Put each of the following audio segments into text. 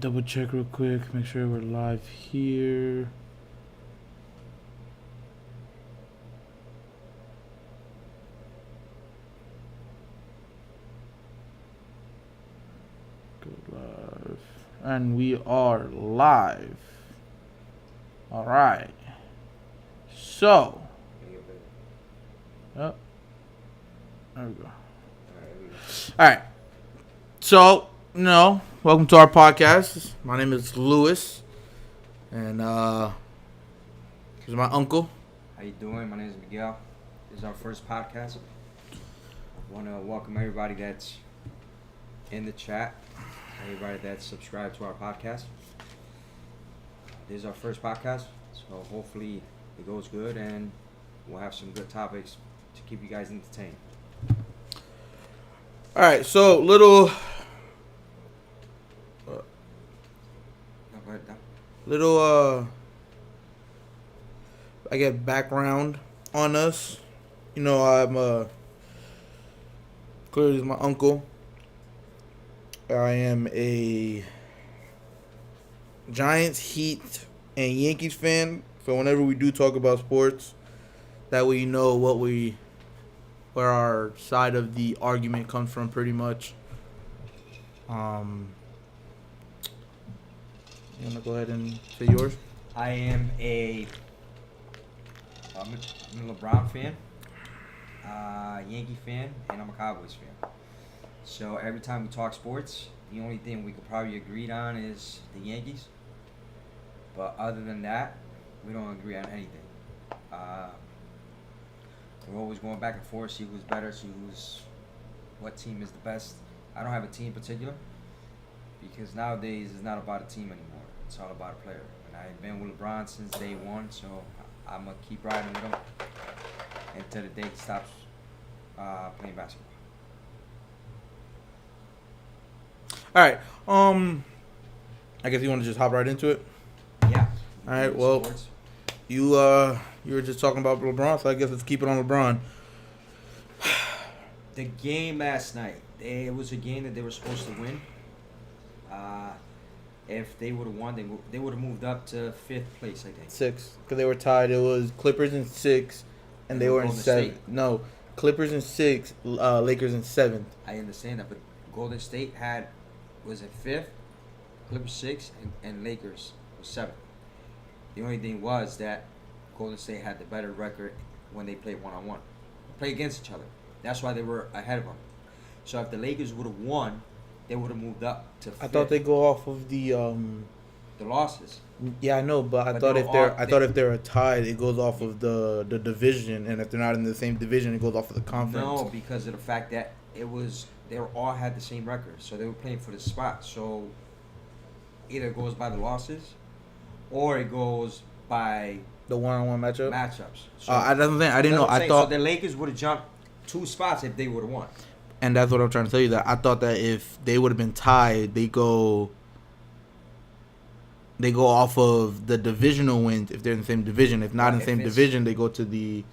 double check real quick, make sure we're live here. Go live. And we are live. Alright. So. Oh. There we go. Alright. So, welcome to our podcast. My name is Lewis. And this is my uncle. How you doing? My name is Miguel. This is our first podcast. I want to welcome everybody that's in the chat, everybody that's subscribed to our podcast. This is our first podcast, so hopefully it goes good and we'll have some good topics to keep you guys entertained. All right, so little I get background on us. I'm clearly my uncle. I am a Giants, Heat, and Yankees fan. So whenever we do talk about sports, that way you know where our side of the argument comes from, pretty much. You wanna go ahead and say yours? I am I'm a LeBron fan, Yankee fan, and I'm a Cowboys fan. So every time we talk sports, the only thing we could probably agree on is the Yankees. But other than that, we don't agree on anything. We're always going back and forth, see who's better, see what team is the best. I don't have a team in particular because nowadays it's not about a team anymore. It's all about a player. And I've been with LeBron since day one, so I'm going to keep riding with him until the day he stops playing basketball. All right. I guess you want to just hop right into it. Yeah. All right. Well, sports. you were just talking about LeBron, so I guess let's keep it on LeBron. The game last night, it was a game that they were supposed to win. If they would have won, they would have moved up to 5th place, I think. 6, because they were tied. It was Clippers in 6, and they were in Golden 7. State. No, Clippers in 6, Lakers in 7th. I understand that, but Golden State was it 5th, Clippers 6, and Lakers was 7th. The only thing was that Golden State had the better record when they played one-on-one. Play against each other. That's why they were ahead of them. So if the Lakers would have won, they would have moved up to 5th. I thought they go off of the losses. Yeah, I know, but I thought if they're tied, it goes off of the division, and if they're not in the same division, it goes off of the conference. No, because of the fact that they all had the same record, so they were playing for the spot. So either it goes by the losses, or it goes by the one-on-one matchups. So I didn't know. I thought so the Lakers would have jumped 2 spots if they would have won. And that's what I'm trying to tell you. That I thought that if they would have been tied, they go off of the divisional wins if they're in the same division. If not in the same division, they go to the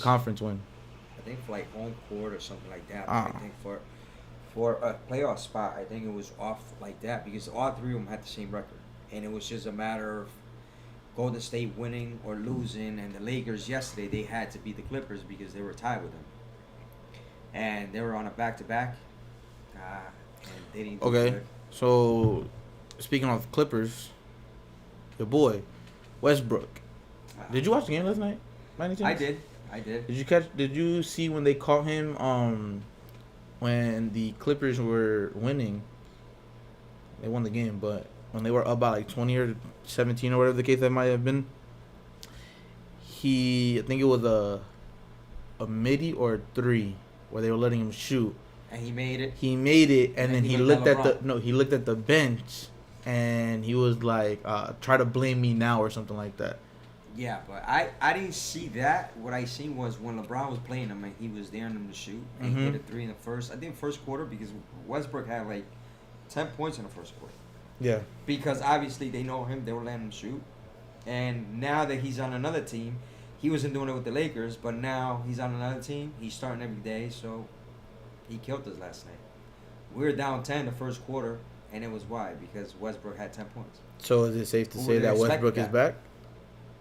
conference win. I think for like home court or something like that. I think for a playoff spot, I think it was off like that because all 3 of them had the same record, and it was just a matter of Golden State winning or losing. And the Lakers yesterday, they had to beat the Clippers because they were tied with them. And they were on a back-to-back, and they didn't do good. So speaking of Clippers, your boy Westbrook. Did you watch the game last night? By any chance? I did. Did you see when they caught him? When the Clippers were winning, they won the game. But when they were up by like 20 or 17 or whatever the case that might have been, I think it was a midi or a 3. Where they were letting him shoot, and he made it. And then he looked at the bench, and he was like, "Try to blame me now" or something like that. Yeah, but I didn't see that. What I seen was when LeBron was playing him, and he was daring him to shoot, and he hit a 3 in the first quarter, because Westbrook had like 10 points in the first quarter. Yeah. Because obviously they know him, they were letting him shoot, and now that he's on another team. He wasn't doing it with the Lakers, but now he's on another team. He's starting every day, so he killed us last night. We were down 10 the first quarter, and it was why, because Westbrook had 10 points. So is it safe to Who say would've that expected Westbrook is that? back?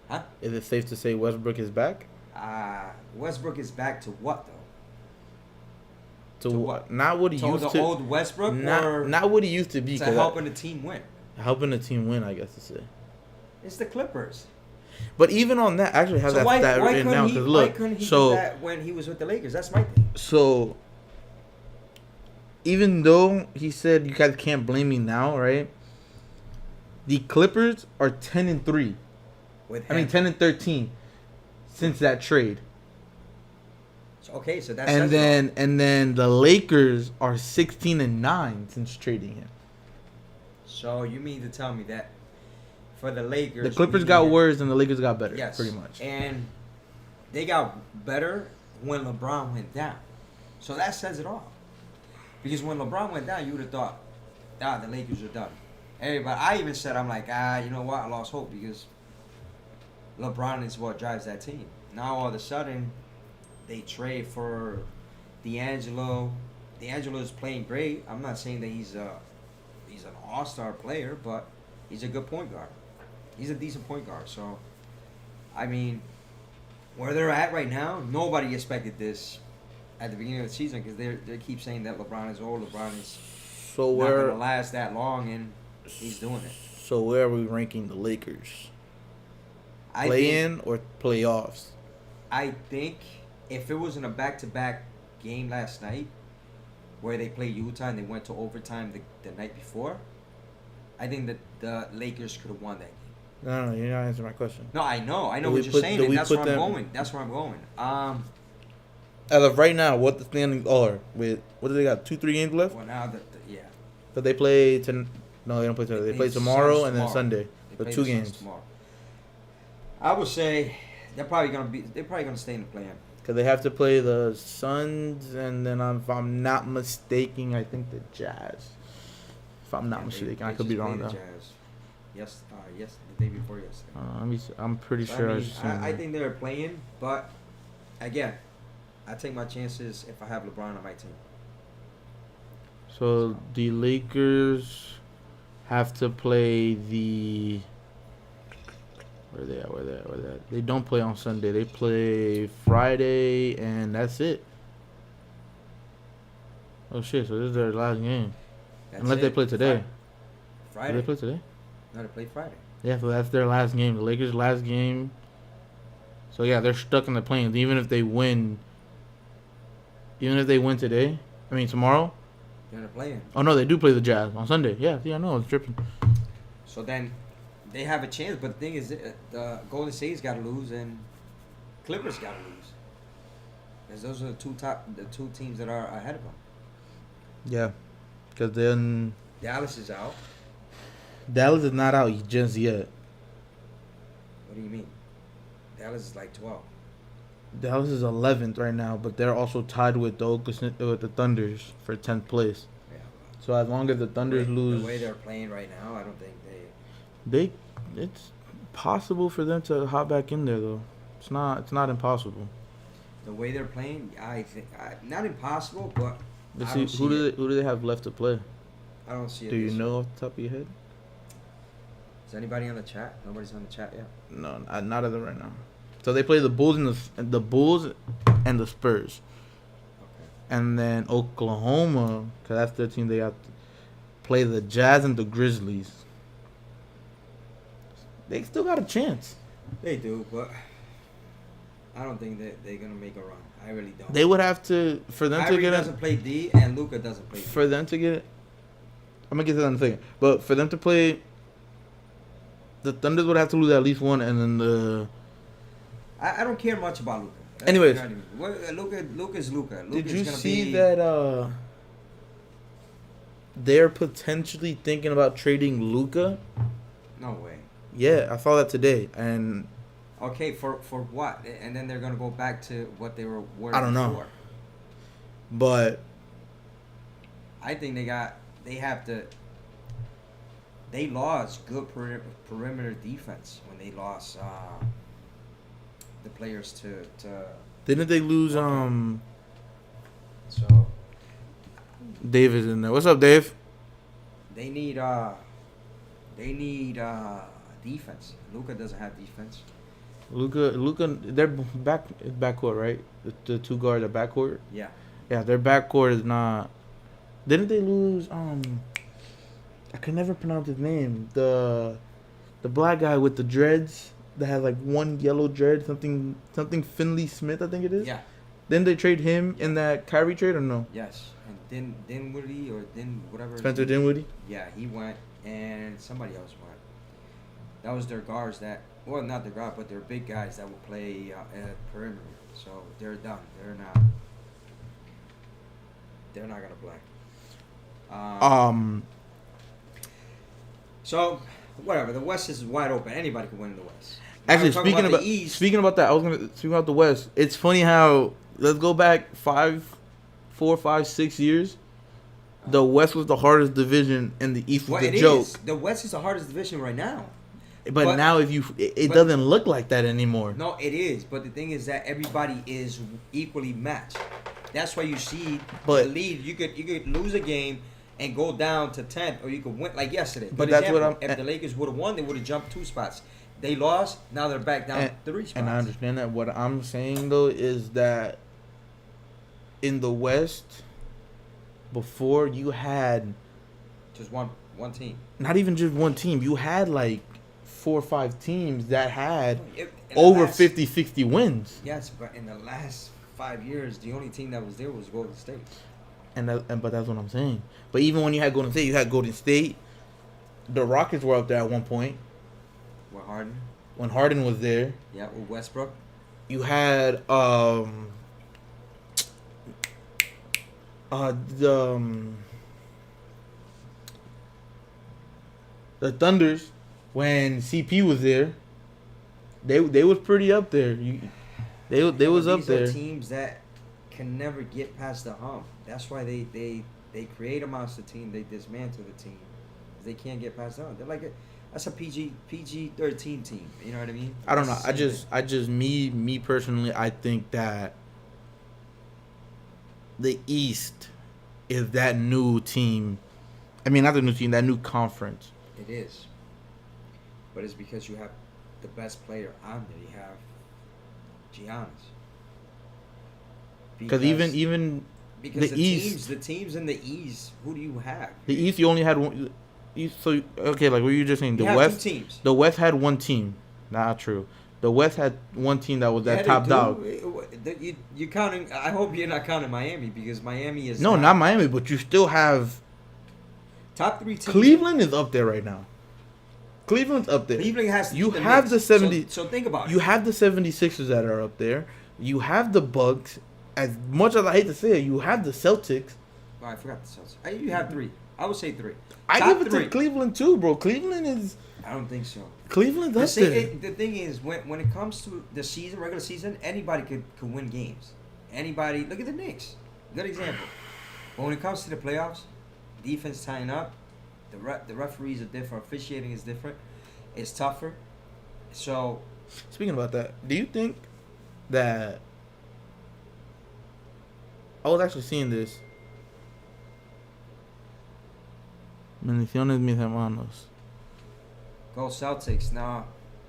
Huh? Is it safe to say Westbrook is back? Westbrook is back to what though? To what? Not what he To used the to. old Westbrook, or Not what he used to be. to helping the team win? Helping the team win, I guess to say. It's the Clippers. But even on that, I actually have So why written down. Because look, couldn't he so do that when he was with the Lakers? That's my thing. so even though he said you guys can't blame me now, right? The Clippers are 10-3. With I mean him. 10-13 since that trade. Okay, so that's And then the Lakers are 16-9 since trading him. So you mean to tell me that for the Lakers, The Clippers got worse and the Lakers got better. Yes, Pretty much. and they got better when LeBron went down. So that says it all. Because when LeBron went down, you would have thought, the Lakers are done. Everybody, I even said, I'm like, you know what? I lost hope because LeBron is what drives that team. Now all of a sudden, they trade for D'Angelo. D'Angelo is playing great. I'm not saying that he's an all-star player, but he's a good point guard. He's a decent point guard. So, I mean, where they're at right now, nobody expected this at the beginning of the season because they keep saying that LeBron is old. LeBron is not going to last that long, and he's doing it. So where are we ranking the Lakers? I Play-in or playoffs? I think if it was in a back-to-back game last night where they played Utah and they went to overtime the night before, I think that the Lakers could have won that game. No, you're not answering my question. No, I know what you're saying, and that's where I'm going. That's where I'm going. As of right now, what the standings are with what do they got? 2-3 games left? Well, now yeah. But they play no, they don't play today. They play tomorrow and then Sunday. They So 2 games. tomorrow. I would say they're probably gonna stay in the play-in. Because they have to play the Suns and then if I'm not mistaken, I think the Jazz. If I'm not mistaken, I could be wrong though. Jazz. Yes, the day before yesterday. I'm pretty sure. I think they're playing, but again, I take my chances if I have LeBron on my team. So the Lakers have to play the. Where they at? They don't play on Sunday. They play Friday, and that's it. Oh shit! So this is their last game, unless they play today. Friday. Do they play today? No, they play Friday. Yeah, so that's their last game. The Lakers' last game. So yeah, they're stuck in the play-ins. Even if they win today, tomorrow. They're in the play-in. Oh no, they do play the Jazz on Sunday. Yeah, I know, it's tripping. So then, they have a chance. But the thing is, the Golden State's got to lose and Clippers got to lose. Because those are the two teams that are ahead of them. Yeah, because then Dallas is out. Dallas is not out just yet. What do you mean? Dallas is like 12. Dallas is 11th right now, but they're also tied with the Thunders for 10th place. Yeah. So as long as the Thunders lose, the way they're playing right now, I don't think it's possible for them to hop back in there though. It's not impossible. The way they're playing, I think not impossible, but Let's see who do they have left to play? I don't see it. Do you know off the top of your head? Is anybody on the chat? Nobody's on the chat yet. No, not as of right now. So they play the Bulls and the Spurs. Okay. And then Oklahoma, because that's their team, they have to play the Jazz and the Grizzlies. They still got a chance. They do, but I don't think that they're gonna make a run. I really don't. They would have to for them Kyrie to get doesn't play D and Luka doesn't play D. For them to get, I'm gonna get to that in a second. But for them to play, the Thunders would have to lose at least one, and then the. I don't care much about Luka. Anyways, Luka's Luka. Did you see that? They're potentially thinking about trading Luka. No way. Yeah, I saw that today, and. Okay, for what? And then they're gonna go back to what they were working for. I don't know. But I think they lost good perimeter defense when they lost the players to didn't they lose So Dave is in there. What's up, Dave? They need defense. Luka doesn't have defense. Luca, their backcourt, right? The two guards at backcourt. Yeah. Yeah, their backcourt is not. Didn't they lose? I can never pronounce his name. The black guy with the dreads that had like one yellow dread, something Finley Smith, I think it is. Yeah. Then they trade him in that Kyrie trade or no? Yes. And Dinwiddie or whatever. Spencer Dinwiddie. Yeah, he went, and somebody else went. That was their guards that. Well, not their guard, but their big guys that will play at perimeter. So they're done. They're not gonna play. So whatever. The West is wide open. Anybody can win in the West. Now Actually, speaking about that, I was gonna speak about the West. It's funny how let's go back 4, 5, 6 years. The West was the hardest division, and the East was the joke. The West is the hardest division right now. But now, it doesn't look like that anymore. No, it is. But the thing is that everybody is equally matched. That's why you see the lead. You could lose a game and go down to 10th, or you could win like yesterday. But that's what if the Lakers would have won, they would have jumped 2 spots. They lost. Now they're back down 3 spots. And I understand that. What I'm saying though is that in the West, before you had just one team. Not even just one team. You had like 4 or 5 teams that had over 50, 60 wins. Yes, but in the last 5 years, the only team that was there was Golden State. But that's what I'm saying. But even when you had Golden State, the Rockets were up there at one point. With Harden. When Harden was there. Yeah, with Westbrook. You had the Thunders. When CP was there, they was pretty up there. They was up there. These are teams that can never get past the hump. That's why they create a monster team. They dismantle the team. They can't get past the hump. They're like that's a PG-13 team. You know what I mean? I don't know. I just me personally, I think that the East is that new team. I mean, not the new team, that new conference. It is. But it's because you have the best player on there. You have Giannis. Because even because the East, the teams in the East, who do you have? The East, you only had one. So okay, like what you were just saying, the West. 2 teams. The West had one team. Not true. The West had one team that was that top dog. You counting? I hope you're not counting Miami because Miami is not Miami, but you still have top 3 teams. Cleveland is up there right now. Cleveland's up there. Cleveland has to you have the 70. So think about it. You have the 76ers that are up there. You have the Bucks. As much as I hate to say it, you have the Celtics. Oh, I forgot the Celtics. You have 3. I would say 3. I give it to Cleveland too, bro. Cleveland is. I don't think so. Cleveland's up there. The thing is, when it comes to the season, regular season, anybody could win games. Anybody. Look at the Knicks. Good example. But when it comes to the playoffs, defense tying up, the referees are different. Officiating is different. It's tougher. So. Speaking about that, do you think that I was actually seeing this? Bendiciones, mis hermanos. Go Celtics. No,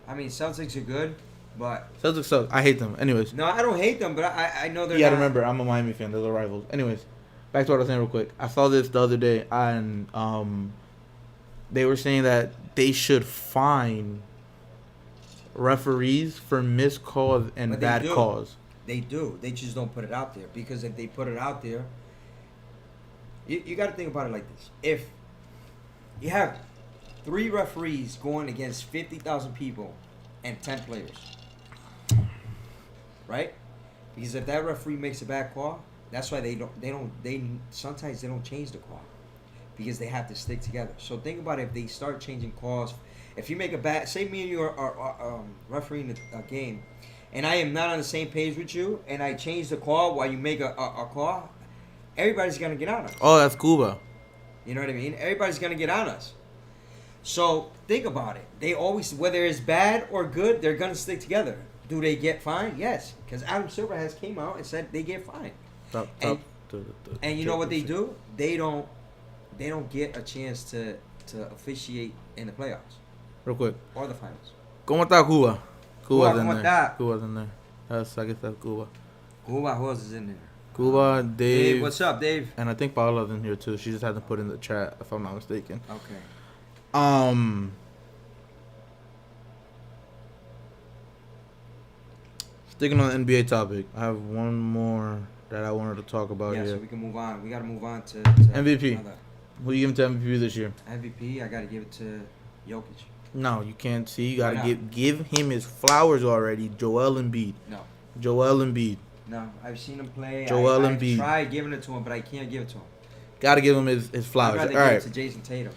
I mean Celtics are good, but Celtics suck. I hate them. Anyways. No, I don't hate them, but I know they're. You gotta remember, I'm a Miami fan. They're the rivals. Anyways, back to what I was saying real quick. I saw this the other day, and they were saying that they should fine referees for missed calls and bad calls. They do. They just don't put it out there because if they put it out there, you got to think about it like this: if you have 3 referees going against 50,000 people and 10 players, right? Because if that referee makes a bad call, that's why they sometimes they don't change the call because they have to stick together. So think about it, if they start changing calls. If you make a bad, say me and you are refereeing a game, and I am not on the same page with you, and I change the call while you make a call, everybody's gonna get on us. Oh, that's Cuba. You know what I mean? Everybody's gonna get on us. So think about it. They always, whether it's bad or good, they're gonna stick together. Do they get fined? Yes, because Adam Silver has came out and said they get fined. And you know what they do? They they don't get a chance to officiate in the playoffs Real quick. or the finals. ¿Cómo está Cuba? Cuba's in ¿Cómo there. está? Cuba's in there. I guess that's Cuba. Cuba, who else is in there? Cuba, Dave. What's up, Dave? And I think Paola's in here too. She just hasn't put in the chat, if I'm not mistaken. Okay. Sticking on the NBA topic, I have one more that I wanted to talk about Yeah, here. so we can move on. We got to move on to MVP. another. Who you giving to MVP this year? MVP, I got to give it to Jokic. No, you can't see. You gotta Why not? give him his flowers already. Joel Embiid. No. Joel Embiid. No, I've seen him play. Joel I Embiid. tried giving it to him, but I can't give it to him. Gotta give him his flowers. I'd rather All give right. it to Jason Tatum.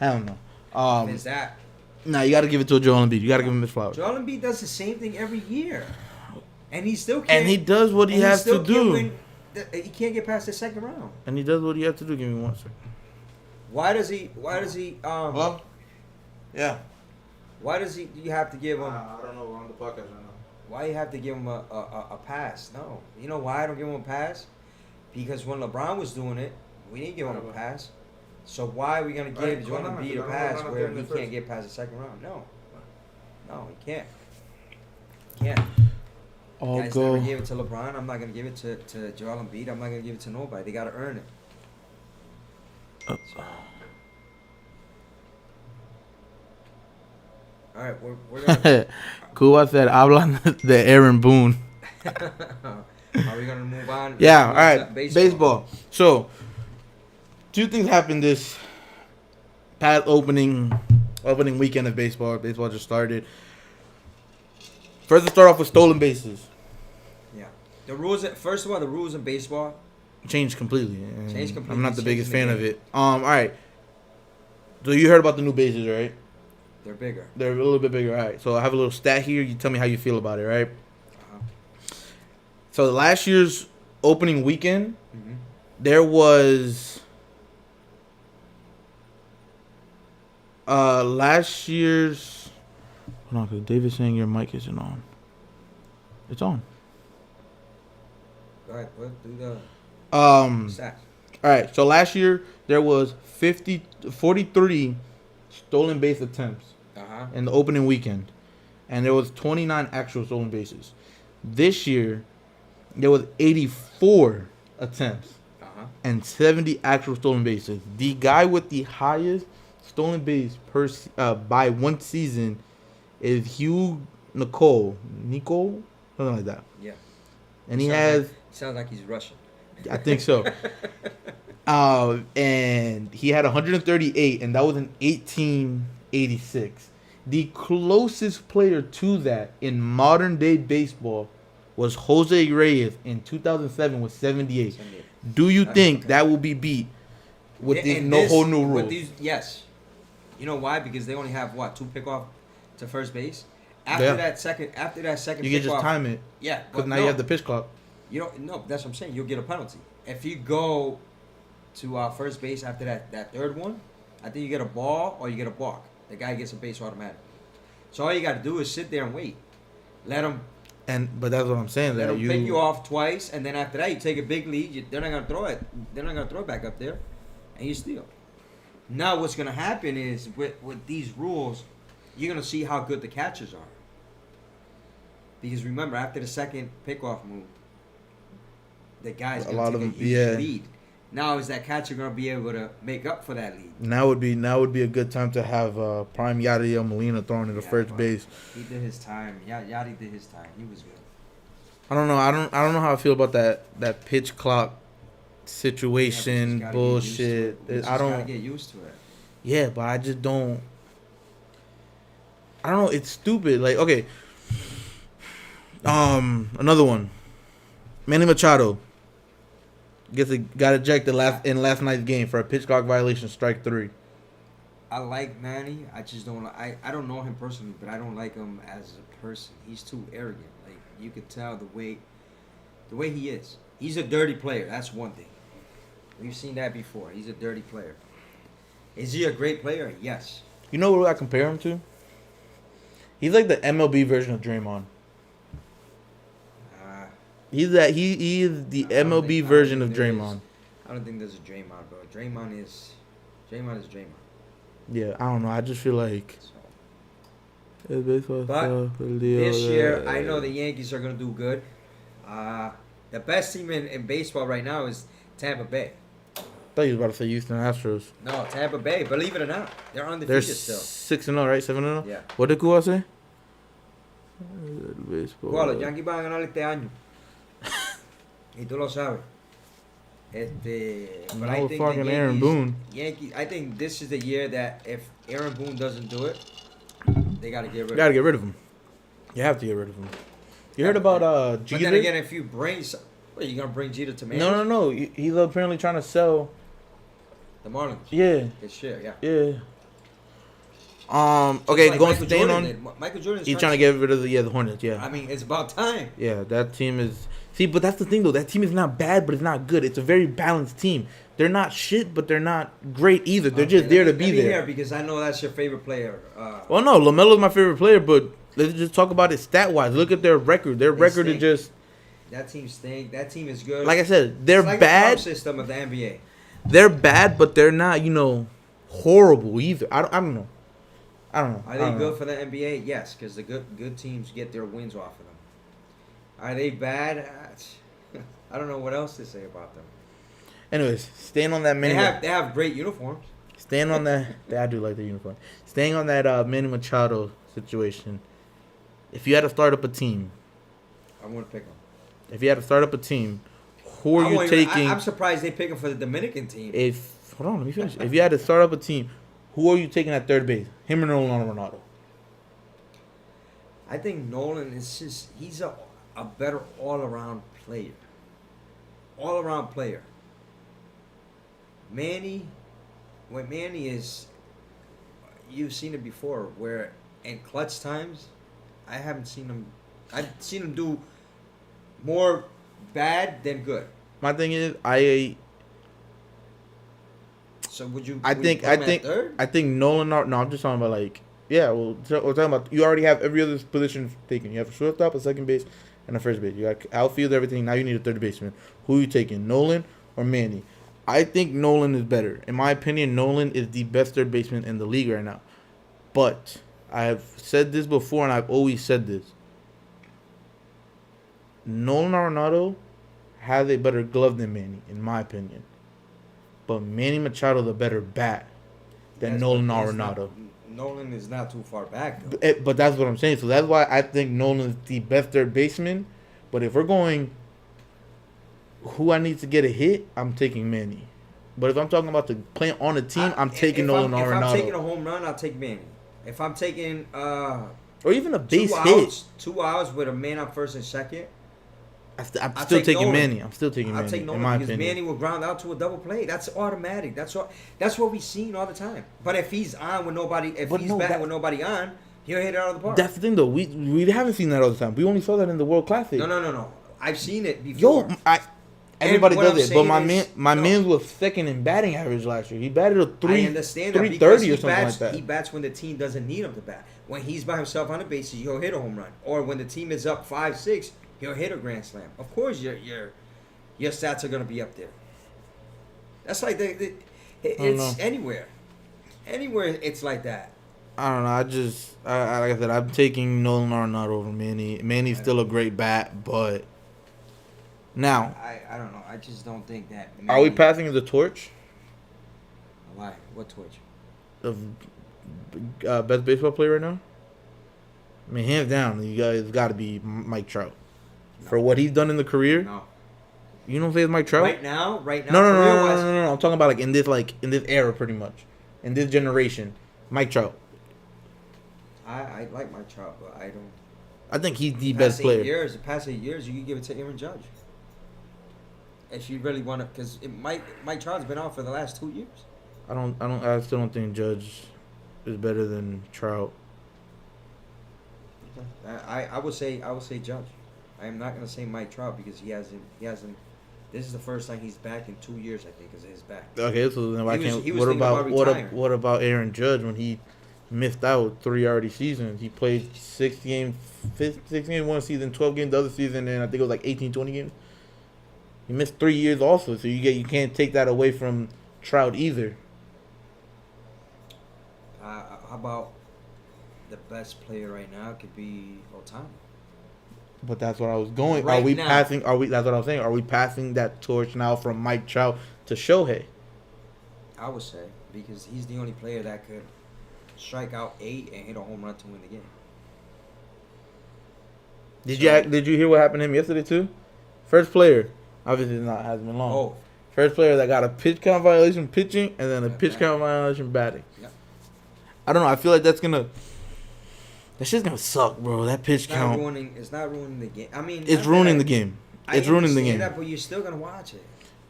Hell no. Is that Nah, you gotta give it to Joel Embiid. You gotta give him his flowers. Joel Embiid does the same thing every year, and he still can't. And he does what he and has still to can't do. win he can't get past the second round. And he does what he has to do. Give me 1 second. Why does he? Hello? Yeah. Why does he? You have to give him. I don't know. We're on the podcast right now. Why you have to give him a pass? No. You know why I don't give him a pass? Because when LeBron was doing it, we didn't give him a pass. So why are we gonna give Joel Embiid a pass where he can't get past the second round? No. No, he can't. He can't. I'll Guys go. never gave it to LeBron. I'm not gonna give it to Joel Embiid. I'm not gonna give it to nobody. They gotta earn it. All right, we're gonna. Cuba said, hablan de Aaron Boone. Are we gonna move on? Yeah, all right. Baseball. Baseball. So, two things happened this past opening weekend of baseball. Baseball just started. First, let's start off with stolen bases. Yeah. The rules. First of all, the rules in baseball Changed completely. Changed completely. I'm not the biggest fan Changing the of it. All right. So you heard about the new bases, right? They're bigger. They're a little bit bigger. All right. So I have a little stat here. You tell me how you feel about it, right? Uh-huh. So last year's opening weekend, Mm-hmm. there was last year's. Hold on, because David's saying your mic isn't on. It's on. Go ahead. What do the stats? All right. So last year there was 43 stolen base attempts in the opening weekend, and there was 29 actual stolen bases. This year there was 84 attempts and 70 actual stolen bases. The guy with the highest stolen base by one season is Hugh Nicole, something like that. Yeah. And he has. Sounds like he's Russian. I think so. And he had 138, and that was in 1886. The closest player to that in modern day baseball was Jose Reyes in 2007 with 78. Do you think that will be beat with these whole new rules? Yes. You know why? Because they only have two pickoff to first base. After that second, you can just time it. Yeah, because now you have the pitch clock. You don't. No, that's what I'm saying. You'll get a penalty if you go to first base after that third one. I think you get a ball or you get a balk. The guy gets a base automatic. So all you got to do is sit there and wait. Let them. But that's what I'm saying. Let them pick you off twice, and then after that you take a big lead. They're not gonna throw it. They're not gonna throw it back up there, and you steal. Now what's gonna happen is with these rules, you're gonna see how good the catchers are. Because remember, after the second pickoff move, the guy's gonna take a huge lead. Now is that catcher gonna be able to make up for that lead? Now would be a good time to have prime Yadier Molina throwing into first base. He did his time. Yadi did his time. He was good. I don't know. I don't know how I feel about that pitch clock situation bullshit. I don't gotta get used to it. Yeah, but I just don't. I don't know. It's stupid. Like, okay. Another one. Manny Machado got ejected in last night's game for a pitch clock violation, strike 3. I like Manny. I just don't. I don't know him personally, but I don't like him as a person. He's too arrogant. Like you could tell the way he is. He's a dirty player. That's one thing. We've seen that before. He's a dirty player. Is he a great player? Yes. You know what I compare him to? He's like the MLB version of Draymond. He is the MLB version of Draymond. I don't think there's a Draymond, bro. Draymond is. Draymond is Draymond. Yeah, I don't know. I just feel like So. it's baseball But stuff. This year, I know the Yankees are going to do good. The best team in baseball right now is Tampa Bay. I thought you was about to say Houston Astros. No, Tampa Bay. Believe it or not, they're They're undefeated still. 6-0, right? 7-0. Yeah. What did Cuba say? Baseball. Bueno, los Yankees van a ganar este año. Y tú lo sabes. But No I think fucking the Aaron Yankees, Boone. Yankees. I think this is the year that if Aaron Boone doesn't do it, they got to get rid. You gotta get rid of him. You have to get rid of him. You heard about Jeter? But then again, if you bring, what, are you gonna bring Jeter to Manchester? No. He's apparently trying to sell. The Marlins. Yeah. His share, yeah. Yeah. Just Okay, like going Michael staying Jordan on. did. Michael Jordan. He's trying to get rid of the Hornets. Yeah. I mean, it's about time. Yeah, that team is. See, but that's the thing though. That team is not bad, but it's not good. It's a very balanced team. They're not shit, but they're not great either. They're just there to be there. Here because I know that's your favorite player. Well, no, LaMelo's my favorite player, but let's just talk about it stat wise. Look at their record. Their record stink. is just. That team stink. That team is good. Like I said, they're it's like bad. The system of the NBA. They're bad, but they're not, horrible either. I don't know. Are they good for the NBA? Yes, because the good teams get their wins off of them. Are they bad? I don't know what else to say about them. Anyways, staying on that They Manny. have great uniforms. Staying on that, I do like the uniform. Staying on that Manny Machado situation. If you had to start up a team, I want to pick them. If you had to start up a team, who are you taking? I'm surprised they pick him for the Dominican team. Hold on, let me finish. If you had to start up a team, who are you taking at third base? Him or Nolan Arenado? I think Nolan he's a better all-around player. All-around player. Manny is, you've seen it before, where in clutch times, I haven't seen him. I've seen him do more bad than good. My thing is, So would you? I think Nolan. No, I'm just talking about we're talking about you already have every other position taken. You have a shortstop, a second base, and a first base. You got outfield, everything. Now you need a third baseman. Who are you taking, Nolan or Manny? I think Nolan is better. In my opinion, Nolan is the best third baseman in the league right now. But I have said this before, and I've always said this. Nolan Arenado has a better glove than Manny, in my opinion. But Manny Machado is a better bat than Nolan Arenado. Nolan is not too far back, though. But that's what I'm saying. So that's why I think Nolan is the best third baseman. But if we're going who I need to get a hit, I'm taking Manny. But if I'm talking about the playing on a team, I'm taking Nolan Arenado. If I'm taking a home run, I'll take Manny. If I'm taking or even a base hit, 2 hours with a man on first and second, I'm still taking Nolan. Manny. I'm still taking Manny. I'll take Nolan in my because opinion. Manny will ground out to a double play. That's automatic. That's what we've seen all the time. But if he's on with nobody, batting with nobody on, he'll hit it out of the park. That's the thing, though. We haven't seen that all the time. We only saw that in the World Classic. No. I've seen it before. Everybody does it, but my man was second in batting average last year. He batted a 330 or something like that. He bats when the team doesn't need him to bat. When he's by himself on the bases, he'll hit a home run. Or when the team is up 5-6, he'll hit a grand slam. Of course, your stats are gonna be up there. That's like it's anywhere it's like that. I don't know. Like I said, I'm taking Nolan Arenado over Manny. Manny's still a great bat, but now I don't know. I just don't think that. Are we passing the torch? Why? What torch? Of best baseball player right now? I mean, hands down, you guys got to be Mike Trout. No. For what he's done in the career. No. You don't say it's Mike Trout? Right now. No. I'm talking about in this era, pretty much, in this generation, Mike Trout. I like Mike Trout, but I don't. I think he's the best player. The past 8 years, you can give it to Aaron Judge. If you really want to, because Mike Trout's been out for the last 2 years. I still don't think Judge is better than Trout. I would say Judge. I am not going to say Mike Trout because he hasn't. This is the first time he's back in 2 years, I think, because of his back. Okay, so then why can't? What about Aaron Judge when he missed out 3 already seasons? He played 6 games one season, 12 games the other season, and I think it was 18, 20 games. He missed 3 years also, so you can't take that away from Trout either. How about the best player right now could be Otani? But that's what I was going. Right are we now. passing? Are we? That's what I was saying. Are we passing that torch now from Mike Trout to Shohei? I would say because he's the only player that could strike out 8 and hit a home run to win the game. Did you hear what happened to him yesterday too? First player, obviously not hasn't been long. Oh, First player that got a pitch count violation pitching and then a pitch count violation batting. Yep. I don't know. I feel like that shit's gonna suck, bro. That pitch count. It's not ruining the game. I mean, it's ruining the game. It's ruining the game. That, but you're still gonna watch it.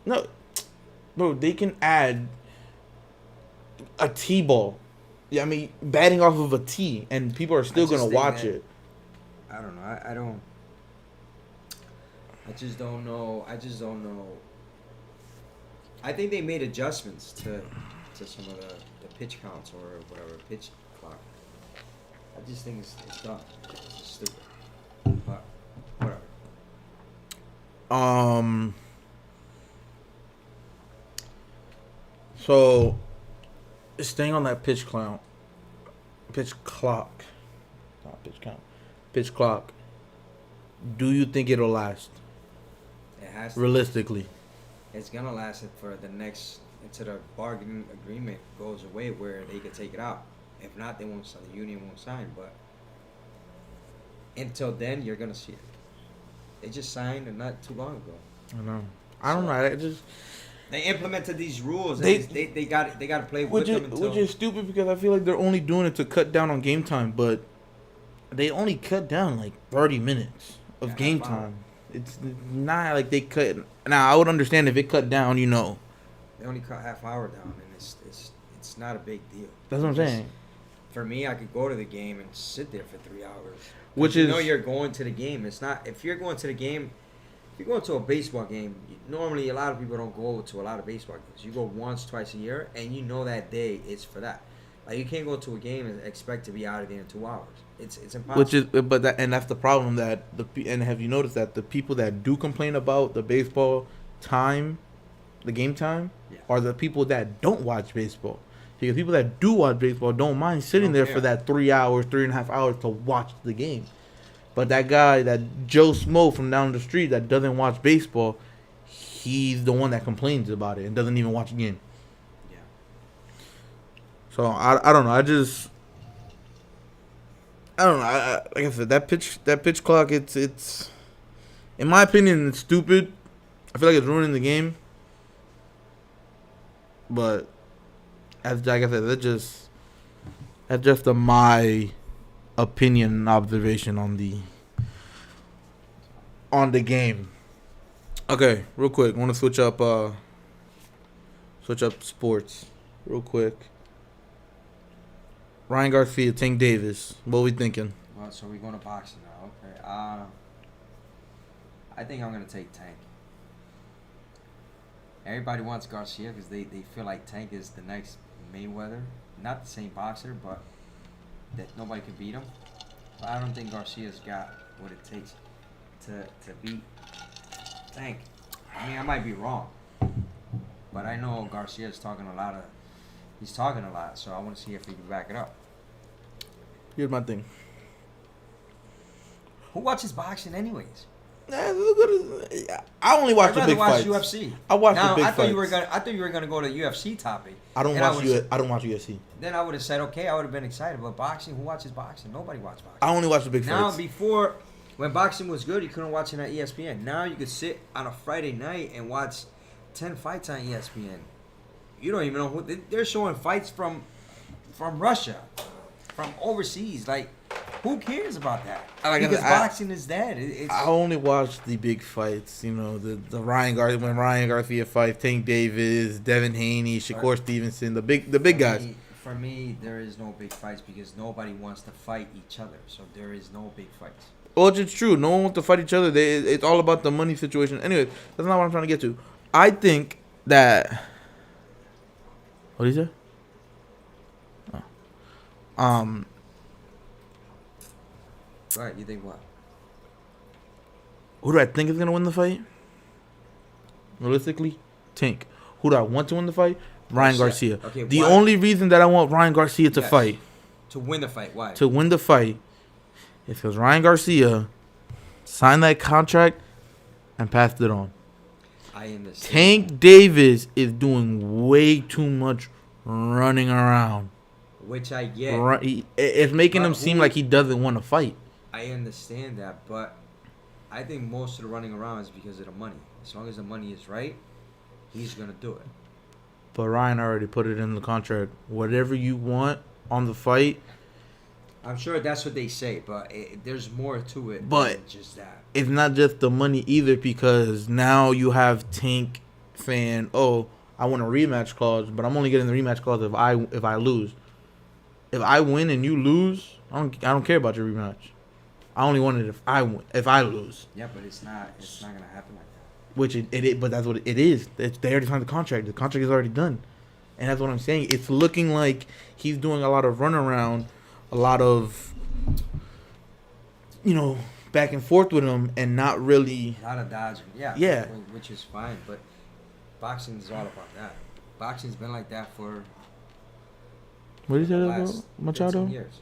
No, bro. They can add a T-ball. Yeah, I mean, batting off of a T, and people are still gonna watch it. I don't know. I don't. I just don't know. I think they made adjustments to some of the pitch counts or whatever pitch clock. I just think it's dumb. It's just stupid. But whatever. So, staying on that pitch clock. Not pitch count. Pitch clock. Do you think it'll last? It has to. Realistically. It's gonna last it for the next until the bargaining agreement goes away where they can take it out. If not, they won't. The union won't sign. But until then, you're gonna see it. They just signed not too long ago. I know. I don't know. They implemented these rules. They got to play with them until. Which is stupid because I feel like they're only doing it to cut down on game time, but they only cut down like 30 minutes of game time. It's not like they cut. Now I would understand if it cut down. They only cut half hour down, and it's not a big deal. That's what I'm saying. For me, I could go to the game and sit there for 3 hours. Which is you're going to the game. It's not if you're going to the game. If you're going to a baseball game, normally a lot of people don't go to a lot of baseball games. You go once, twice a year, and you know that day is for that. Like you can't go to a game and expect to be out of there in 2 hours. It's impossible. That's the problem and have you noticed that the people that do complain about the baseball time, the game time, are the people that don't watch baseball. Because people that do watch baseball don't mind sitting there for that 3 hours, 3.5 hours to watch the game. But that guy, that Joe Smo from down the street that doesn't watch baseball, he's the one that complains about it and doesn't even watch the game. Yeah. So I don't know. I don't know. Like I said, that pitch clock. It's in my opinion, it's stupid. I feel like it's ruining the game. But as like I said, that's just my opinion and observation on the game. Okay, real quick, I want to switch up sports real quick. Ryan Garcia, Tank Davis. What are we thinking? Well, so we're going to boxing now. Okay. I think I'm going to take Tank. Everybody wants Garcia because they feel like Tank is the next Mayweather. Not the same boxer, but that nobody can beat him. But I don't think Garcia's got what it takes to beat Tank. I mean, I might be wrong, but I know Garcia's talking a lot, so I want to see if he can back it up. Here's my thing. Who watches boxing anyways? I only watch the big fights. UFC. I watch the big fights. I thought you were gonna go to UFC topic. I don't watch UFC. Then I would have said okay. I would have been excited. But boxing, who watches boxing? Nobody watches boxing. I only watch the big fights. Now before, when boxing was good, you couldn't watch it on ESPN. Now you could sit on a Friday night and watch 10 fights on ESPN. You don't even know who they're showing fights from Russia, from overseas. Like, who cares about that? Because boxing is dead. I only watch the big fights. The Ryan Garcia fight, Tank Davis, Devin Haney, Shakur Stevenson, the big guys. For me, there is no big fights because nobody wants to fight each other. So there is no big fights. Well, it's true. No one wants to fight each other. It's all about the money situation. Anyway, that's not what I'm trying to get to. I think that. What did he say? Right, you think what? Who do I think is going to win the fight? Realistically, Tank. Who do I want to win the fight? Ryan Garcia. Okay, the why? only reason that I want Ryan Garcia to Yes. fight, To win the fight. Why? to win the fight, is because Ryan Garcia signed that contract and passed it on. I understand. Tank Davis is doing way too much running around. Which I get. It's making him seem like he doesn't want to fight. I understand that, but I think most of the running around is because of the money. As long as the money is right, he's gonna do it. But Ryan already put it in the contract. Whatever you want on the fight. I'm sure that's what they say, but there's more to it than just that. It's not just the money either, because now you have Tank saying, "Oh, I want a rematch clause, but I'm only getting the rematch clause if I lose. If I win and you lose, I don't care about your rematch. I only want it if I lose." Yeah, but it's not gonna happen like that. Which but that's what it is. They already signed the contract. The contract is already done, and that's what I'm saying. It's looking like he's doing a lot of runaround, a lot of, back and forth with him, and not really. A lot of dodging. Yeah. Which is fine, but boxing is all about that. Boxing's been like that for What is that the about last Machado? 15 years.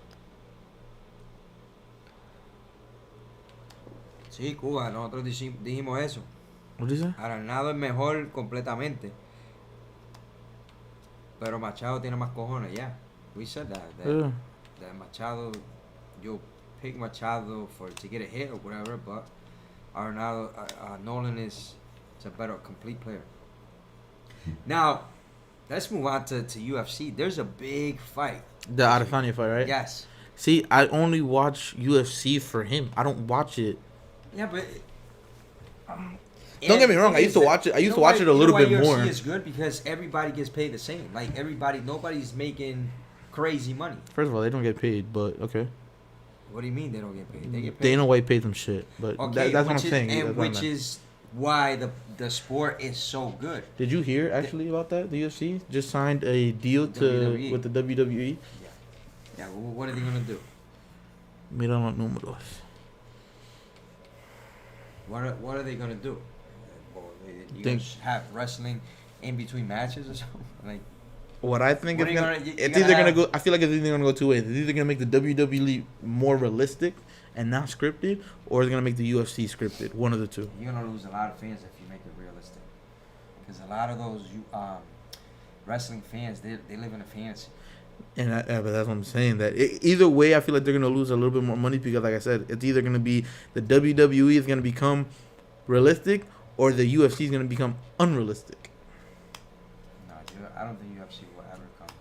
Sí, Cuba, nosotros dijimos eso. What is that? Aranado es mejor completamente. Pero Machado tiene más cojones, yeah. We said that. Yeah. That Machado, you'll pick Machado to get a hit or whatever, but Arenado, Nolan is a better complete player. Now, let's move on to UFC. There's a big fight. The Adesanya fight, right? Yes. See, I only watch UFC for him. I don't watch it. Yeah, but Don't get me wrong. I used to watch it. I used to watch it a little bit more. UFC is good because everybody gets paid the same. Like nobody's making crazy money. First of all, they don't get paid, but okay. What do you mean they don't get paid? They get paid. Dana White pays them shit, but Okay, that's what I'm saying. And which is why the sport is so good. Did you hear actually about that? The UFC just signed a deal with the WWE. Yeah. Well, what are they gonna do? Mira los números. What are they gonna do? You gonna have wrestling in between matches or something? Like, what I think what it's either gonna go. I feel like it's either gonna go two ways. It's either gonna make the WWE more realistic and not scripted, or it's gonna make the UFC scripted. One of the two. You're gonna lose a lot of fans if you make it realistic, because a lot of those wrestling fans they live in a fantasy. And but that's what I'm saying. That either way, I feel like they're gonna lose a little bit more money because, like I said, it's either gonna be the WWE is gonna become realistic, or the UFC is gonna become unrealistic. No, I don't think UFC will ever become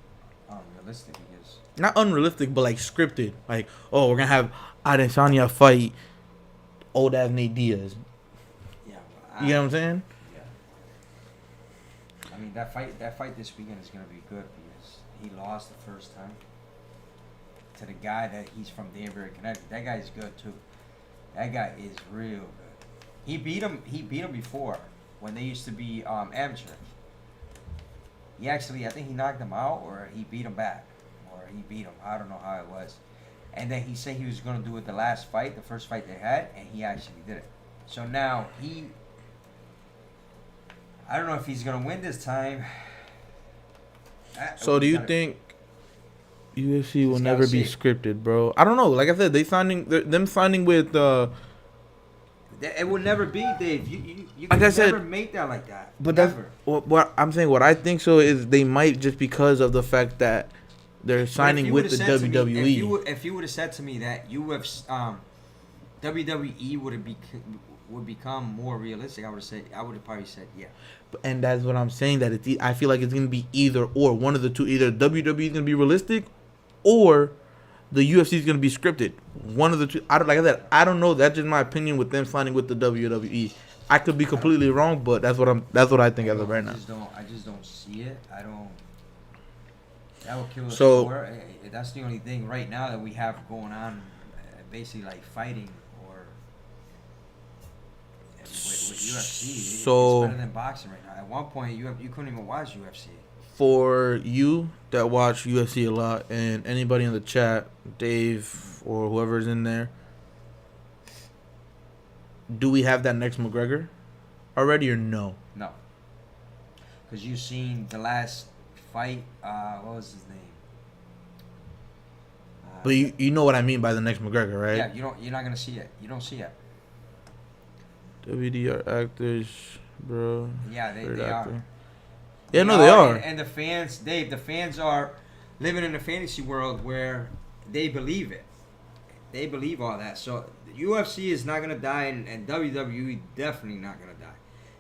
unrealistic because not unrealistic, but like scripted. Like, oh, we're gonna have Adesanya fight old ass Nate Diaz. Yeah, you know what I'm saying? Yeah. I mean that fight this weekend is gonna be good because he lost the first time to the guy that he's from Danbury, Connecticut. That guy's good too. That guy is real good. He beat him before when they used to be amateur. He actually, I think he knocked him out or he beat him back. Or he beat him. I don't know how it was. And then he said he was going to do it the last fight, the first fight they had, and he actually did it. So now I don't know if he's going to win this time. So do you think UFC will never be scripted, bro? I don't know. Like I said, them signing with it will never be, Dave. You like can never make that like that. But never. That's what I'm saying. What I think so is they might just because of the fact that they're signing with the WWE. If you would have said to me that WWE would become more realistic, I would have probably said yeah. And that's what I'm saying. That I feel like it's gonna be either or, one of the two. Either WWE is gonna be realistic, or the UFC is going to be scripted. One of the two. Like I said, I don't know. That's just my opinion with them signing with the WWE. I could be completely wrong, but that's what I think as of right now. I just don't see it. I don't. That will kill the sport. That's the only thing right now that we have going on, basically like fighting or with UFC. So it's better than boxing right now. At one point, you couldn't even watch UFC. For you that watch UFC a lot, and anybody in the chat, Dave or whoever's in there, do we have that next McGregor already or no? No. Because you've seen the last fight. What was his name? But you know what I mean by the next McGregor, right? Yeah, you're not gonna see it. You don't see it. WDR actors, bro. Yeah, they Actor. are. Yeah, no, they are. And the fans, Dave, the fans are living in a fantasy world where they believe it. They believe all that. So the UFC is not gonna die, and WWE definitely not gonna die.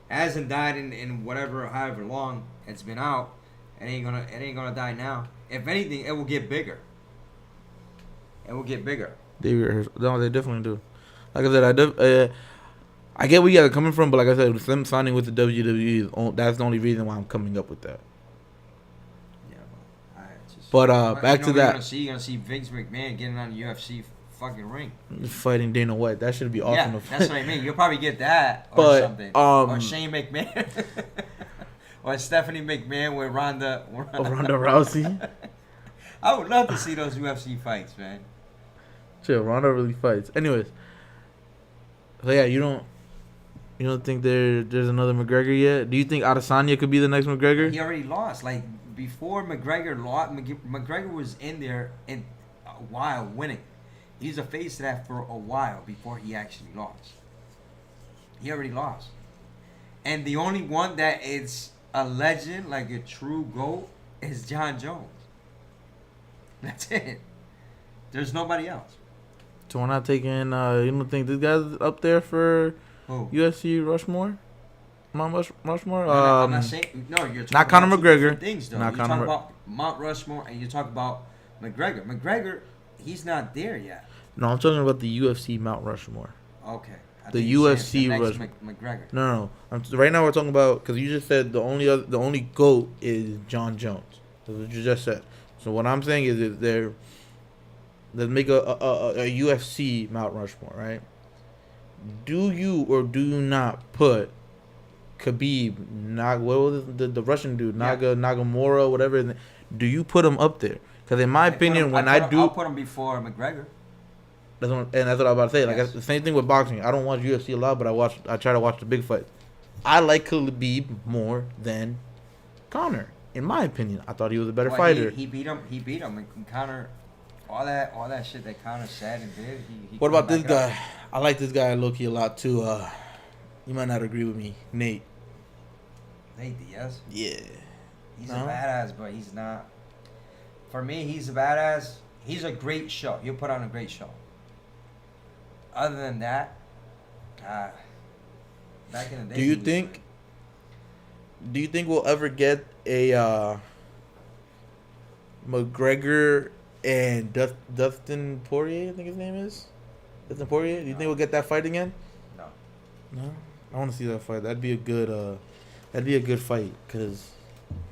Hasn't died in however long it's been out. It ain't gonna die now. If anything, it will get bigger. It will get bigger. No, they definitely do. Like I said, I get where you guys are coming from, but like I said, with them signing with the WWE, that's the only reason why I'm coming up with that. Yeah, but back to that. You're gonna see Vince McMahon getting on the UFC fucking ring, fighting Dana White. That should be awesome. Yeah, that's what I mean. You'll probably get that or but, something, or Shane McMahon, or Stephanie McMahon with Ronda Rousey. I would love to see those UFC fights, man. Chill, Ronda really fights. Anyways, so yeah, you don't think there's another McGregor yet? Do you think Adesanya could be the next McGregor? He already lost. Like before McGregor lost, McGregor was in there a while winning. He's a face of that for a while before he actually lost. He already lost. And the only one that is a legend, like a true GOAT, is John Jones. That's it. There's nobody else. So we're not taking, you don't think this guy's up there for Who? UFC Rushmore? Mount Rushmore? No, I'm not saying, no, you're talking not Conor about McGregor. Things, though. Not You Conor talk about Mount Rushmore and you talk about McGregor. McGregor, he's not there yet. No, I'm talking about the UFC Mount Rushmore. Okay. The UFC Rushmore. McGregor. No. Right now we're talking about, because you just said the only GOAT is John Jones. That's what you just said. So what I'm saying is let's make a UFC Mount Rushmore, right? Do you or do you not put Khabib, what was the Russian dude, Nagamura, whatever? Do you put him up there? Because in my opinion, I'll put him before McGregor. That's what I was about to say. Like, the same thing with boxing. I don't watch UFC a lot, but I try to watch the big fights. I like Khabib more than Conor. In my opinion, I thought he was a better fighter. He beat him. And Conor, all that shit that Conor said and did. What about this guy? I like this guy low-key a lot too. You might not agree with me, Nate Diaz. Yeah. He's a badass, but he's not. For me, he's a badass. He's a great show. He'll put on a great show. Other than that, back in the day. Do you think we'll ever get a McGregor and Dustin Poirier? I think his name is Dustin Poirier. Do you think we'll get that fight again? No. I want to see that fight. That'd be a good fight because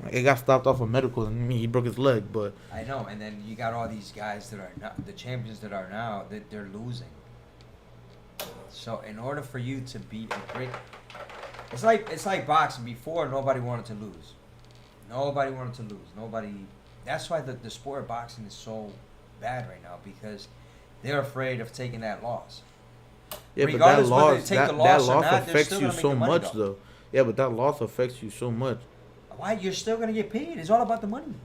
it got stopped off of medical and he broke his leg. But I know, and then you got all these guys that are not the champions that are now that they're losing. So in order for you to be a great, it's like boxing. Before nobody wanted to lose. That's why the sport of boxing is so bad right now because they're afraid of taking that loss. Yeah, regardless but whether they take the loss or not, affects you so much, though. Yeah, but that loss affects you so much. Why? You're still gonna get paid. It's all about the money.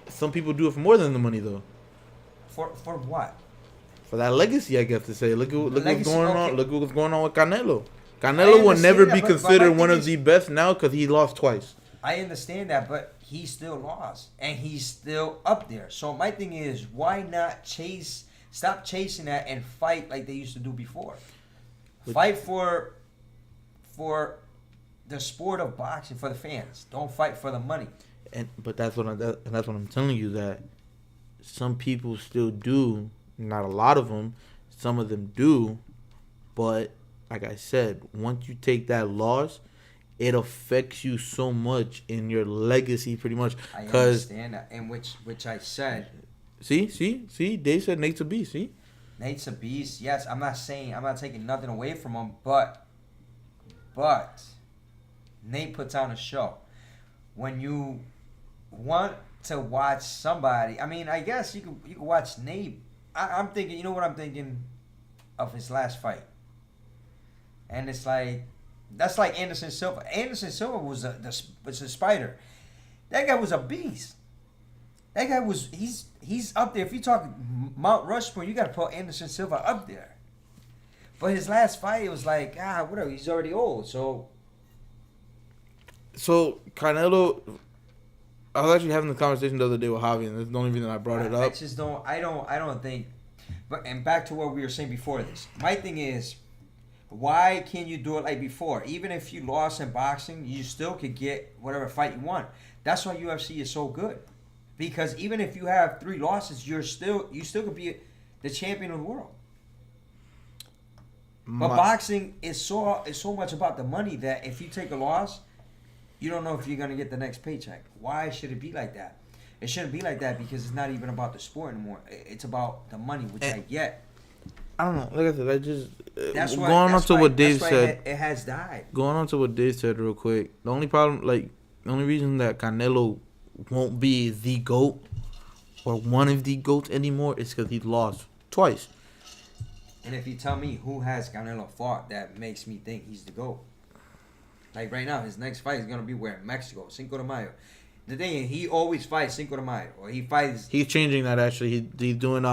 Some people do it for more than the money, though. For what? For that legacy, I guess to say. Look what's going on. Look what's going on with Canelo. I Canelo will never be but considered one of the best now because he lost twice. I understand that, but he still lost, and he's still up there. So my thing is, why not stop chasing that and fight like they used to do before? Fight for the sport of boxing, for the fans. Don't fight for the money. But that's what I'm telling you, that some people still do. Not a lot of them. Some of them do. But like I said, once you take that loss, it affects you so much in your legacy, pretty much. I understand that, and which I said. See, Dave said Nate's a beast. See, Nate's a beast. Yes, I'm not taking nothing away from him, but Nate puts on a show. When you want to watch somebody, I mean, I guess you can watch Nate. I'm thinking, you know what I'm thinking of his last fight, and it's like that's like Anderson Silva. Anderson Silva was a spider. That guy was a beast. That guy was he's up there. If you talk Mount Rushmore, you got to put Anderson Silva up there. But his last fight, it was like whatever. He's already old, so. So Canelo, I was actually having the conversation the other day with Javi, and that's the only reason I brought it up. I just don't. I don't think. But and back to what we were saying before this. My thing is, why can't you do it like before? Even if you lost in boxing, you still could get whatever fight you want. That's why UFC is so good, because even if you have 3 losses, you still could be the champion of the world. But boxing is so much about the money that if you take a loss, you don't know if you're gonna get the next paycheck. Why should it be like that? It shouldn't be like that because it's not even about the sport anymore. It's about the money, which I get. I don't know. Like I said, I just going on to what Dave said. It has died. Going on to what Dave said real quick. The only problem, the only reason that Canelo won't be the GOAT or one of the GOATs anymore is because he lost twice. And if you tell me who has Canelo fought, that makes me think he's the GOAT. Like right now, his next fight is gonna be where? Mexico, Cinco de Mayo. The thing is, he always fights Cinco de Mayo, or he fights. He's changing that actually. He's doing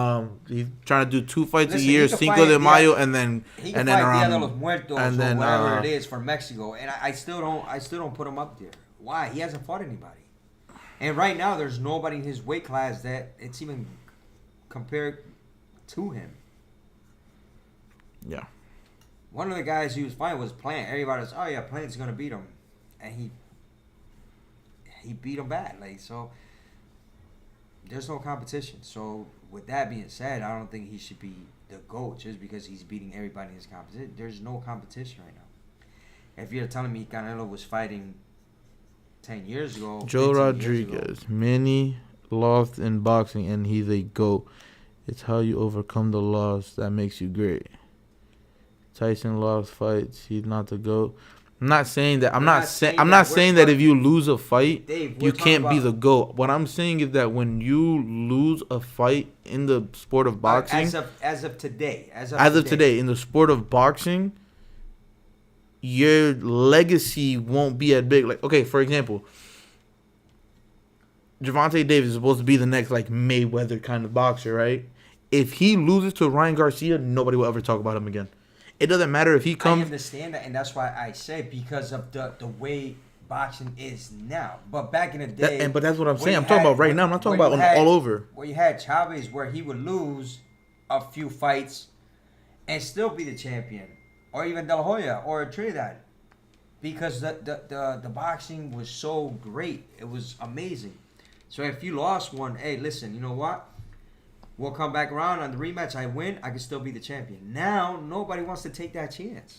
he's trying to do 2 fights a year, Cinco de Mayo, and then he can fight Dia de los Muertos and then whatever it is for Mexico. And I still don't put him up there. Why? He hasn't fought anybody. And right now, there's nobody in his weight class that it's even compared to him. Yeah. One of the guys he was fighting was Plant. Everybody was, oh yeah, Plant's gonna beat him, and he beat him bad. So there's no competition. So with that being said, I don't think he should be the GOAT just because he's beating everybody in his competition. There's no competition right now. If you're telling me Canelo was fighting 10 years ago, Joe Rodriguez, many lost in boxing, and he's a GOAT. It's how you overcome the loss that makes you great. Tyson lost fights. He's not the GOAT. I'm not saying that. I'm not saying that if you lose a fight, Dave, you can't be the GOAT. What I'm saying is that when you lose a fight in the sport of boxing, as of today, in the sport of boxing, your legacy won't be as big. Like, okay, for example, Gervonta Davis is supposed to be the next Mayweather kind of boxer, right? If he loses to Ryan Garcia, nobody will ever talk about him again. It doesn't matter if he comes. I understand that, and that's why I say because of the way boxing is now. But back in the day, but that's what I'm saying. I'm talking about right now. I'm not talking about all over. Where you had Chavez, where he would lose a few fights and still be the champion, or even De La Hoya or Trinidad, because the boxing was so great. It was amazing. So if you lost one, hey, listen, you know what? We'll come back around on the rematch. I win. I can still be the champion. Now nobody wants to take that chance.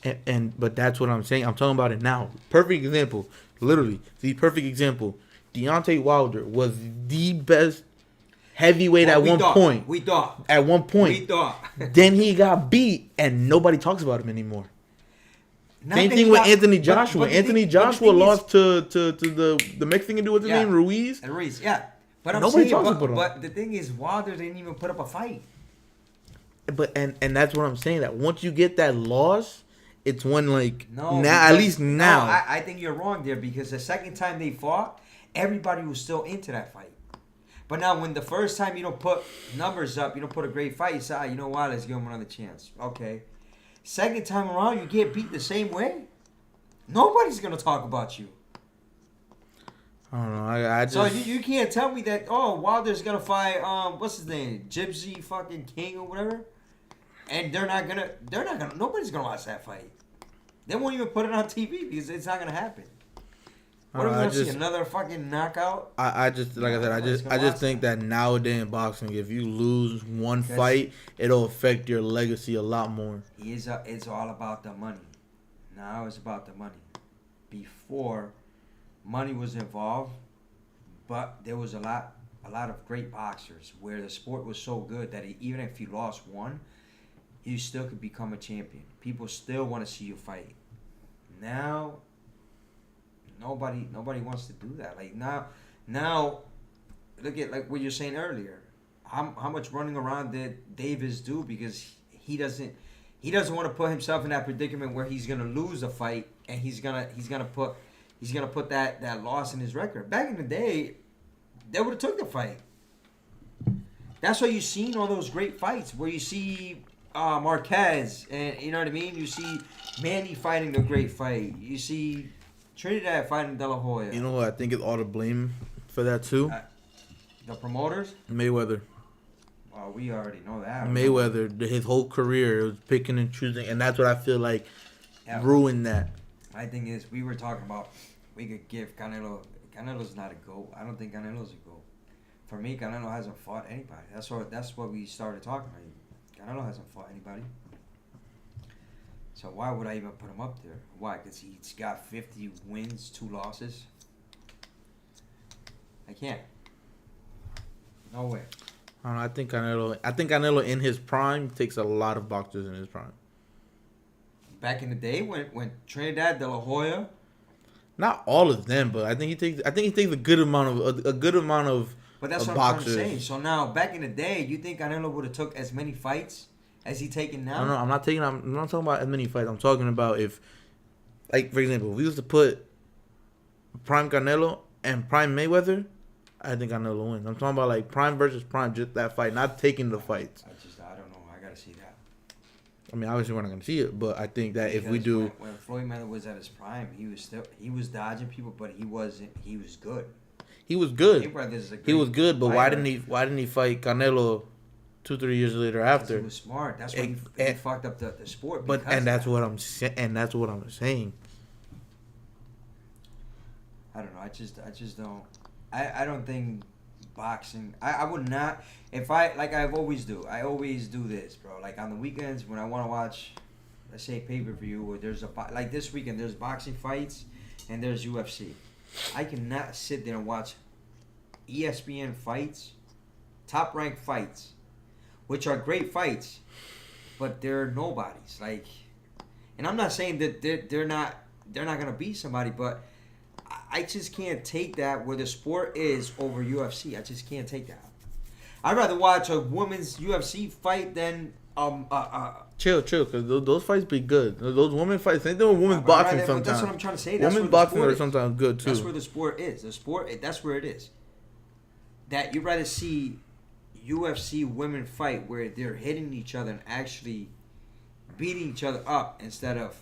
But that's what I'm saying. I'm talking about it now. Perfect example. Literally, the perfect example. Deontay Wilder was the best heavyweight at one point. We thought. At one point. We thought. Then he got beat, and nobody talks about him anymore. Same thing with Anthony Joshua. Anthony Joshua lost to the Mexican dude. What's his name? Ruiz. Ruiz, yeah. But nobody talks about him. But the thing is, Wilder didn't even put up a fight. But and that's what I'm saying. That once you get that loss, it's when now. I think you're wrong there because the second time they fought, everybody was still into that fight. But now, when the first time you don't put numbers up, you don't put a great fight, you say, you know what, let's give him another chance. Okay. Second time around, you get beat the same way. Nobody's gonna talk about you. I don't know. I just... So you can't tell me that Wilder's gonna fight what's his name, Gypsy fucking King or whatever, and they're not gonna nobody's gonna watch that fight. They won't even put it on TV because it's not gonna happen. What are we gonna see, another fucking knockout? I just think that nowadays in boxing, if you lose one fight, it'll affect your legacy a lot more. It's all about the money. Now it's about the money. Before, money was involved, but there was a lot of great boxers where the sport was so good that even if you lost one, you still could become a champion. People still want to see you fight. Now, nobody wants to do that. Now, look at what you're saying earlier. How much running around did Davis do because he doesn't want to put himself in that predicament where he's gonna lose a fight and he's gonna he's gonna put that loss in his record. Back in the day, they would have took the fight. That's why you've seen all those great fights where you see Marquez, and you know what I mean. You see Manny fighting the great fight. You see Trinidad fighting De La Hoya. You know what I think is all to blame for that too? The promoters? Mayweather. Well, we already know that. Mayweather, his whole career was picking and choosing, and that's what I feel like ruined that. My thing is, we were talking about we could give Canelo. Canelo's not a GOAT. I don't think Canelo's a GOAT. For me, Canelo hasn't fought anybody. That's what we started talking about. Canelo hasn't fought anybody. So why would I even put him up there? Why? Because he's got 50 wins, 2 losses. I can't. No way. I don't know, I think Canelo in his prime takes a lot of boxers in his prime. Back in the day when Trinidad, De La Hoya. Not all of them, but I think he takes a good amount of But that's what boxers. I'm trying to say. So now, back in the day, you think Canelo would have took as many fights as he taking now? No, I'm not talking about as many fights. I'm talking about if, like, for example, if we used to put prime Canelo and prime Mayweather, I think Canelo wins. I'm talking about like prime versus prime, just that fight, not taking the fights. I don't know. I gotta see that. I mean, obviously we're not gonna see it, but I think that Because if we do, when Floyd Mayweather was at his prime, he was dodging people, but he wasn't. He was good. he was good. He was good, but fighter. why didn't he fight Canelo 2-3 years later after? He was smart. That's why he fucked up the sport. But that's what I'm saying. I don't know. I just don't. I don't think boxing. I would not. If I always do. I always do this, bro. Like on the weekends when I want to watch, let's say pay-per-view, or there's like this weekend there's boxing fights and there's UFC. I cannot sit there and watch ESPN fights, top-ranked fights, which are great fights, but they're nobodies. Like, and I'm not saying that they're not gonna beat somebody, but I just can't take that where the sport is over UFC. I just can't take that. I'd rather watch a women's UFC fight than Chill, because those fights be good. Those women fights, ain't there women's boxing sometimes? That's what I'm trying to say. That's Women's boxing are sometimes good too. That's where the sport is. The sport, that's where it is. That you'd rather see UFC women fight where they're hitting each other and actually beating each other up instead of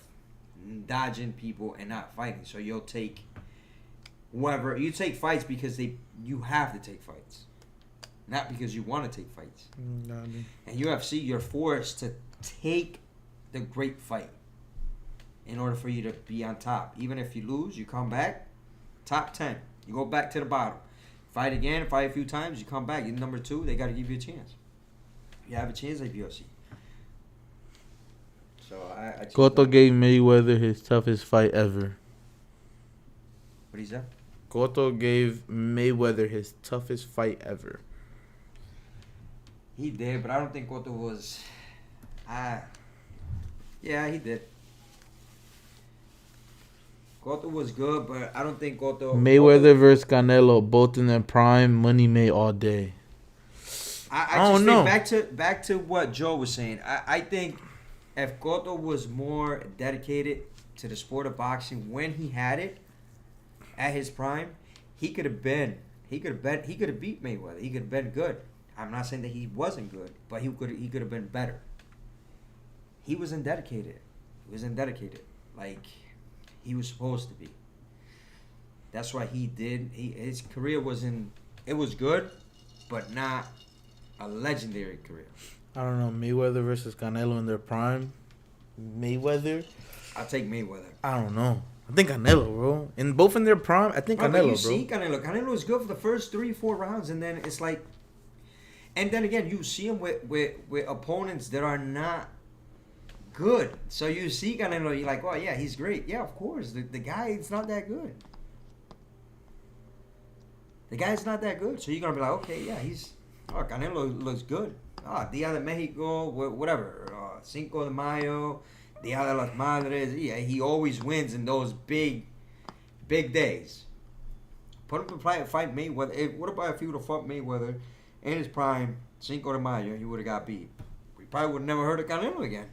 dodging people and not fighting. So you'll take whoever you take fights because you have to take fights, not because you want to take fights. And UFC, you're forced to take the great fight in order for you to be on top. Even if you lose, you come back, top 10. You go back to the bottom. Fight again, fight a few times, you come back. You're number 2, they got to give you a chance. You have a chance like UFC. So I Cotto gave Mayweather his toughest fight ever. What he said? Cotto gave Mayweather his toughest fight ever. He did, but I don't think Cotto was. Yeah, he did. Cotto was good, but I don't think Cotto. Mayweather versus Canelo, both in their prime, money made all day. I just think back to what Joe was saying. I think if Cotto was more dedicated to the sport of boxing when he had it at his prime, he could have beat Mayweather. He could have been good. I'm not saying that he wasn't good, but he could have been better. He wasn't dedicated. Like he was supposed to be. That's why he did. His career it was good, but not a legendary career. I don't know, Mayweather versus Canelo in their prime. Mayweather? I'll take Mayweather. I don't know. I think Canelo, bro. And both in their prime, I think Canelo, bro. You see Canelo. Canelo is good for the first 3-4 rounds, and then it's like... And then again, you see him with opponents that are not good. So you see Canelo, you're like, oh, yeah, he's great. Yeah, of course. The guy is not that good. The guy's not that good. So you're going to be like, okay, yeah, Canelo looks good. Dia de Mexico, whatever. Cinco de Mayo, Dia de las Madres. Yeah, he always wins in those big days. Put him to fight Mayweather. What about if he would have fought Mayweather in his prime, Cinco de Mayo, he would have got beat? We probably would have never heard of Canelo again.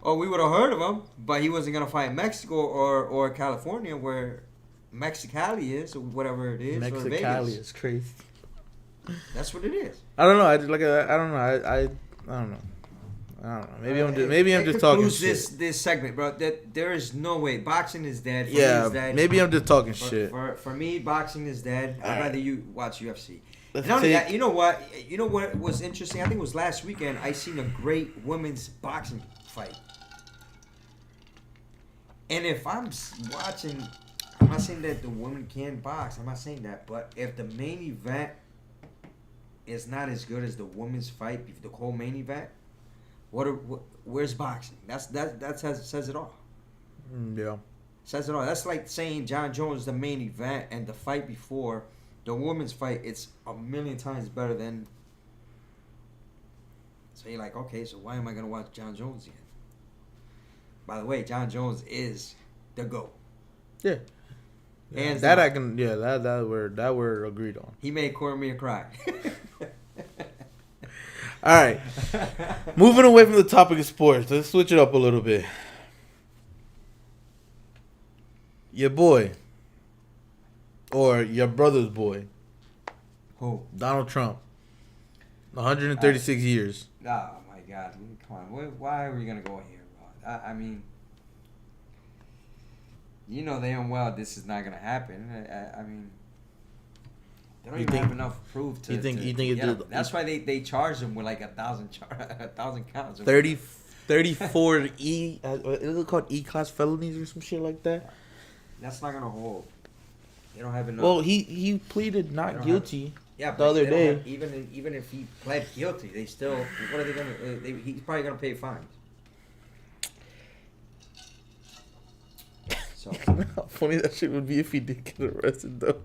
or we would have heard of him, but he wasn't gonna fight Mexico or California, where Mexicali is, or whatever it is, or Vegas. Mexicali is crazy. That's what it is. I don't know. I don't know. I don't know. I don't know. Maybe I'm just talking shit. This segment, bro. That there is no way boxing is dead. For yeah, me, it's dead. maybe I'm just talking shit. For me, boxing is dead. I'd rather you watch UFC. Let's Not only that, you know what? You know what was interesting? I think it was last weekend. I seen a great women's boxing fight. And if I'm watching, I'm not saying that the women can box. I'm not saying that. But if the main event is not as good as the women's fight, the whole main event, where's boxing? That says it all. Yeah. Says it all. That's like saying John Jones the main event and the fight before the women's fight. It's a million times better than. So you're like, okay, so why am I gonna watch John Jones again? By the way, John Jones is the GOAT. Yeah. And that I can. Yeah, that we're agreed on. He made Cormier cry. All right. Moving away from the topic of sports, let's switch it up a little bit. Your boy, or your brother's boy, who? Donald Trump. 136 years. Oh my God! Come on, why are we gonna go here, bro? I mean, you know damn well this is not gonna happen. I mean. They don't even have enough proof to. You think that's why they charge them with like 1,000 counts. 34 E. Is it called E-class felonies or some shit like that? That's not gonna hold. They don't have enough. Well, he pleaded not guilty. The other day. Even if he pled guilty, they still. What are they gonna? He's probably gonna pay fines. So how funny that shit would be if he did get arrested though.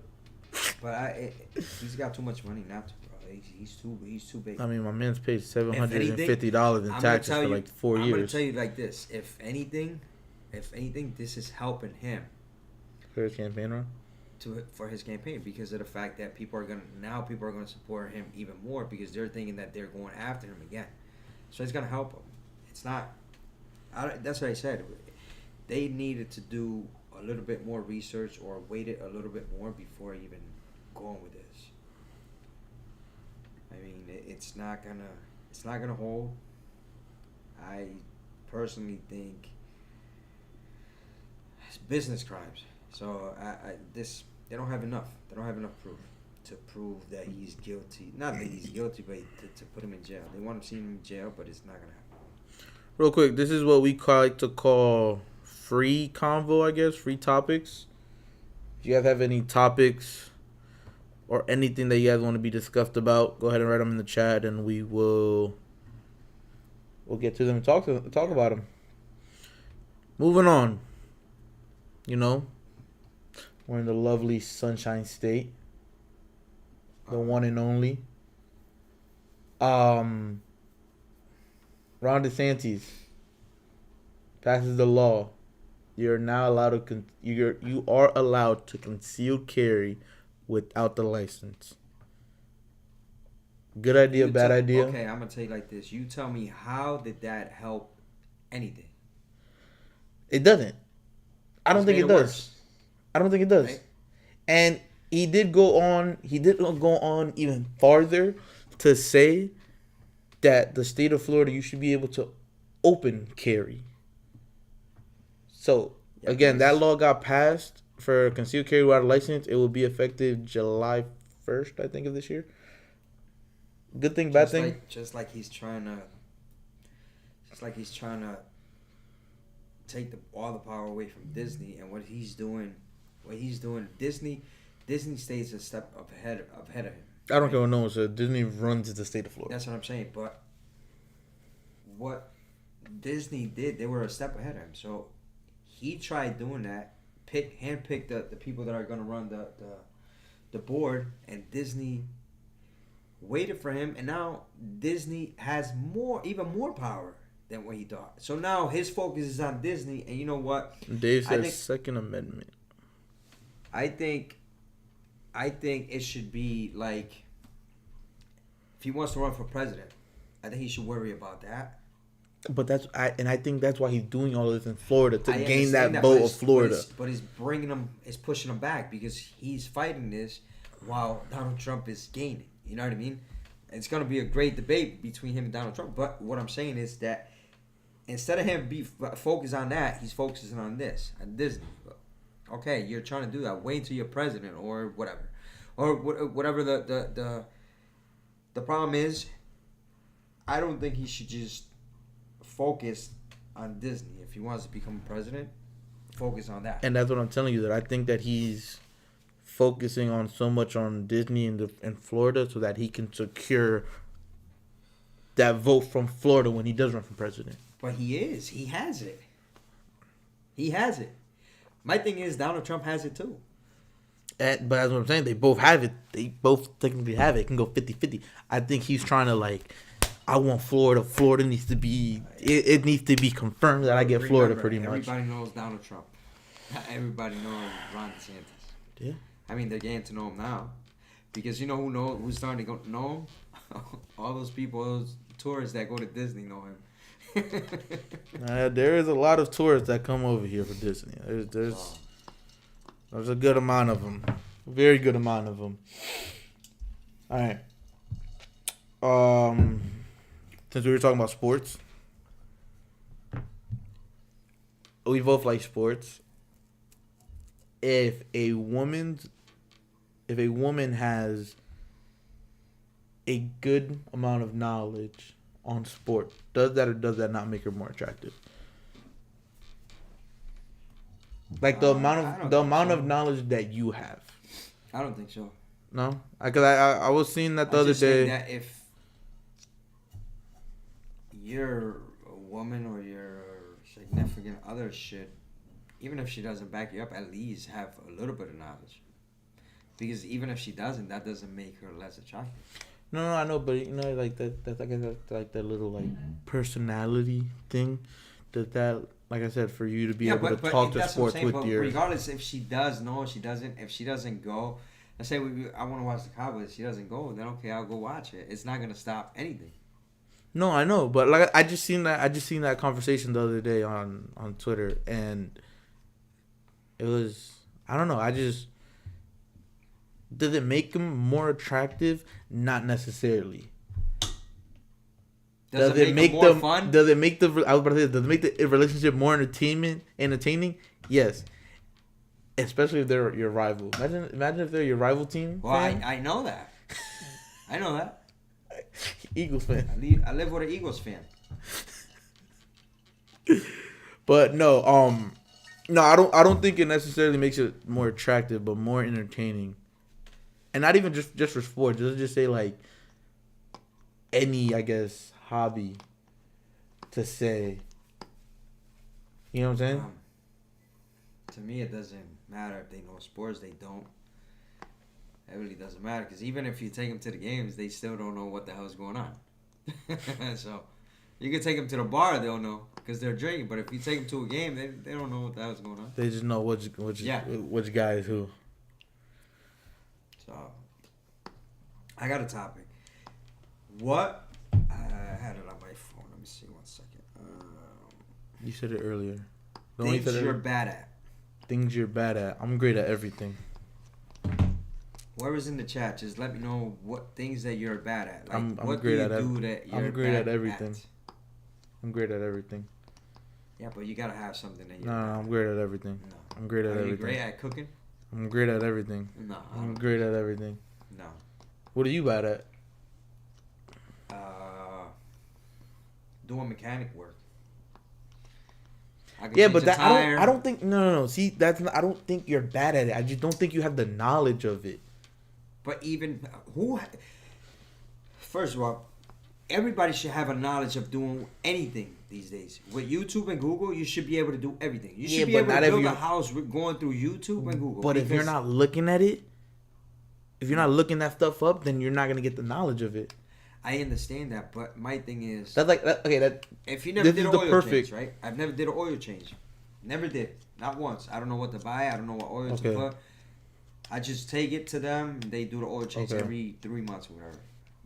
But he's got too much money not to, bro. He's too big. I mean, my man's paid $750 in taxes for like 4 years. I'm gonna tell you like this: if anything, this is helping him for his campaign run. For his campaign, because of the fact that people are gonna support him even more because they're thinking that they're going after him again. So it's gonna help him. It's not. That's what I said. They needed to do a little bit more research or waited a little bit more before even going with this. I mean, it's not gonna hold. I personally think it's business crimes. So they don't have enough. They don't have enough proof to prove that he's guilty. Not that he's guilty, but to put him in jail. They want to see him in jail, but it's not gonna happen. Real quick, this is what we like to call free convo, I guess, free topics. If you guys have any topics or anything that you guys want to be discussed about, go ahead and write them in the chat, and we'll get to them and talk about them. Moving on, we're in the lovely Sunshine State, the one and only. Ron DeSantis passes the law. You're now allowed to you are allowed to conceal carry without the license. Good idea, bad idea? Okay, I'm gonna tell you like this. You tell me, how did that help anything? It doesn't. I don't think it does. I don't think it does. Right? And he did go on even farther to say that the state of Florida, you should be able to open carry. So, again, that law got passed for concealed carry without a license. It will be effective July 1st, I think, of this year. Good thing, bad thing? Just like he's trying to take all the power away from Disney, and what he's doing, Disney stays a step ahead of him. I don't care what no one said. Disney runs the state of Florida. That's what I'm saying. But what Disney did, they were a step ahead of him. So he tried doing that, handpicked the people that are going to run the board, and Disney waited for him, and now Disney has even more power than what he thought. So now his focus is on Disney, and you know what? Dave says Second Amendment. I think it should be like, if he wants to run for president, I think he should worry about that. But I think that's why he's doing all this in Florida to I gain that understand vote of Florida. But he's bringing him, is pushing him back because he's fighting this while Donald Trump is gaining. You know what I mean? It's gonna be a great debate between him and Donald Trump. But what I'm saying is that instead of him be focused on that, he's focusing on this and Disney. Okay, you're trying to do that. Wait until you're president or whatever, or whatever the problem is. I don't think he should just focus on Disney. If he wants to become president, focus on that. And that's what I'm telling you. That I think that he's focusing on so much on Disney in Florida so that he can secure that vote from Florida when he does run for president. But he is. He has it. He has it. My thing is Donald Trump has it too. But that's what I'm saying. They both have it. They both technically have it. It can go 50-50. I think he's trying to like, I want Florida. Florida needs to be, it needs to be confirmed that I get Florida pretty much. Everybody knows Donald Trump. Everybody knows Ron DeSantis. Yeah. I mean, they're getting to know him now. Because you know who's starting to know him? All those people, those tourists that go to Disney know him. There is a lot of tourists that come over here for Disney. There's a good amount of them, a very good amount of them. All right. Since we were talking about sports, we both like sports. If a woman has a good amount of knowledge on sport, does that or does that not make her more attractive? Like the amount of knowledge that you have. I don't think so. No, because I was seeing that the other day. That if you're a woman or your significant other should, even if she doesn't back you up, at least have a little bit of knowledge. Because even if she doesn't, that doesn't make her less attractive. No, I know, but you know, like that's like that little like personality thing. That like I said, for you to be able to talk to sports with your. Regardless if she does know, she doesn't. If she doesn't go, let's say I want to watch the Cowboys. She doesn't go, then okay, I'll go watch it. It's not gonna stop anything. No, I know, but like I just seen that conversation the other day on Twitter, and it was, I don't know. Does it make them more attractive? Not necessarily. Does it make them more fun? Does it make the relationship more entertaining? Yes. Especially if they're your rival. Imagine if they're your rival team. Well, I know that. I know that. Eagles fan. I live with an Eagles fan. But no, I don't think it necessarily makes it more attractive, but more entertaining. And not even just for sports. Let's just say like any, I guess, hobby to say. You know what I'm saying? To me, it doesn't matter if they know sports. They don't. It really doesn't matter because even if you take them to the games, they still don't know what the hell is going on. So you can take them to the bar, they'll know because they're drinking. But if you take them to a game, they don't know what the hell is going on. They just know which guy is who. So I got a topic. What? I had it on my phone. Let me see 1 second. You said it earlier. Things you're bad at. Things you're bad at. I'm great at everything. Whoever's in the chat, just let me know what things that you're bad at. Like, I'm what great do you at do that you're I'm great bad at everything. At? I'm great at everything. Yeah, but you gotta have something that you're. No, I'm great at everything. No. I'm great at everything. Are you great at cooking? I'm great at everything. No. I'm great at everything. No. What are you bad at? Doing mechanic work. Yeah, but that I don't think no. See, I don't think you're bad at it. I just don't think you have the knowledge of it. But even first of all, everybody should have a knowledge of doing anything these days. With YouTube and Google, you should be able to do everything. You should be able to build a house going through YouTube and Google. But if you're not looking at it, if you're not looking that stuff up, then you're not gonna get the knowledge of it. I understand that, but my thing is that's like that. Okay, that if you never did an oil change, right? I've never did an oil change, never did, not once. I don't know what to buy. I don't know what oil to put. I just take it to them. And they do the oil change every 3 months or whatever.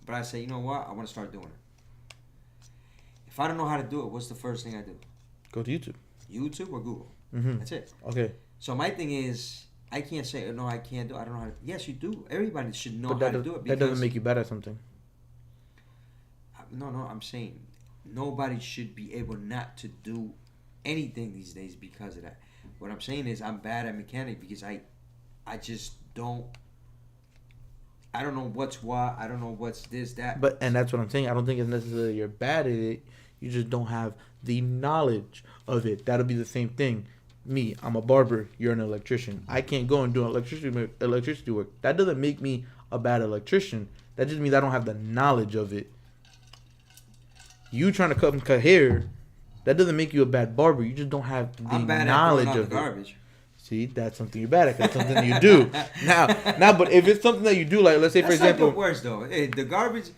But I say, you know what? I want to start doing it. If I don't know how to do it, what's the first thing I do? Go to YouTube. YouTube or Google? Mm-hmm. That's it. Okay. So my thing is, I can't say, no, I can't do it. I don't know how to. Yes, you do. Everybody should know how to do it. That doesn't make you bad at something. No, I'm saying nobody should be able not to do anything these days because of that. What I'm saying is I'm bad at mechanic because I just don't. I don't know what's what. I don't know what's this, that. And that's what I'm saying. I don't think it's necessarily you're bad at it. You just don't have the knowledge of it. That'll be the same thing. Me, I'm a barber. You're an electrician. I can't go and do electricity work. That doesn't make me a bad electrician. That just means I don't have the knowledge of it. You trying to cut hair, that doesn't make you a bad barber. You just don't have the knowledge of it. Garbage. See, that's something you're bad at. That's something you do. Now, but if it's something that you do, like let's say for example, not the worst though. Hey, the garbage.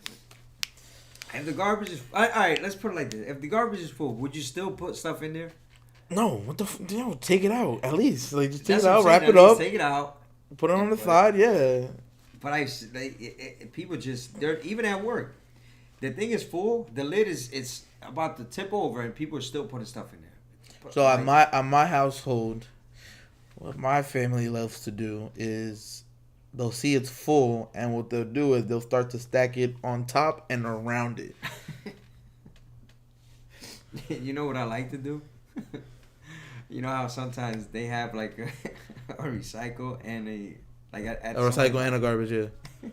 If the garbage is all right, let's put it like this: if the garbage is full, would you still put stuff in there? No, what the take it out at least. Like just take That's it out, saying, wrap it up, take it out, put it on the side. Yeah. But people just they're even at work. The thing is full. The lid it's about to tip over, and people are still putting stuff in there. So at my household, what my family loves to do is they'll see it's full, and what they'll do is they'll start to stack it on top and around it. You know what I like to do? You know how sometimes they have like a recycle and a recycle and a garbage, yeah.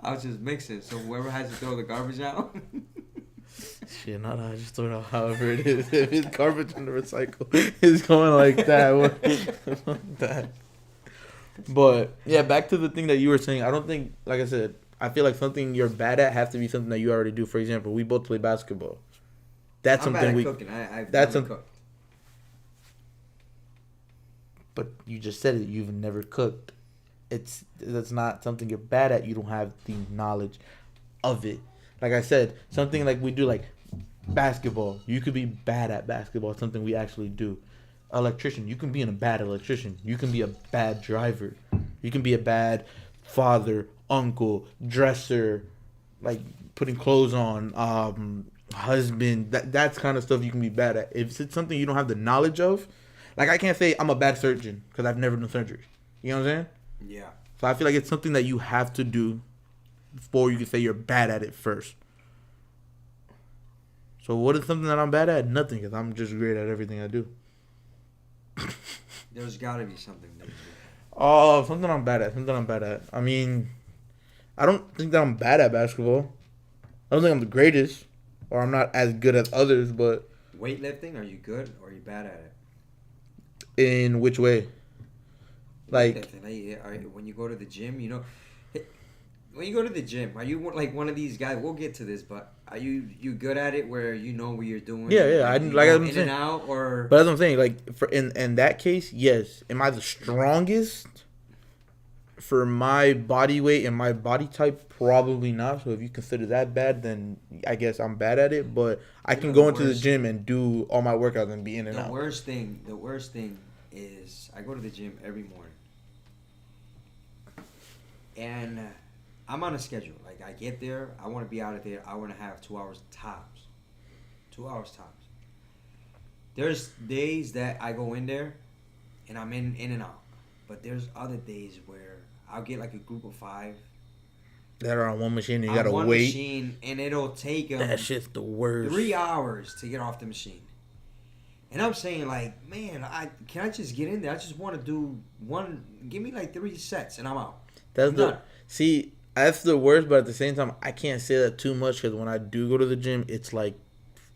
I'll just mix it. So whoever has to throw the garbage out. Shit, not I just throw it out however it is. If it's garbage in the recycle, it's going like that. But yeah, back to the thing that you were saying. I don't think, like I said, I feel like something you're bad at has to be something that you already do. For example, we both play basketball. That's I'm something bad we. at cooking. I've that's never some. cooked. But you just said it. You've never cooked. That's not something you're bad at. You don't have the knowledge of it. Like I said, something like we do, like basketball. You could be bad at basketball. It's something we actually do. Electrician. You can be a bad electrician. You can be a bad driver. You can be a bad father, uncle, dresser, like putting clothes on, husband. That's kind of stuff you can be bad at. If it's something you don't have the knowledge of, like I can't say I'm a bad surgeon because I've never done surgery. You know what I'm saying? Yeah. So I feel like it's something that you have to do before you can say you're bad at it first. So what is something that I'm bad at? Nothing, because I'm just great at everything I do. There's got to be something. Oh, something I'm bad at. I mean, I don't think that I'm bad at basketball. I don't think I'm the greatest, or I'm not as good as others, but... Weightlifting, are you good or are you bad at it? In which way? Like when you go to the gym, you know, when you go to the gym, are you like one of these guys? We'll get to this, but are you good at it where you know what you're doing? Yeah. Like I'm saying, and out, or but as I'm saying, like for in that case, yes. Am I the strongest for my body weight and my body type? Probably not. So if you consider that bad, then I guess I'm bad at it. But I can go into the gym and do all my workouts and be in and out. The worst thing is I go to the gym every morning. And I'm on a schedule. Like, I get there, I want to be out of there. I want to have 2 hours tops. 2 hours tops. There's days that I go in there, and I'm in and out. But there's other days where I'll get, like, a group of 5. That are on one machine and you got to wait. On one machine, and it'll take them... That shit's the worst. 3 hours to get off the machine. And I'm saying, like, man, can I just get in there? I just want to do one... Give me, like, 3 sets, and I'm out. That's the worst, but at the same time, I can't say that too much because when I do go to the gym, it's like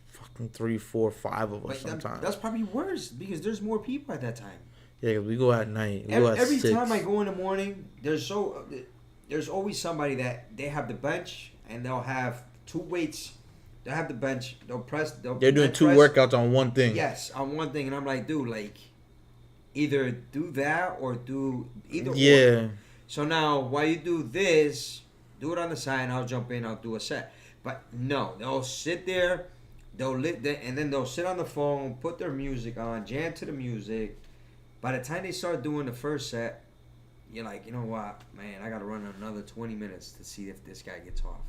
fucking 3, 4, 5 of us sometimes. That's probably worse because there's more people at that time. Yeah, because we go at night. Every time I go in the morning, there's always somebody that they have the bench and they'll have 2 weights. They'll have the bench. They're doing 2 workouts on one thing. Yes, on one thing, and I'm like, dude, like, either do that or do either. Yeah. Or. So now, while you do this, do it on the side, and I'll jump in, I'll do a set. But no, they'll sit there, and then they'll sit on the phone, put their music on, jam to the music. By the time they start doing the first set, you're like, you know what, man, I got to run another 20 minutes to see if this guy gets off.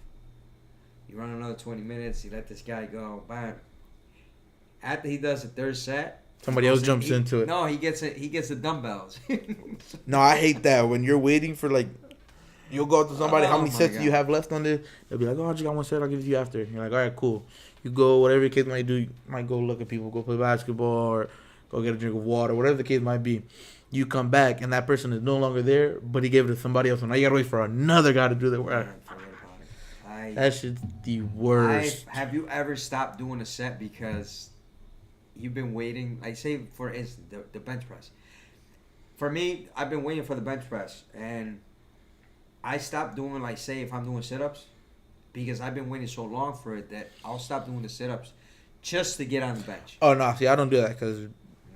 You run another another 20 minutes. You let this guy go. Bam. After he does the third set, somebody else jumps into it. No, he gets it. He gets the dumbbells. No, I hate that when you're waiting for like. You'll go up to somebody, how many sets do you have left on this? They'll be like, oh, I just got one set, I'll give it to you after. You're like, all right, cool. You go, whatever the case might do, you might go look at people, go play basketball, or go get a drink of water, whatever the case might be. You come back, and that person is no longer there, but he gave it to somebody else. And now you got to wait for another guy to do the work. That shit's the worst. Have you ever stopped doing a set because you've been waiting? Like, say, for instance, the bench press. For me, I've been waiting for the bench press, and I stopped doing, like, say, if I'm doing sit-ups, because I've been waiting so long for it that I'll stop doing the sit-ups just to get on the bench. Oh, no. See, I don't do that because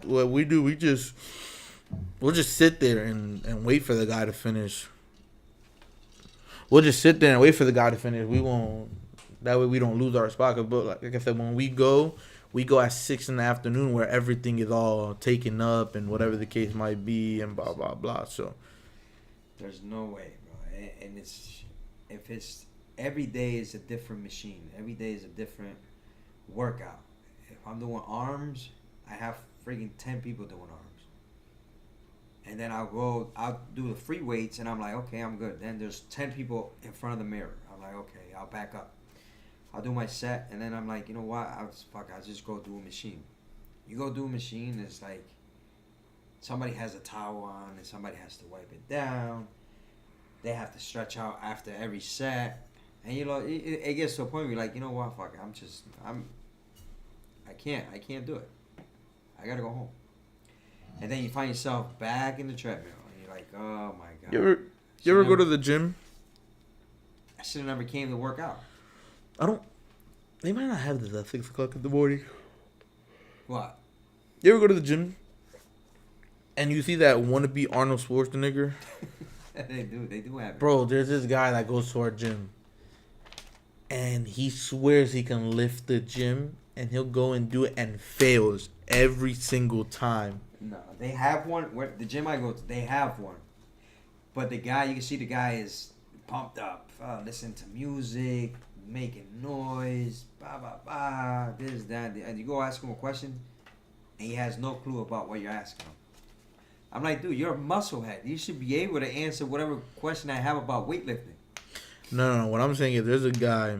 what we do, we'll just sit there and wait for the guy to finish. We'll just sit there and wait for the guy to finish. We won't. That way we don't lose our spot. But like I said, when we go at 6 in the afternoon where everything is all taken up and whatever the case might be and blah, blah, blah. So there's no way. And if it's every day is a different machine. Every day is a different workout. If I'm doing arms, I have freaking 10 people doing arms. And then I'll do the free weights, and I'm like, okay, I'm good. Then there's 10 people in front of the mirror. I'm like, okay, I'll back up. I'll do my set, and then I'm like, you know what? I'll just go do a machine. You go do a machine, it's like somebody has a towel on, and somebody has to wipe it down. They have to stretch out after every set. And, you know, it gets to a point where you're like, you know what, fuck it. I can't do it. I gotta go home. And then you find yourself back in the treadmill. And you're like, oh, my God. You ever go to the gym? I should have never came to work out. They might not have this at 6 o'clock in the morning. What? You ever go to the gym and you see that wannabe Arnold Schwarzenegger? They do have it. Bro, there's this guy that goes to our gym. And he swears he can lift the gym. And he'll go and do it and fails every single time. No, they have one. The gym I go to, they have one. But the guy, you can see the guy is pumped up. Listening to music, making noise, blah, blah, blah, this, that. And you go ask him a question, and he has no clue about what you're asking him. I'm like, dude, you're a musclehead. You should be able to answer whatever question I have about weightlifting. No. What I'm saying is there's a guy,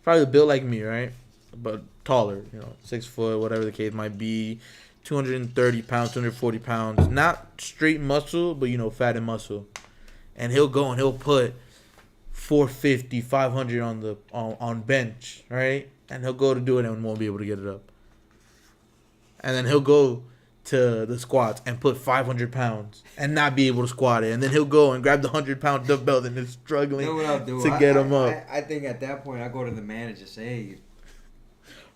probably built like me, right? But taller, 6 foot, whatever the case might be, 230 pounds, 240 pounds. Not straight muscle, but, fat and muscle. And he'll go and he'll put 450, 500 on bench, right? And he'll go to do it and won't be able to get it up. And then he'll go to the squats and put 500 pounds and not be able to squat it. And then he'll go and grab the 100-pound dumbbell and is struggling to get him up. I think at that point I go to the manager and say, hey,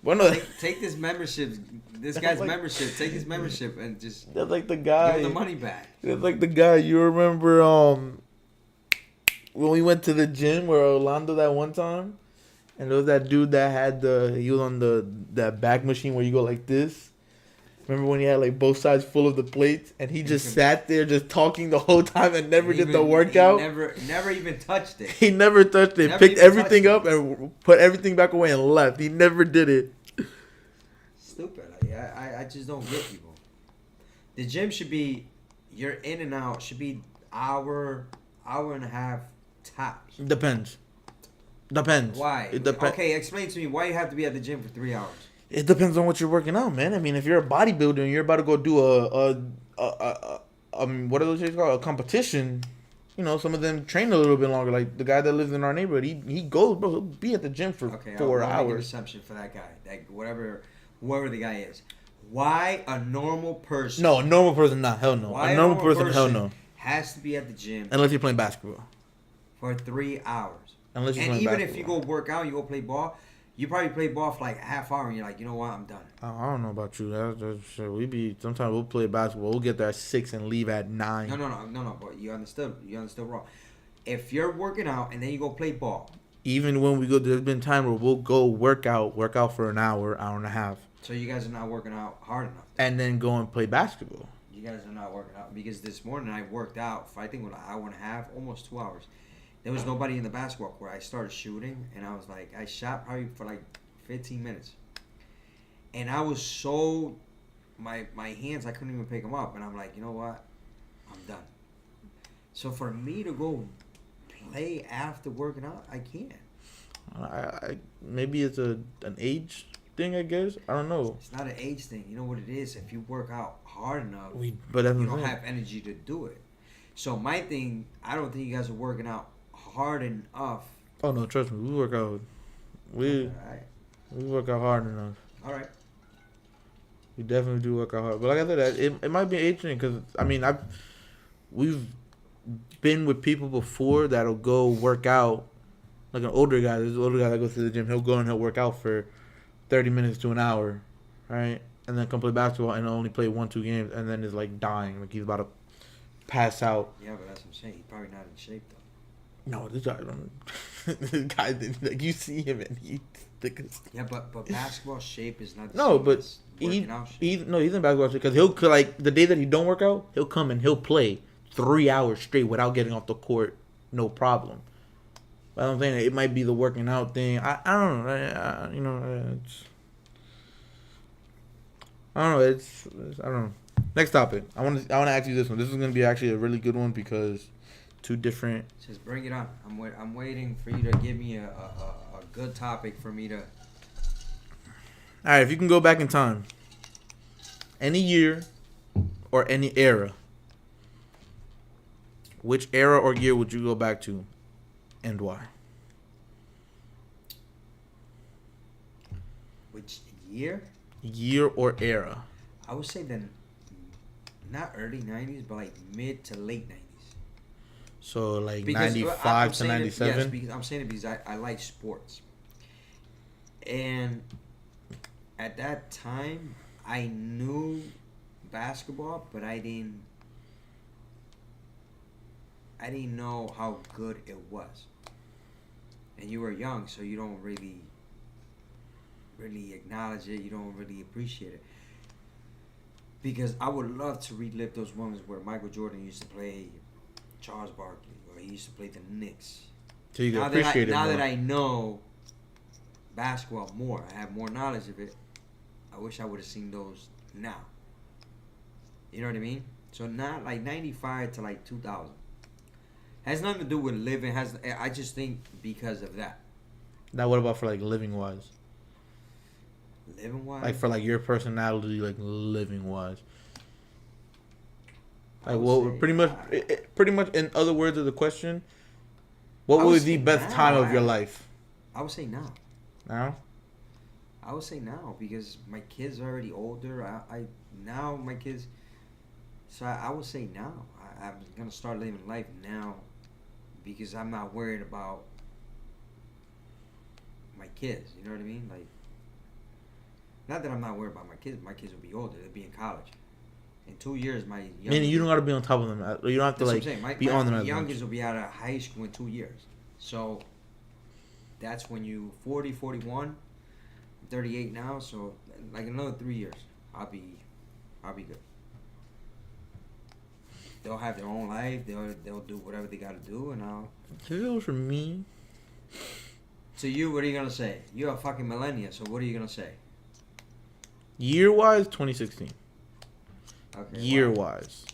well, no, take this membership. This guy's membership. Take his membership and just that's like the guy. Give him the money back. That's like the guy. You remember when we went to the gym where Orlando that one time, and there was that dude that had he was on that back machine where you go like this. Remember when he had like both sides full of the plates, and he just sat there just talking the whole time and never did the workout. He never even touched it. He never touched it. Picked everything up and put everything back away and left. He never did it. Stupid. I just don't get people. The gym should be, you're in and out, should be hour and a half tops. Depends. Why? It depends. Okay, explain to me why you have to be at the gym for 3 hours. It depends on what you're working out, man. I mean, if you're a bodybuilder and you're about to go do what are those things called? A competition. Some of them train a little bit longer. Like the guy that lives in our neighborhood, he goes, bro. He'll be at the gym for 4 hours. Make an assumption for that guy, whoever the guy is. Why a normal person? No, a normal person, not hell no. Why a normal person, hell no. Has to be at the gym unless you're playing basketball for 3 hours. Unless you're playing basketball. If you go work out, you go play ball. You probably play ball for like a half hour, and you're like, you know what, I'm done. I don't know about you. That's shit. Sometimes we'll play basketball. We'll get there at 6 and leave at 9. No. But you understood wrong. If you're working out and then you go play ball. Even when we go, there's been time where we'll go work out for an hour and a half. So you guys are not working out hard enough. And then go and play basketball. You guys are not working out because this morning I worked out for I think an hour and a half, almost 2 hours. There was nobody in the basketball court. I started shooting, and I was like, I shot probably for like 15 minutes, and I was so my hands, I couldn't even pick them up, and I'm like, you know what, I'm done. So for me to go play after working out, I can't. Maybe it's an age thing, I guess. I don't know. It's not an age thing. You know what it is? If you work out hard enough, but you don't have energy to do it. So my thing, I don't think you guys are working out hard enough. Oh no, trust me, we work out. We work out hard enough. All right. We definitely do work out hard. But like I said, it might be an age thing because I mean we've been with people before that'll go work out. Like an older guy, there's an older guy that goes to the gym. He'll go and he'll work out for 30 minutes to an hour, right? And then come play basketball and only play 1-2 games, and then is like dying, like he's about to pass out. Yeah, but that's what I'm saying. He's probably not in shape though. No, this guy don't. This guy, like you see him and he's thick as. Yeah, but basketball shape is not. No, but he's in basketball shape because he'll like the day that he don't work out, he'll come and he'll play 3 hours straight without getting off the court, no problem. But I'm saying it might be the working out thing. I don't know. It's I don't know. Next topic. I want to ask you this one. This is gonna be actually a really good one because two different. Just bring it on. I'm waiting for you to give me a good topic for me to. All right, if you can go back in time, any year or any era, which era or year would you go back to, and why? Which year? Year or era? I would say then, not early 90s, but like mid to late 90s. So like 95 to 97? Yes, because I'm saying it because I like sports. And at that time, I knew basketball, but I didn't know how good it was. And you were young, so you don't really acknowledge it. You don't really appreciate it. Because I would love to relive those moments where Michael Jordan used to play Charles Barkley, or he used to play the Knicks. So you can appreciate it more. Now that I know basketball more, I have more knowledge of it, I wish I would have seen those now. You know what I mean? So not like 95 to like 2000. Has nothing to do with living. I just think because of that. Now what about for like living wise? Living wise? Like for like your personality, like living wise. Like well, pretty much in other words of the question, what was the best time of your life? I would say now. Now? I would say now because my kids are already older. Now my kids. So I would say now. I'm gonna start living life now because I'm not worried about my kids. You know what I mean? Like, not that I'm not worried about my kids. My kids will be older. They'll be in college. In 2 years, my youngest... Meaning you don't got to be on top of them. You don't have to, like, be on them. My youngest will be out of high school in 2 years. So, that's when you... 40, 41. I'm 38 now. So, like, another 3 years, I'll be good. They'll have their own life. They'll do whatever they got to do, and I'll... If it was for me... So, you, what are you going to say? You're a fucking millennial, so what are you going to say? Year-wise, 2016. Okay, year-wise.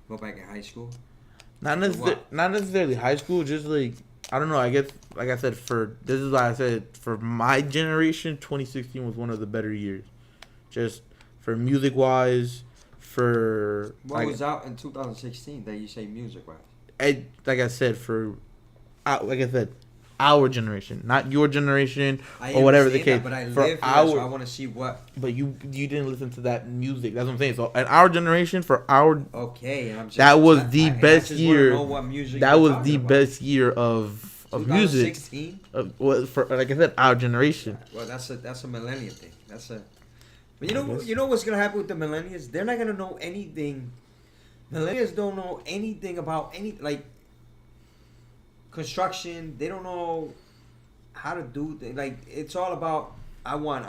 Go back in high school? Not necessarily high school, just like, I don't know, I guess, like I said, this is why I said, for my generation, 2016 was one of the better years. Just for music-wise, for... What was out in 2016 that you say music-wise? Like I said, our generation, not your generation or whatever the case. But I live here, so I want to see what. But you didn't listen to that music. That's what I'm saying. So in our generation, for our that was the best year. That was the best year of music. 2016. For like I said, our generation. Well, that's a millennial thing. But you know what's gonna happen with the millennials? They're not gonna know anything. Millennials don't know anything about like construction. They don't know how to do like it's all about I want.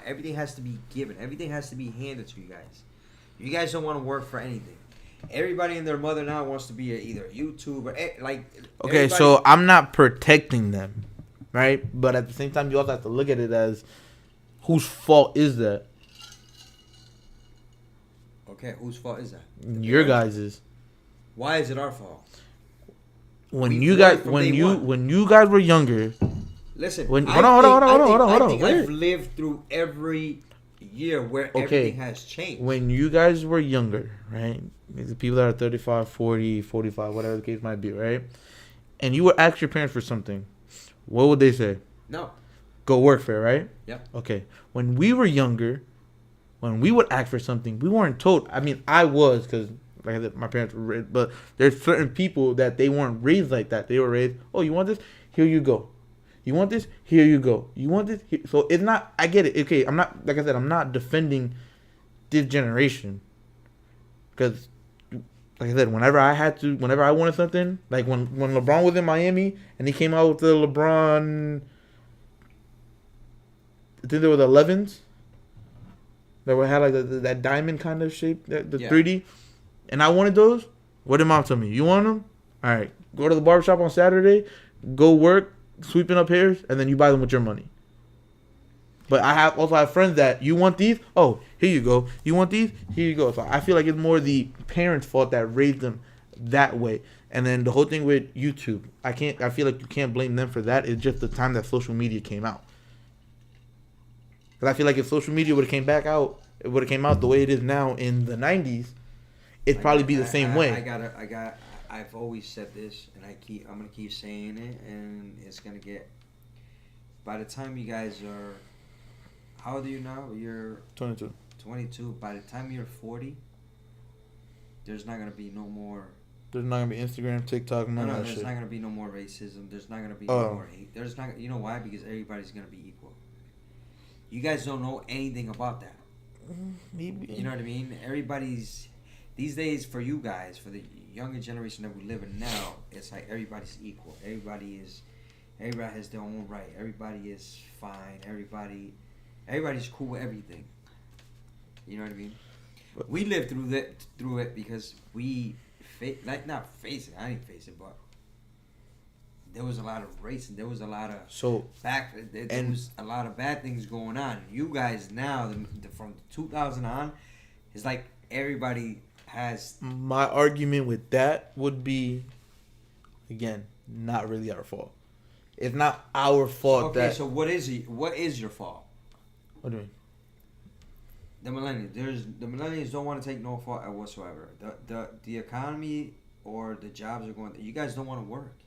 Everything has to be given. Everything has to be handed to you guys. You guys don't want to work for anything. everybody and their mother now wants to be either a YouTuber, like. Okay, so I'm not protecting them, right? But at the same time, you also have to look at it as whose fault is that? Okay, whose fault is that? Your guys's. Why is it our fault? When you guys were younger. Listen, hold on. I've lived through every year where everything has changed. When you guys were younger, right? The people that are 35, 40, 45, whatever the case might be, right? And you would ask your parents for something, what would they say? No. Go work for it, right? Yeah. Okay. When we were younger, when we would ask for something, we weren't told. I mean, I was, because like I said, my parents were raised, but there's certain people that they weren't raised like that. They were raised, oh, you want this? Here you go. You want this? Here you go. You want this? Here. So it's not, I get it. Okay, I'm not, like I said, I'm not defending this generation. Because, like I said, whenever I wanted something, like when LeBron was in Miami and he came out with the LeBron, I think there were the 11s that had like that diamond kind of shape, the 3D. And I wanted those. What did mom tell me? You want them? All right. Go to the barbershop on Saturday. Go work, sweeping up hairs, and then you buy them with your money. But I also have friends that, you want these? Oh, here you go. You want these? Here you go. So I feel like it's more the parents' fault that raised them that way. And then the whole thing with YouTube, I feel like you can't blame them for that. It's just the time that social media came out. Because I feel like if social media would have came out the way it is now in the 90s, it'd probably be the same way. I've always said this, and I'm gonna keep saying it, and it's gonna get. By the time you guys are, how old are you now? You're 22. 22. By the time you're 40, there's not gonna be no more. There's not gonna be Instagram, TikTok, none of that shit. There's not gonna be no more racism. There's not gonna be no more hate. There's not. You know why? Because everybody's gonna be equal. You guys don't know anything about that. Maybe. You know what I mean? Everybody's. These days, for you guys, for the younger generation that we live in now, it's like everybody's equal. Everybody has their own right. Everybody is fine. Everybody's cool with everything. You know what I mean? We lived through it because we not face it. I didn't face it, but there was a lot of racism. There was a lot of there was a lot of bad things going on. You guys now, from 2000 on, it's like everybody has. My argument with that would be, again, not really our fault. It's not our fault. Okay, so what is your fault? What do you mean? The millennials don't want to take no fault whatsoever. The economy or the jobs are going. You guys don't want to work.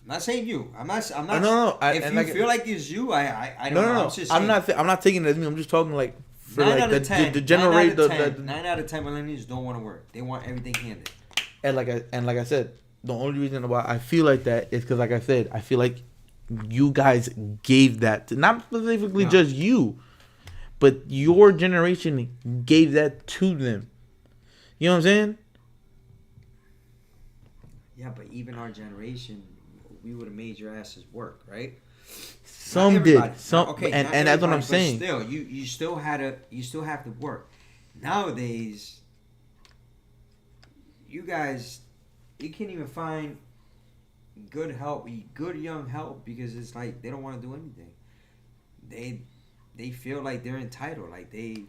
I'm not saying you. I'm not. No. If you feel like it's you, I don't know. No. I'm not taking it as me. I'm just talking like. For 9 like out of 10. The generate 9 out of 10 millennials don't want to work. They want everything handed. And like I said, the only reason why I feel like that is because, like I said, I feel like you guys gave that to, not specifically just you, but your generation gave that to them. You know what I'm saying? Yeah, but even our generation, we would have made your asses work, right? Some did. Some, okay, and that's what I'm saying. Still, you still have to work. Nowadays, you guys, you can't even find good young help because it's like they don't want to do anything. They feel like they're entitled, like they.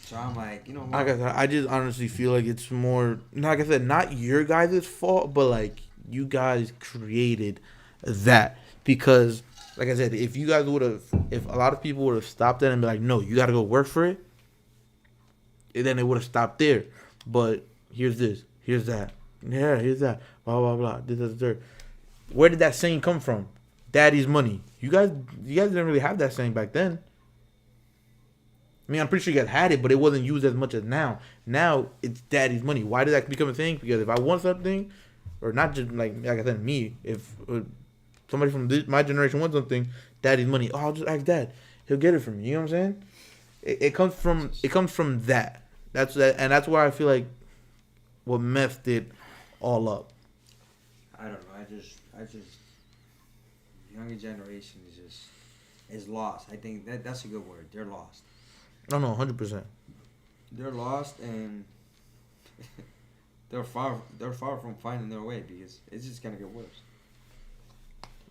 So I'm like, you know what? I just honestly feel like it's more, like I said, not your guys' fault, but like you guys created that. Because like I said, if a lot of people would have stopped that and be like, no, you got to go work for it, then it would have stopped there. But here's this, here's that, here's that, blah blah blah, this. Where did that saying come from? Daddy's money. You guys didn't really have that saying back then. I mean, I'm pretty sure you guys had it, but it wasn't used as much as now. Now it's daddy's money. Why did that become a thing? Because if I want something, or not just like I said, me, if somebody from my generation wants something, daddy's money. Oh, I'll just ask dad. He'll get it from me. You know what I'm saying? It comes from that. That's why I feel like what messed it all up. I don't know. I just younger generation is lost. I think that's a good word. They're lost. No, 100%. they're lost and they're far from finding their way because it's just gonna get worse.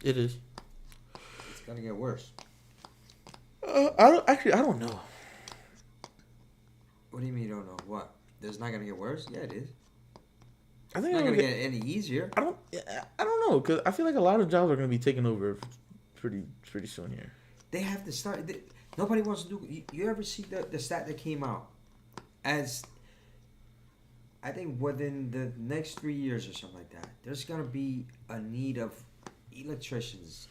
It is. It's gonna get worse. I don't know. What do you mean you don't know? What? It's not gonna get worse? Yeah, it is. I think It's not gonna get any easier. I don't know, because I feel like a lot of jobs are gonna be taken over pretty soon here. They have to start. Nobody wants to do. You ever see the stat that came out? As I think within the next 3 years or something like that, there's gonna be a need of electricians.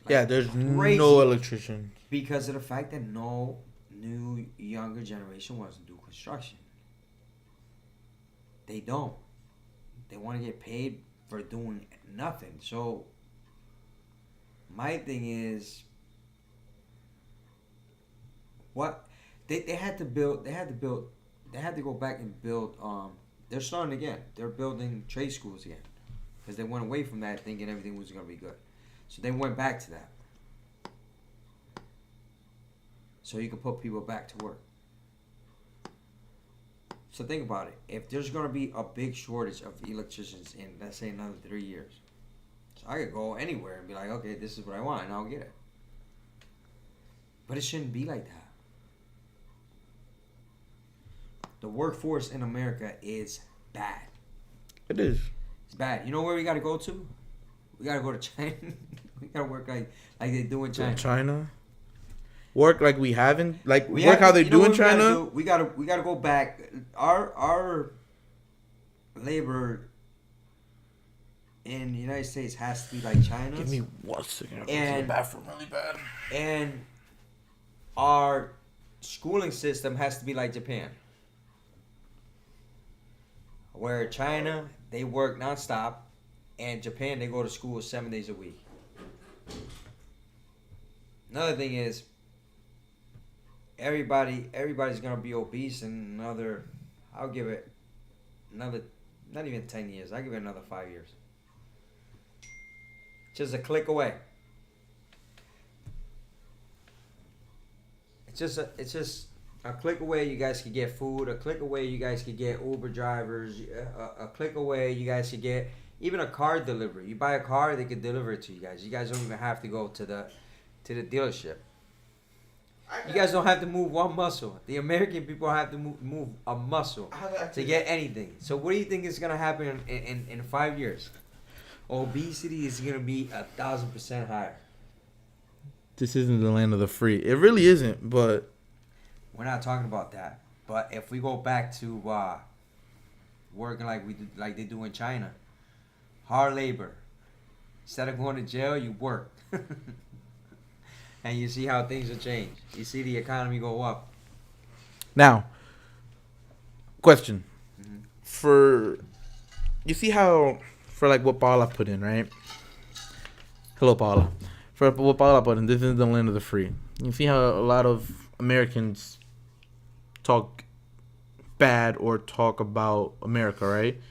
Yeah, there's no electrician because of the fact that no new younger generation wants to do construction. They don't. They want to get paid for doing nothing. So my thing is, what they had to build. They had to go back and build. They're starting again. They're building trade schools again because they went away from that thinking everything was gonna be good. So they went back to that. So you can put people back to work. So think about it. If there's going to be a big shortage of electricians in, let's say, another 3 years, so I could go anywhere and be like, okay, this is what I want, and I'll get it. But it shouldn't be like that. The workforce in America is bad. It is. It's bad. You know where we got to go to? We got to go to China. We got to work like they do in China. China? Work like we haven't, like work how they do in China. We gotta go back. Our labor in the United States has to be like China's. Give me 1 second. I'll go to the bathroom really bad. And our schooling system has to be like Japan, where China they work nonstop, and Japan they go to school 7 days a week. Another thing is. Everybody's gonna be obese in another. I'll give it another, not even 10 years. I'll give it another 5 years. Just a click away. It's just a click away. You guys could get food. A click away. You guys could get Uber drivers. A click away. You guys could get even a car delivery. You buy a car, they could deliver it to you guys. You guys don't even have to go to the dealership. You guys don't have to move one muscle. The American people have to move a muscle to get anything. So what do you think is going to happen in 5 years? Obesity is going to be 1,000% higher. This isn't the land of the free. It really isn't, but... We're not talking about that. But if we go back to working like they do in China, hard labor. Instead of going to jail, you work. And you see how things will change. You see the economy go up. Now, question. Mm-hmm. You see how, for like what Paula put in, right? Hello, Paula. For what Paula put in, this is the land of the free. You see how a lot of Americans talk bad or talk about America, right?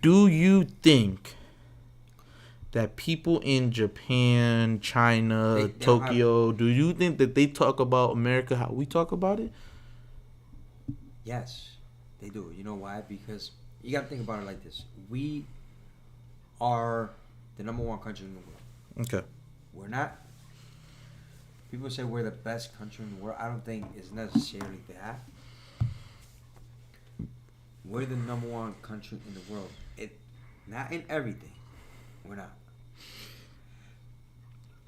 Do you think that people in Japan, China, Tokyo, do you think that they talk about America how we talk about it? Yes, they do. You know why? Because you got to think about it like this. We are the number one country in the world. Okay. We're not. People say we're the best country in the world. I don't think it's necessarily that. We're the number one country in the world. Not in everything. We're not.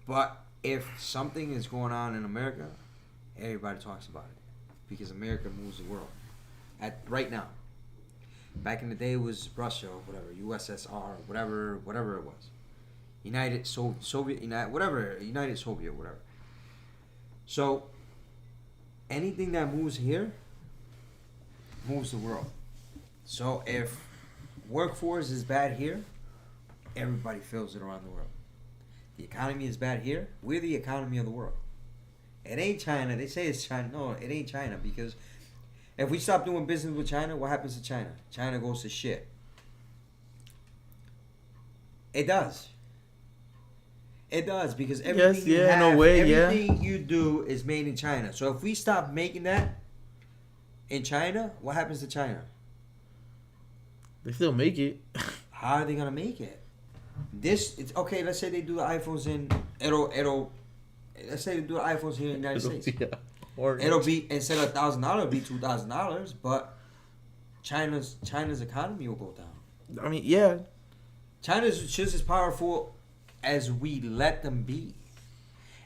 But if something is going on in America, everybody talks about it because America moves the world. Right now, back in the day, it was Russia or whatever, USSR, whatever it was, United Soviet, United Soviet, whatever. So anything that moves here moves the world. So if workforce is bad here, everybody feels it around the world. The economy is bad here. We're the economy of the world. It ain't China. They say it's China. No, it ain't China because if we stop doing business with China, what happens to China? China goes to shit. It does. It does because everything you do is made in China. So if we stop making that, In China, what happens to China? They still make it. How are they gonna make it? It's okay. Let's say they do the iPhones in it'll. Let's say they do the iPhones here in the United States. It'll be instead of $1,000, it'll be $2,000. But China's economy will go down. I mean, yeah. China's just as powerful as we let them be.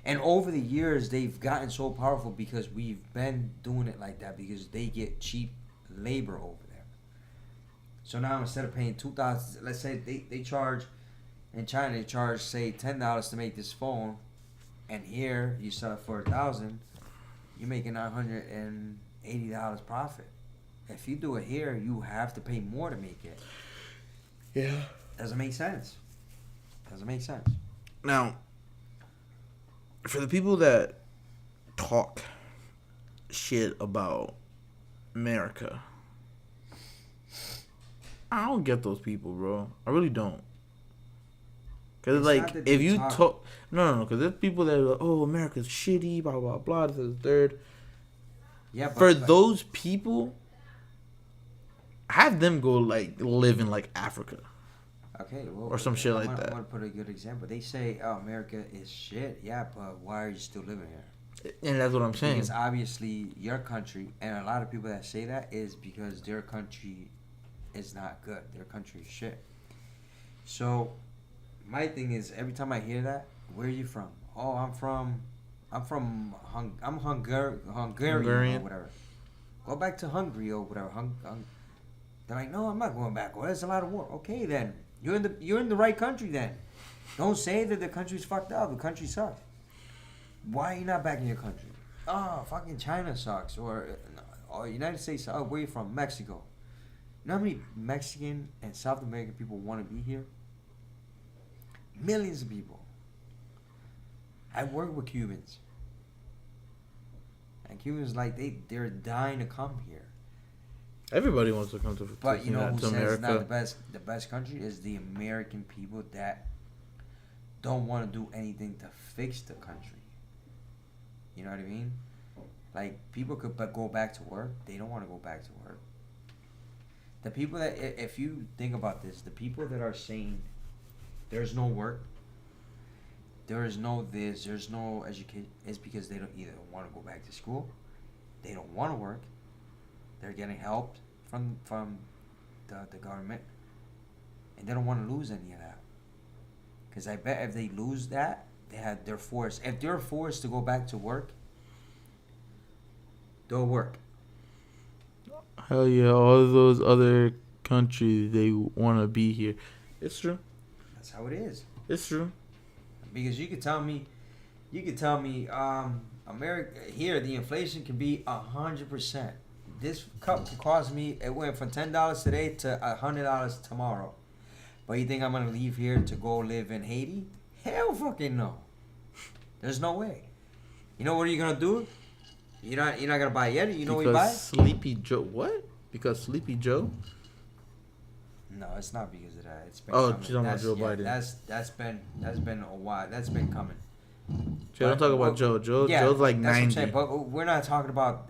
And over the years, they've gotten so powerful because we've been doing it like that because they get cheap labor over there. So now instead of paying $2,000, let's say they charge, in China, they charge, say, $10 to make this phone. And here, you sell it for $1,000, you're making $980 profit. If you do it here, you have to pay more to make it. Yeah. Doesn't make sense. Doesn't make sense. Now, for the people that talk shit about America, I don't get those people, bro. I really don't. Because, like, if you talk... No, because there's people that are like, oh, America's shitty, blah, blah, blah, this is the third. Yeah, but those people, have them go, like, live in, like, Africa. Okay, well... Or some shit like that. I want to put a good example. They say, oh, America is shit. Yeah, but why are you still living here? And that's what I'm saying. Because obviously, your country, and a lot of people that say that is because their country is not good. Their country is shit. So... My thing is, every time I hear that, where are you from? Oh, I'm Hungarian or whatever. Go back to Hungary or whatever. They're like, no, I'm not going back. Well, there's a lot of war. Okay, then you're in the right country. Then don't say that the country's fucked up. The country sucks. Why are you not back in your country? Oh, fucking China sucks, or United States. Oh, where you from? Mexico. You know how many Mexican and South American people want to be here? Millions of people. I work with Cubans. And Cubans, like, they're dying to come here. Everybody wants to come to America. But you know who says it's not the best country is the American people that don't want to do anything to fix the country. You know what I mean? Like, people could go back to work. They don't want to go back to work. The people that, if you think about this, the people that are saying there's no work, there is no this, there's no education, it's because they don't either want to go back to school, they don't want to work, they're getting help from the government, and they don't want to lose any of that. Because I bet if they lose that, they're forced. If they're forced to go back to work, they'll work. Hell yeah, all those other countries, they want to be here. It's true. That's how it is. It's true. Because you could tell me, America here, the inflation can be 100%. This cup could cost me, it went from $10 today to $100 tomorrow. But you think I'm gonna leave here to go live in Haiti? Hell fucking no. There's no way. You know what are you gonna do? You're not gonna buy Yeti. You know what you buy? Sleepy Joe. What? Because Sleepy Joe? No, it's not because of that. It's been coming. She's talking about Joe Biden. That's been a while. That's been coming. Don't talk about Joe. Joe's like 90. What I'm saying, but we're not talking about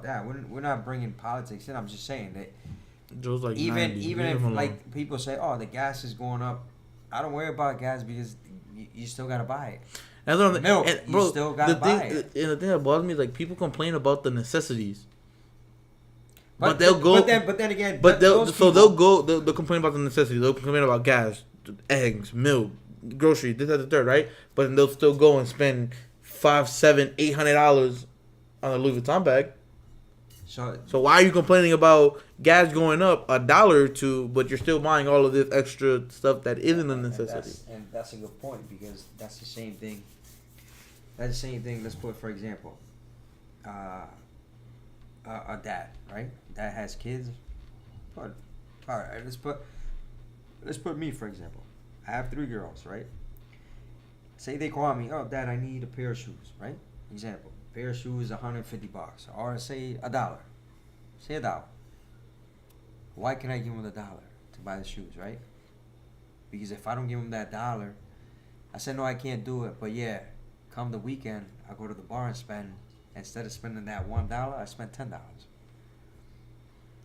that. We're not bringing politics in. I'm just saying that Joe's like even 90. Even if like people say, oh, the gas is going up, I don't worry about gas because you still gotta buy it. That's what I'm Milk, you still gotta buy it. And the thing that bothers me is like people complain about the necessities. But they'll go. But then again. They'll complain about the necessities. They'll complain about gas, eggs, milk, groceries, this, that, the third, right? But then they'll still go and spend $500, $700, $800 on a Louis Vuitton bag. So why are you complaining about gas going up $1 or $2, but you're still buying all of this extra stuff that isn't a necessity? And that's a good point because that's the same thing. That's the same thing. Let's put, for example, a dad, right? Dad has kids. All right, let's put me, for example. I have 3 girls, right? Say they call me, oh, Dad, I need a pair of shoes, right? Example, pair of shoes, $150, or say $1. Say $1. Why can I give them the $1 to buy the shoes, right? Because if I don't give them that $1, I said no, I can't do it. But yeah, come the weekend, I go to the bar and spend. Instead of spending that $1, I spent $10.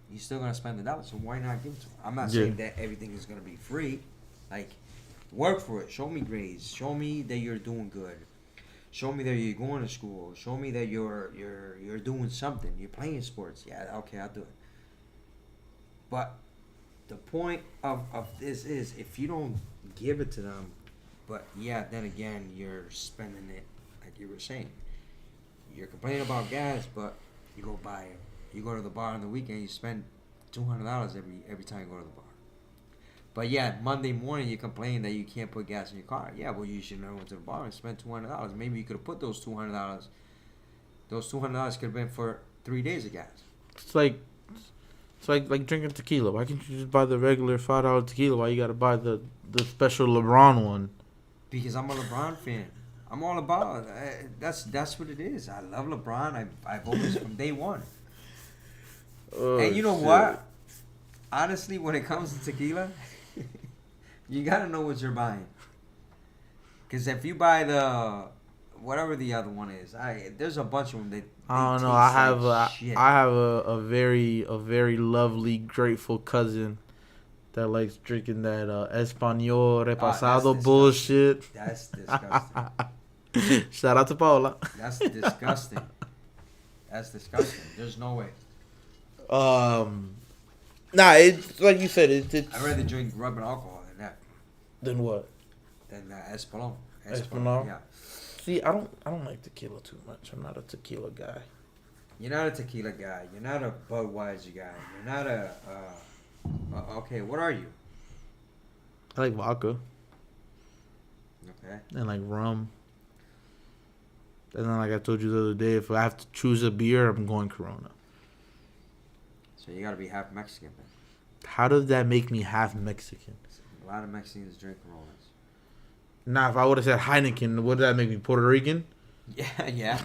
He's still gonna spend the dollar, so why not give it to him? I'm not saying that everything is gonna be free. Like, work for it. Show me grades. Show me that you're doing good. Show me that you're going to school. Show me that you're doing something. You're playing sports. Yeah, okay, I'll do it. But the point of this is, if you don't give it to them, but yeah, then again, you're spending it like you were saying. You're complaining about gas, but you go buy it. You go to the bar on the weekend, you spend $200 every time you go to the bar. But yeah, Monday morning you complain that you can't put gas in your car. Yeah, well, you should have went to the bar and spent $200. Maybe you could have put those $200. Those $200 could have been for 3 days of gas. It's like drinking tequila. Why can't you just buy the regular $5 tequila? Why you gotta buy the special LeBron one? Because I'm a LeBron fan. I'm all about that's what it is. I love LeBron. I've always from day one. Oh, and you know what? Honestly, when it comes to tequila, you gotta know what you're buying. Because if you buy the whatever the other one is, there's a bunch of them that I don't know. I have a very lovely, grateful cousin that likes drinking that Espanol Repasado bullshit. That's disgusting. Shout out to Paula. That's disgusting. That's disgusting. There's no way. Nah, it's like you said. It's I'd rather drink rubbing alcohol than that. Than what? Than Espanol. Espanol? Yeah. See, I don't like tequila too much. I'm not a tequila guy. You're not a tequila guy. You're not a Budweiser guy. You're not a. Okay, what are you? I like vodka. Okay. And like rum. And then, like I told you the other day, if I have to choose a beer, I'm going Corona. So you gotta be half Mexican then. How does that make me half Mexican? A lot of Mexicans drink Coronas. Nah, if I would have said Heineken, would that make me Puerto Rican? Yeah.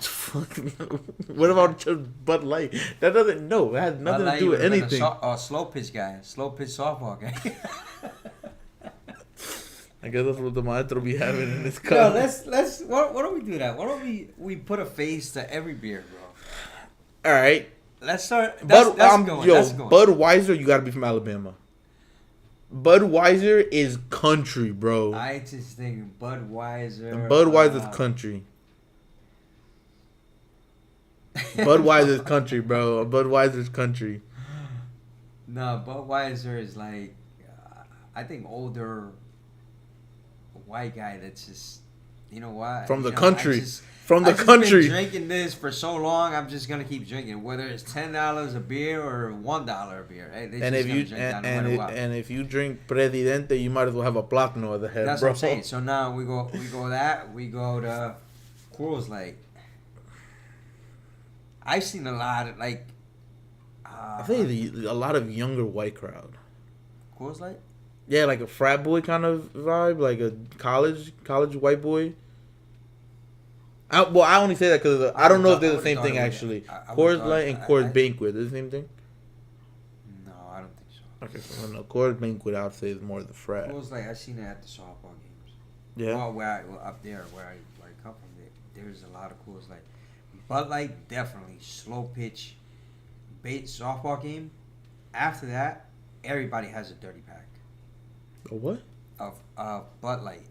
What about Bud Light? That doesn't. No, it has nothing to do with anything. Slow pitch guy, slow pitch softball guy. I guess that's what the maestro be having in this cup. No, let's. Why don't we do that? Why don't we put a face to every beer, bro? All right. Let's start. That's going. Budweiser, you gotta be from Alabama. Budweiser is country, bro. I just think Budweiser. Budweiser's country. Budweiser's country, bro. Budweiser's country. No, Budweiser is like, I think older white guy that's just, you know what? From the country. I've been drinking this for so long, I'm just gonna keep drinking, whether it's $10 a beer or $1 a beer. Hey, and if you drink Presidente, you might as well have a plátano at the head. That's bro. what I'm saying. So now we go to Coors Light. I've seen a lot of like. I think a lot of younger white crowd. Coors Light. Yeah, like a frat boy kind of vibe, like a college white boy. I only say that because I don't know if they're the same thing actually. Coors Light and Coors Banquet, they're the same thing. No, I don't think so. Okay, so no, Coors Banquet I would say is more the frat. Coors Light, I've seen it at the softball games. Yeah. Well, up there where I come from, there's a lot of Coors Light. Bud Light, definitely slow pitch, bait softball game. After that, everybody has a dirty pack. A what? Of Bud Light.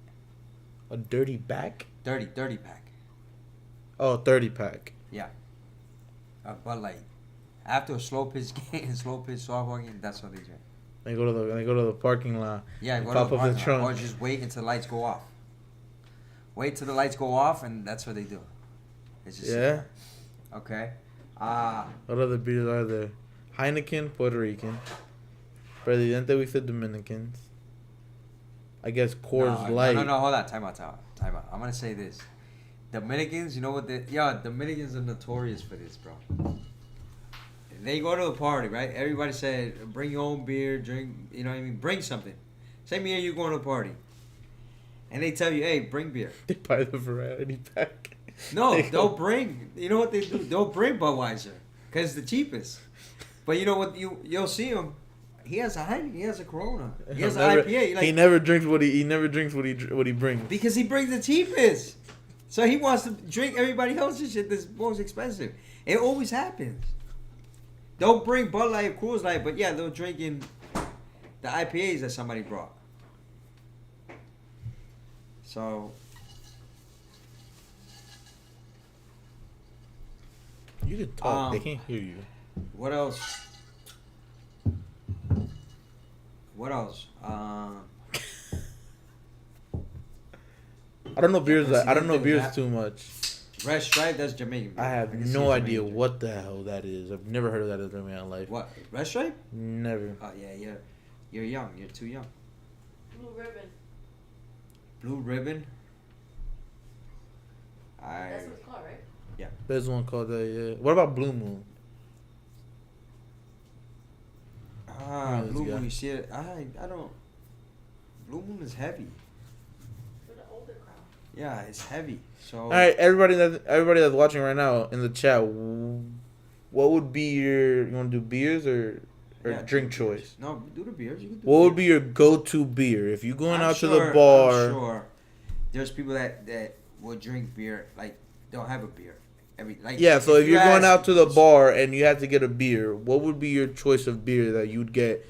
A dirty back? Dirty pack. Oh, 30 pack. Yeah. Bud Light. After a slow pitch game, slow pitch softball game, that's what they drink. They go to the parking lot. Yeah, go to the parking lot, or just wait until the lights go off. Wait till the lights go off, and that's what they do. It's just okay. What other beers are there? Heineken, Puerto Rican. Presidente, we said Dominicans. I guess Coors Light. No, hold on. Time out. I'm gonna say this. Dominicans, you know what? Dominicans are notorious for this, bro. They go to a party, right? Everybody said, bring your own beer, drink, you know what I mean? Bring something. Same here, you going to a party. And they tell you, hey, bring beer. They buy the variety pack. No, they'll bring, you know what they do? They'll bring Budweiser because it's the cheapest. But you know what? You'll see him. He has a Heineken. He has a Corona. He has an IPA. Like, he never drinks what he brings. Because he brings the cheapest. So he wants to drink everybody else's shit that's most expensive. It always happens. They'll bring Bud Light, Coors Light, but yeah, they're drinking the IPAs that somebody brought. So You can talk. They can't hear you. what else? What else? I don't know beers. I don't know Presidente beers was too much. Red Stripe, that's Jamaican beer. I have can see no it's idea Jamaican. what the hell that is. I've never heard of that in my life. What? Red Stripe? Never. Oh yeah. You're young. You're too young. Blue Ribbon. Blue Ribbon. That's what it's called, right? There's one called that. Yeah. What about Blue Moon? Yeah, Blue this guy. Moon. You see it? I don't. Blue Moon is heavy. For the older crowd. Yeah, it's heavy. So. All right, everybody that's watching right now in the chat, what would be your? You want to do beers or Yeah, drink do the beers. choice? No, do the beers. You can do What would beers. be your go-to beer if you're going I'm out to sure- the bar? I'm sure there's people that will drink beer, like, they'll have a beer. Yeah, so if you you're going ask- out to the bar and you have to get a beer, what would be your choice of beer that you'd get?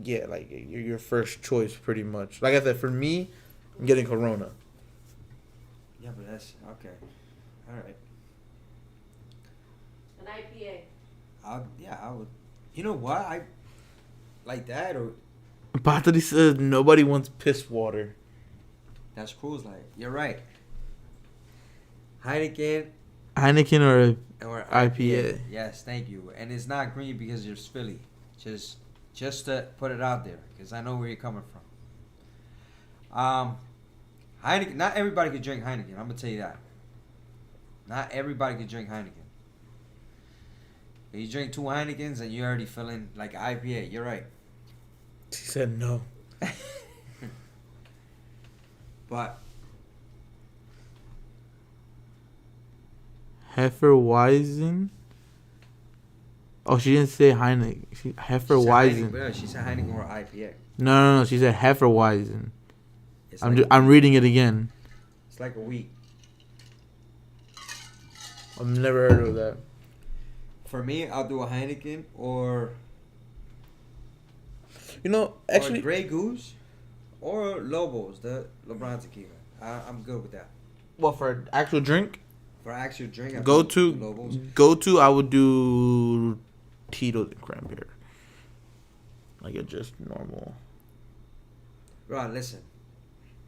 Yeah, like your first choice, pretty much. Like I said, for me, I'm getting Corona. Yeah, but that's okay. All right. An IPA. I would. You know what? I like that, or Patri says nobody wants piss water. that's Coors Light. You're right. Heineken Heineken or IPA. Yes, thank you. And it's not green because you're Philly. Just to put it out there, because I know where you're coming from. Heineken. Not everybody can drink Heineken. I'm gonna tell you that. Not everybody can drink Heineken. If you drink 2 Heinekens and you're already feeling like IPA, you're right. She said no. But Hefeweizen. Oh, she didn't say Heineken. Hefeweizen. She said Heineken or IPA. No. She said Hefeweizen. It's I'm reading it again. It's like a wheat. I've never heard of that. For me, I'll do a Heineken or You know, actually, or Grey Goose or Lobos, the LeBron tequila. I'm good with that. well, for an actual drink, For actual drink, I go do Lobos. to, I would do Tito's and cranberry. Like a just normal. Ron, listen.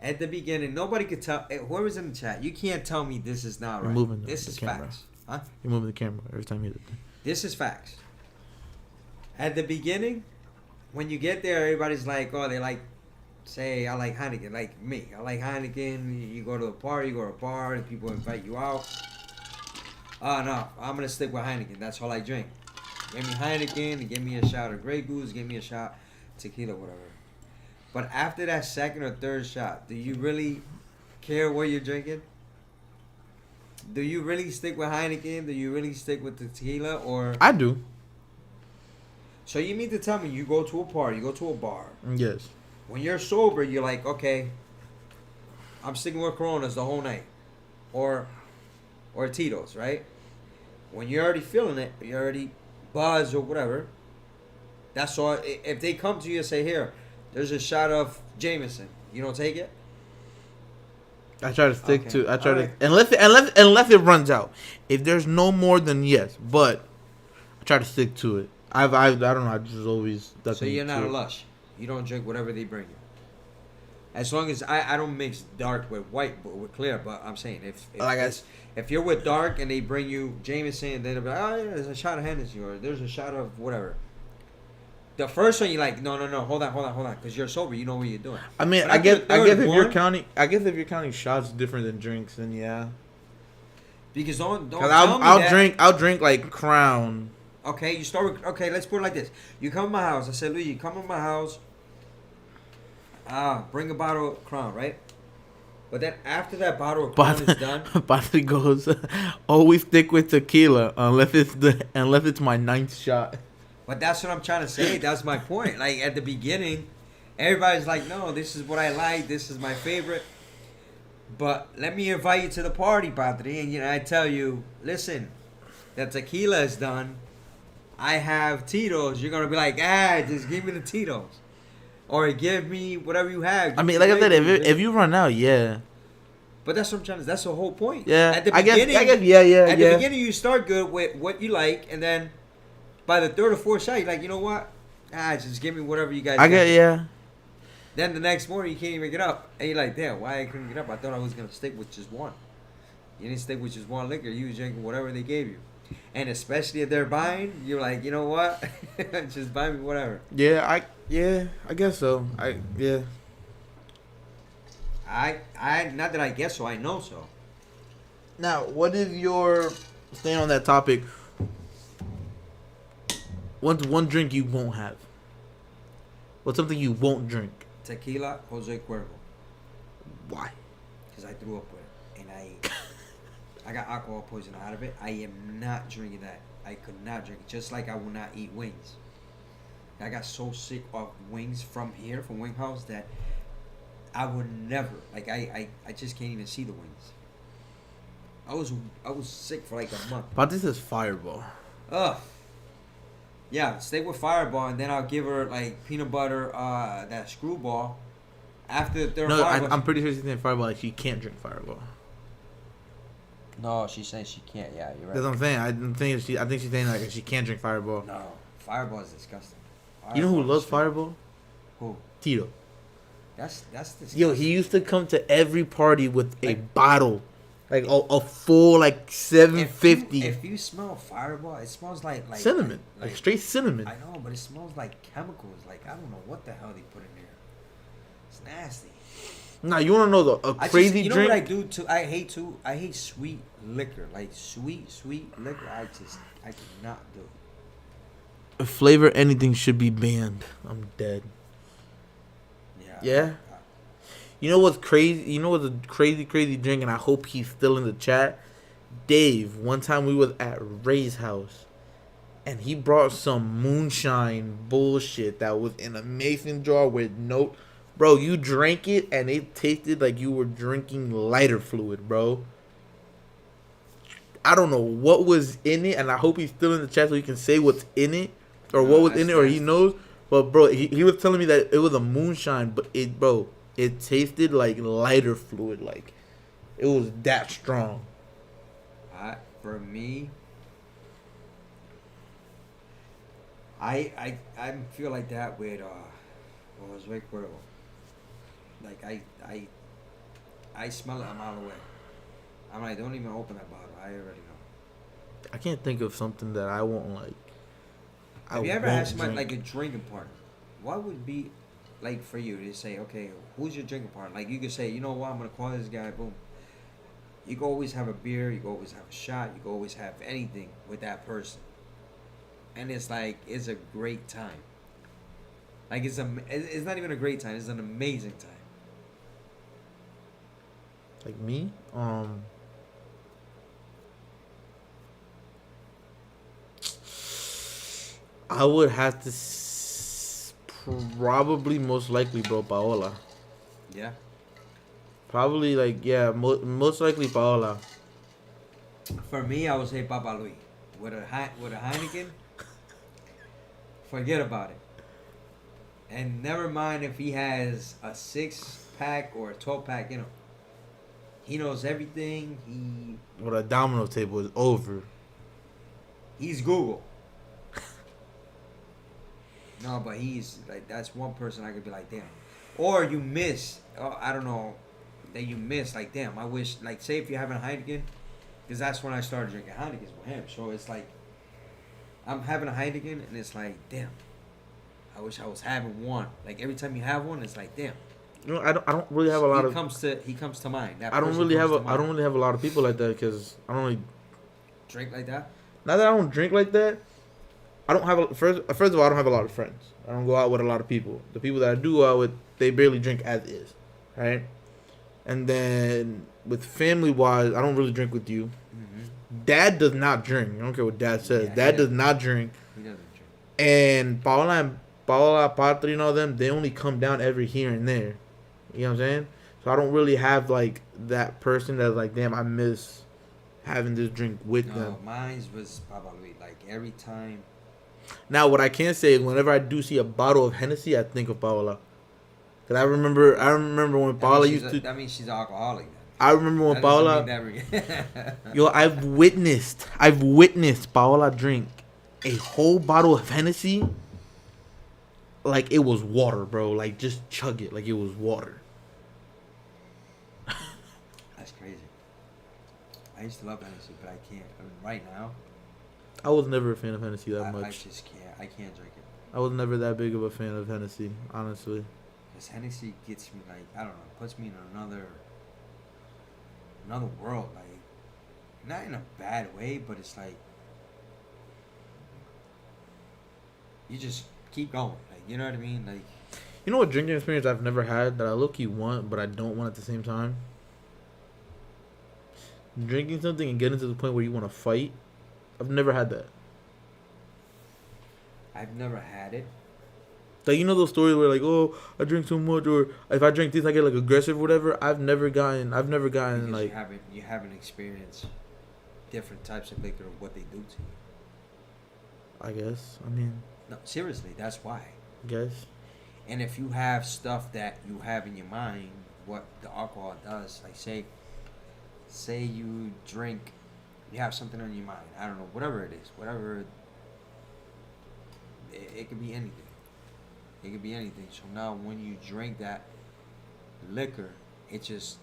At the beginning, nobody could tell. Whoever's in the chat, you can't tell me this is not You're right. moving This the is camera. facts. Huh? You're moving the camera every time you. This is facts. At the beginning, when you get there, everybody's like, oh, they like, say, I like Heineken, like me. I like Heineken. You go to a party, you go to a bar, and people invite you out. Oh, no, I'm going to stick with Heineken. That's all I drink. Give me Heineken, give me a shot of Grey Goose, give me a shot tequila, whatever. But after that second or third shot, do you really care what you're drinking? Do you really stick with Heineken? Do you really stick with the tequila? Or I do. so you mean to tell me you go to a party, you go to a bar. Yes. When you're sober, you're like, okay, I'm sticking with Coronas the whole night. Or Tito's, right? When you're already feeling it, you're already buzzed or whatever. That's all. If they come to you and say, here, there's a shot of Jameson, you don't take it? I try to stick Okay. to. I try Alright. to unless it runs out. If there's no more, then yes. But I try to stick to it. I don't know. I just always. So you're not a lush. You don't drink whatever they bring you. As long as I don't mix dark with white, but with clear. But I'm saying if you're with dark and they bring you Jameson, then they'll be like, oh yeah, there's a shot of Hennessy or there's a shot of whatever. The first one you're like, no, hold on, because you're sober, you know what you're doing. I mean, But I guess after the third if you're one- counting, if you're counting shots different than drinks, then yeah. Because don't Because tell me that. I'll drink like Crown. Okay, you start with, okay, let's put it like this. You come to my house. I said, Luigi, come to my house. Bring a bottle of Crown, right? But then after that bottle of Crown is done. Patri goes, always stick with tequila unless it's my 9th shot. But that's what I'm trying to say. That's my point. Like at the beginning, everybody's like, no, this is what I like. This is my favorite. But let me invite you to the party, Patri. And I tell you, listen, that tequila is done, I have Tito's, you're gonna be like, just give me the Tito's, or give me whatever you have. I mean, like I said, if you run out, yeah. But that's what I'm trying to. That's the whole point. Yeah, At the I beginning, guess, yeah. At the beginning, you start good with what you like, and then by the third or fourth shot, you're like, you know what? Just give me whatever you guys. I get, yeah. Then the next morning, you can't even get up, and you're like, damn, why I couldn't get up? I thought I was gonna stick with just one. You didn't stick with just one liquor. You was drinking whatever they gave you, and especially if they're buying, you're like, you know what? Just buy me whatever. Yeah, I guess so. I not that I guess so. I know so. Now, what is your staying on that topic? What's one drink you won't have? What's something you won't drink? Tequila Jose Cuervo. Why? Because I threw up with it, and I got alcohol poisoning out of it. I am not drinking that. I could not drink it. Just like I will not eat wings. I got so sick of wings from Wing House, that I would never, like, I just can't even see the wings. I was sick for like a month. But this is Fireball. Ugh. Yeah, stay with Fireball, and then I'll give her like peanut butter, that screwball. After the third Fireball. I'm pretty sure she's saying Fireball. Like, she can't drink Fireball. No, she's saying she can't. Yeah, you're right. That's what I'm saying. I think she's saying like she can't drink Fireball. No, Fireball is disgusting. You know who loves Fireball? Who? Tito. That's disgusting. Yo, he used to come to every party with a bottle, like a full like 750. If you smell Fireball, it smells like cinnamon, like straight cinnamon. I know, but it smells like chemicals. Like, I don't know what the hell they put in there. It's nasty. Nah, you want to know a crazy you know drink? What I do too? I hate sweet liquor, like sweet liquor. I cannot do. Flavor anything should be banned. I'm dead. Yeah. You know what's crazy? You know what's a crazy drink, and I hope he's still in the chat. Dave. One time we was at Ray's house, and he brought some moonshine bullshit that was in a mason jar with no. Bro, you drank it, and it tasted like you were drinking lighter fluid, bro. I don't know what was in it, and I hope he's still in the chat so he can say what's in it, or what was in it, or he knows. But, bro, he was telling me that it was a moonshine, but it tasted like lighter fluid. Like, it was that strong. For me, I feel like that with what was Rick Cuervo. Like, I smell it a mile away. I'm like, don't even open that bottle. I already know. I can't think of something that I won't like. Have you ever had somebody like a drinking partner? What would be like for you to say, okay, who's your drinking partner? Like, you could say, you know what, I'm gonna call this guy. Boom. You can always have a beer. You can always have a shot. You can always have anything with that person, and it's like it's a great time. Like, it's not even a great time. It's an amazing time. Like me, I would have to probably most likely, bro, Paola. Yeah. Probably most likely Paola. For me, I would say Papa Louis with a Heineken. Forget about it. And never mind if he has a 6-pack or a 12-pack in him. He knows everything. With a domino table is over. He's Google. No, but he's like, that's one person I could be like, damn. Or you miss. I don't know. That you miss. Like, damn. I wish. Like, say if you're having a Heineken, because that's when I started drinking Heinekens with him. So it's like, I'm having a Heineken, and it's like, damn. I wish I was having one. Like, every time you have one, it's like, damn. You know, I don't really have a lot of. He comes to mind. I don't really have a lot of people like that because I don't really drink like that. Not that I don't drink like that. I don't have first of all, I don't have a lot of friends. I don't go out with a lot of people. The people that I do go out with, they barely drink as is, right? And then with family wise, I don't really drink with you. Mm-hmm. Dad does not drink. I don't care what Dad says. Yeah, Dad does not drink. He doesn't drink. And Paola, Patri, and all them, they only come down every here and there. You know what I'm saying? So I don't really have like that person that's like, damn, I miss having this drink with No, them. mine was probably like every time. Now, what I can say is whenever I do see a bottle of Hennessy, I think of Paola. Cause I remember when Paola used to. That means she's an alcoholic. Then. I remember when That doesn't Paola. mean that Yo, I've witnessed Paola drink a whole bottle of Hennessy like it was water, bro. Like just chug it like it was water. That's crazy. I used to love Hennessy, but I can't. I mean, right now, I was never a fan of Hennessy that much. I just can't. I can't drink it. I was never that big of a fan of Hennessy, honestly. Because Hennessy gets me like, I don't know, puts me in another world. Like, not in a bad way, but it's like you just keep going. Like, you know what I mean? Like, You know what drinking experience I've never had that I low-key want, but I don't want at the same time? Drinking something and getting to the point where you want to fight. I've never had that. I've never had it. Like, you know those stories where like, oh, I drink so much, or if I drink this, I get like aggressive, or whatever. I've never gotten Because like. you haven't experienced different types of liquor or what they do to you. I guess. I mean. No, seriously, that's why. I guess. And if you have stuff that you have in your mind, what the alcohol does, like say you drink, you have something on your mind. I don't know, whatever it is, whatever. It could be anything. It could be anything. So now when you drink that liquor, it just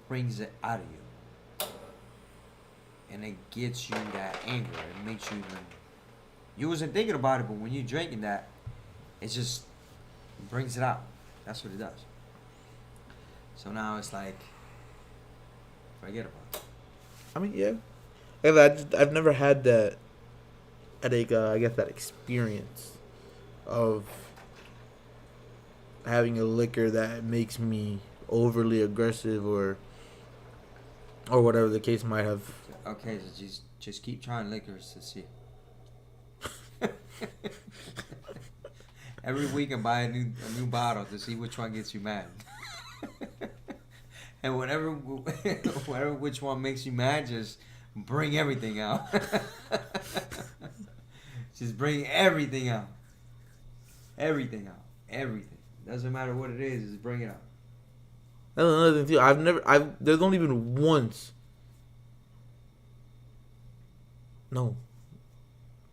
brings it out of you. And it gets you that anger. It makes you even... You wasn't thinking about it, but when you're drinking that, it just brings it out. That's what it does. So now it's like, forget about it. I mean, yeah. I've never had that. I guess that experience of having a liquor that makes me overly aggressive or whatever the case might have. Okay, so just keep trying liquors to see. Every week I buy a new bottle to see which one gets you mad. And whatever which one makes you mad, just bring everything out. Just bring everything out. Everything out. Everything. Doesn't matter what it is, just bring it out. That's another thing too. There's only been once. No.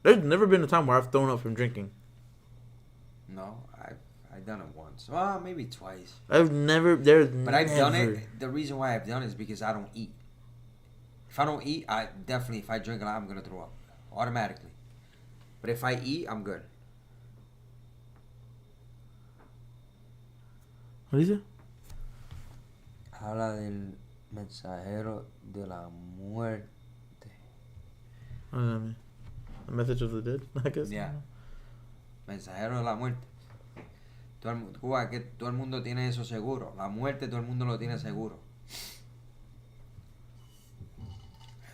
There's never been a time where I've thrown up from drinking. No, I've done it once. Well, maybe twice. But I've done it. The reason why I've done it is because I don't eat. If I don't eat, if I drink a lot, I'm gonna throw up automatically. But if I eat, I'm good. What is it? Habla del mensajero de la muerte. What does that mean? The message of the dead, I guess. Yeah. Mensajero de la muerte. Todo el mundo tiene eso seguro. La muerte todo el mundo lo tiene seguro.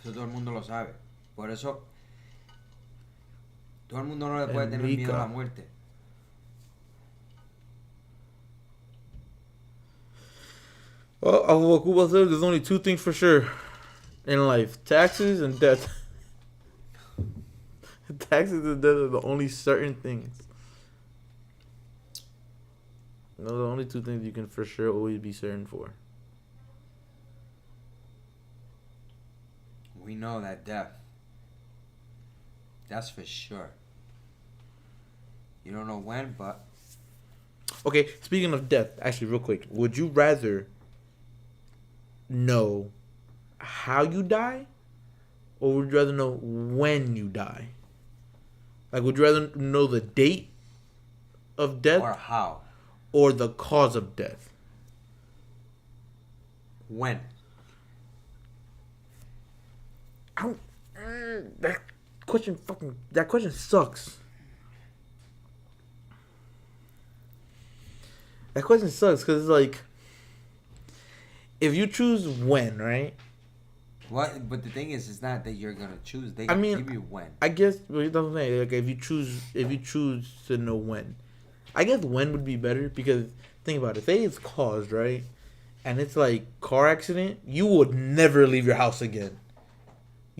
Eso todo el mundo lo sabe. Por eso todo el mundo no le puede tener miedo a la muerte. Well, Cuba said there's only two things for sure in life: taxes and death. Taxes and death are the only certain things. Those are the only two things you can for sure always be certain for. We know that death. That's for sure. You don't know when, but... Okay, speaking of death, actually, real quick. Would you rather know how you die, or would you rather know when you die? Like, would you rather know the date of death? Or how? Or the cause of death? When? That question sucks. That question sucks because it's like, if you choose when, right? What? But the thing is, it's not that you're gonna choose. They give you when. I guess that's what I'm saying. Like, if you choose to know when, I guess when would be better because think about it. Say it's caused, right? And it's like car accident, you would never leave your house again.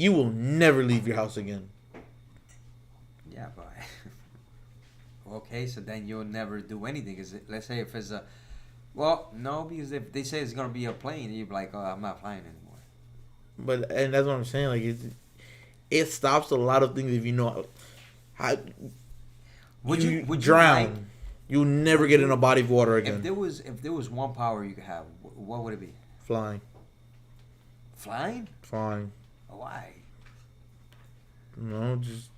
you will never leave your house again. Yeah, but okay, so then you'll never do anything. Cause let's say if it's a, well, no, because if they say it's gonna be a plane, you're like, oh, I'm not flying anymore. And that's what I'm saying. Like it stops a lot of things if you know how. Would you drown? Like, you'll never get in a body of water again. If there was one power you could have, what would it be? Flying. Flying? Flying. Why? No, just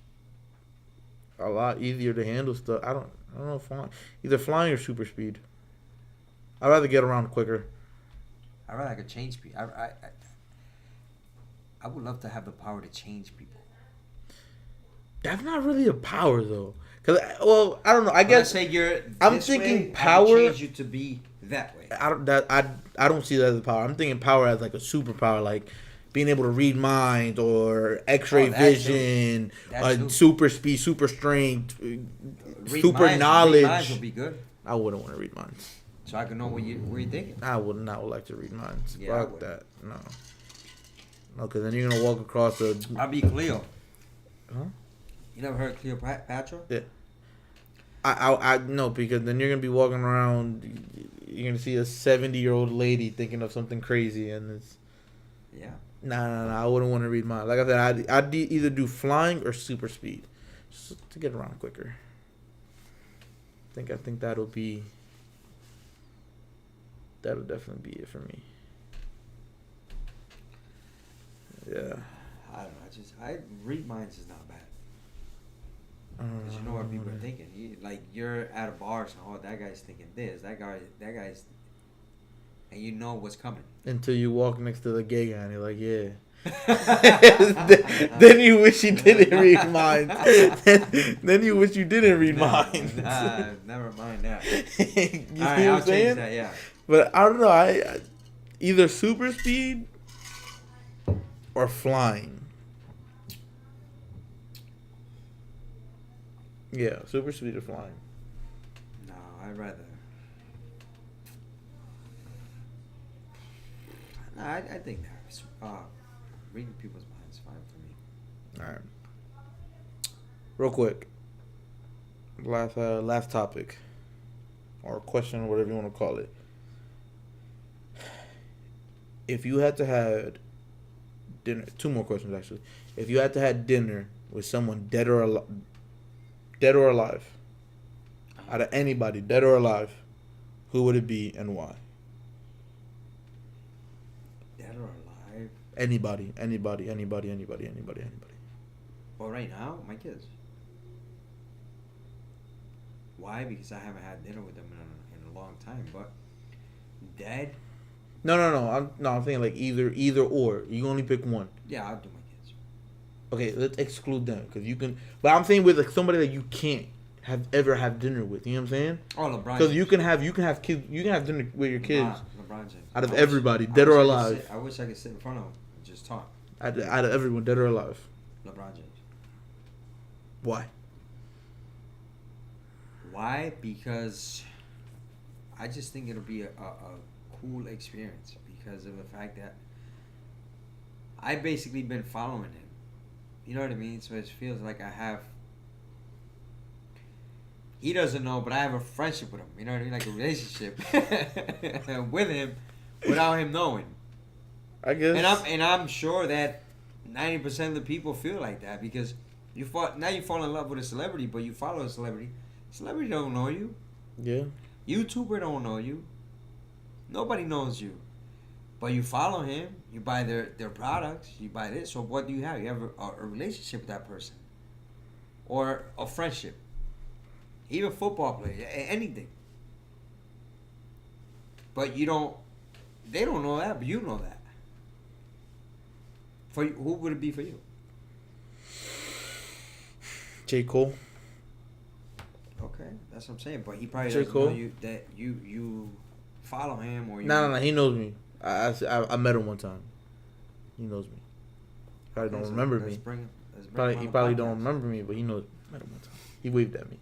a lot easier to handle stuff. I don't know. Flying, either flying or super speed. I'd rather get around quicker. I'd rather I could change people. I would love to have the power to change people. That's not really a power though. Cause I don't know. I guess let's say I'm thinking power. I change you to be that way. I don't see that as a power. I'm thinking power as like a superpower, like being able to read minds or X-ray vision, super speed, super strength, super knowledge. Read minds would be good. I wouldn't want to read minds. So I can know what you're thinking. I would not like to read minds. Yeah, fuck that. No. No, because then you're gonna walk across the. I'll be Cleo. Huh? You never heard Cleopatra? Yeah. I no, because then you're gonna be walking around. You're gonna see a 70-year-old lady thinking of something crazy, and it's. Yeah. Nah. I wouldn't want to read mine. Like I said, I'd either do flying or super speed, just to get around quicker. I think that'll definitely be it for me. Yeah. I don't know. I read minds is not bad. Because you know what people are thinking. You're at a bar, so that guy's thinking this. That guy's, and you know what's coming. Until you walk next to the gay guy and you're like, yeah. then you wish you didn't read minds. then you wish you didn't read minds. Nah, never mind that. You All see right, what I'm saying? Change that, yeah. But I don't know. I either super speed or flying. Yeah, super speed or flying. No, I'd rather. No, I think that reading people's minds is fine for me. All right. Real quick. Last topic, or question, or whatever you want to call it. If you had to have dinner, 2 more questions actually. If you had to have dinner with someone dead or alive, out of anybody, dead or alive, who would it be and why? Dead or alive? Anybody. Well, right now, my kids. Why? Because I haven't had dinner with them in a long time. But dead? No. I'm thinking like either or. You only pick one. Yeah, I'll do my kids. Okay, let's exclude them because you can. But I'm saying with like somebody that you can't ever have dinner with. You know what I'm saying? Oh, LeBron. Because you can have kids. You can have dinner with your kids. LeBron James. Out of everybody, dead or alive. I wish I could sit in front of him and just talk. Out of everyone, dead or alive. LeBron James. Why? Why? Because I just think it'll be a cool experience because of the fact that I've basically been following him. You know what I mean? So it feels like I have. He doesn't know, but I have a friendship with him. You know what I mean? Like a relationship with him without him knowing. I guess. And I'm sure that 90% of the people feel like that because you fall in love with a celebrity, but you follow a celebrity. Celebrity don't know you. Yeah. YouTuber don't know you. Nobody knows you. But you follow him. You buy their products. You buy this. So what do you have? You have a relationship with that person. Or a friendship. Even football players. Anything. But you don't... They don't know that, but you know that. For you, who would it be for you? J. Cole. Okay, that's what I'm saying. But he probably doesn't know you that you follow him or you. No. He knows me. I met him one time. He knows me. Probably don't remember me. He probably don't remember me, but he knows. Met him one time. He waved at me.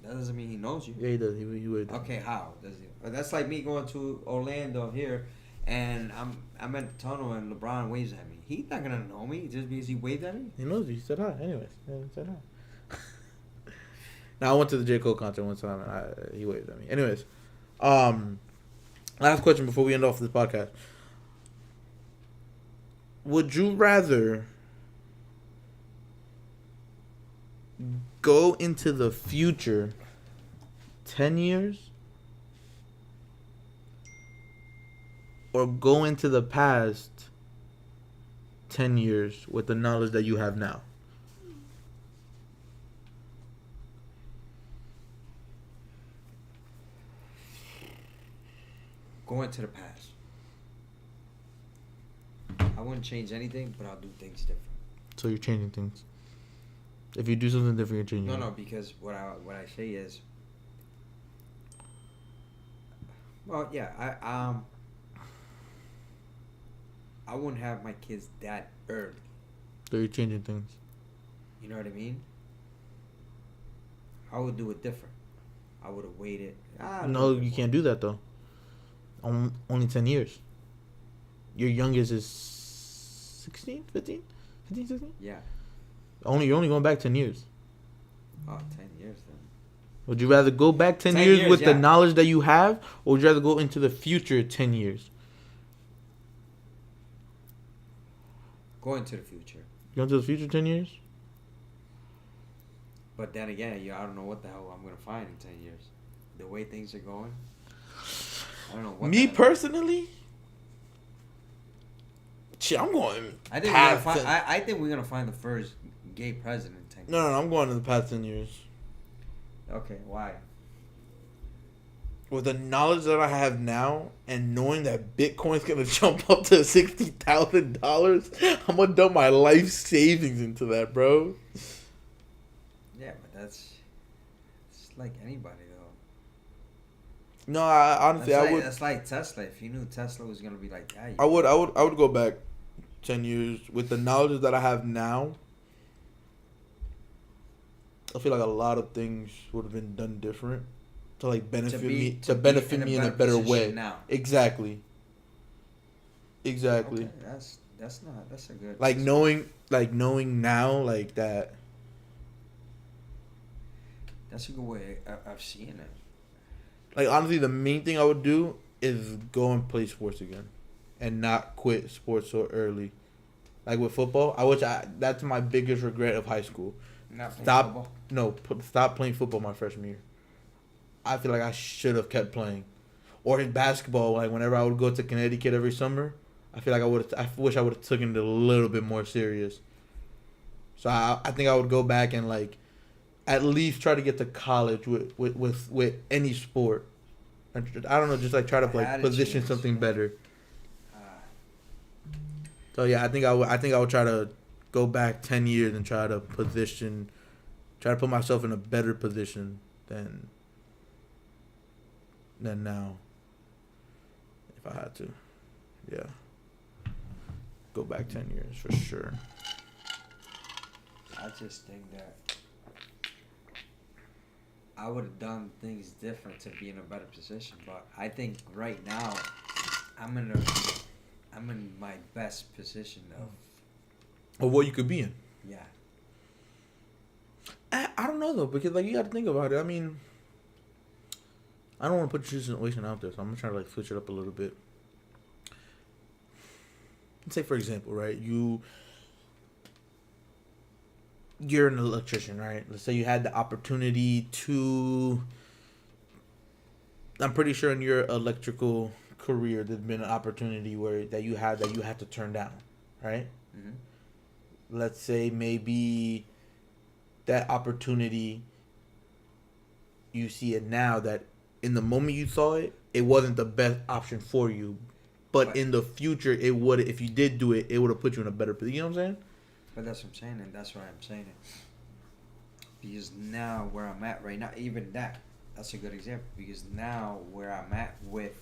That doesn't mean he knows you. Yeah, he does. He waved. Okay, how does he? That's like me going to Orlando here, and I'm at the tunnel and LeBron waves at me. He's not gonna know me just because he waved at me. He knows you. He said hi. Anyways, he said hi. Now I went to the J. Cole concert one time and he waved at me. Anyways, last question before we end off this podcast. Would you rather go into the future 10 years or go into the past 10 years with the knowledge that you have now? Going to the past. I wouldn't change anything, but I'll do things different. So you're changing things. If you do something different, you're changing. No, because what I say is, well, yeah, I wouldn't have my kids that early. So you're changing things. You know what I mean? I would do it different. I would have waited. No, you can't do that though. Only 10 years. Your youngest is 16, 15, 16? Yeah. You're only going back 10 years. Oh, 10 years then. Would you rather go back 10 years with the knowledge that you have, or would you rather go into the future 10 years? Go into the future. Go into the future 10 years? But then again, I don't know what the hell I'm going to find in 10 years. The way things are going. I don't know what. Me personally? Shit, I'm going. I think we're gonna find the first gay president in 10 years. No, I'm going to the past 10 years. Okay, why? With the knowledge that I have now and knowing that Bitcoin's gonna jump up to $60,000, I'm gonna dump my life savings into that, bro. Yeah, but it's like anybody though. No, honestly, I would. That's like Tesla. If you knew Tesla was gonna be like that, I would go back 10 years with the knowledge that I have now. I feel like a lot of things would have been done different to like benefit me in a better way. Now. Exactly. Okay, that's a good. Like knowing now like that. That's a good way of seeing it. Like honestly, the main thing I would do is go and play sports again, and not quit sports so early. Like with football, that's my biggest regret of high school. Stop playing football my freshman year. I feel like I should have kept playing, or in basketball. Like whenever I would go to Connecticut every summer, I feel like I wish I would have taken it a little bit more serious. So I think I would go back and like at least try to get to college with any sport. I don't know, just like try to like position something better. So yeah, I think I would try to go back 10 years and try to put myself in a better position than now. If I had to, yeah, go back 10 years for sure. I just think that I would have done things different to be in a better position, but I think right now I'm in my best position of what you could be in. Yeah. I don't know though, because like you got to think about it. I mean, I don't want to put your situation out there, so I'm gonna try to like switch it up a little bit. Let's say for example, right? You're an electrician, right? Let's say you had the opportunity to. I'm pretty sure in your electrical career, there's been an opportunity that you had to turn down, right? Mm-hmm. Let's say maybe that opportunity, you see it now that in the moment you saw it, it wasn't the best option for you, but in the future, it would. If you did do it, it would have put you in a better position. You know what I'm saying? But that's what I'm saying, and that's why I'm saying it. Because now where I'm at right now, even that's a good example. Because now where I'm at with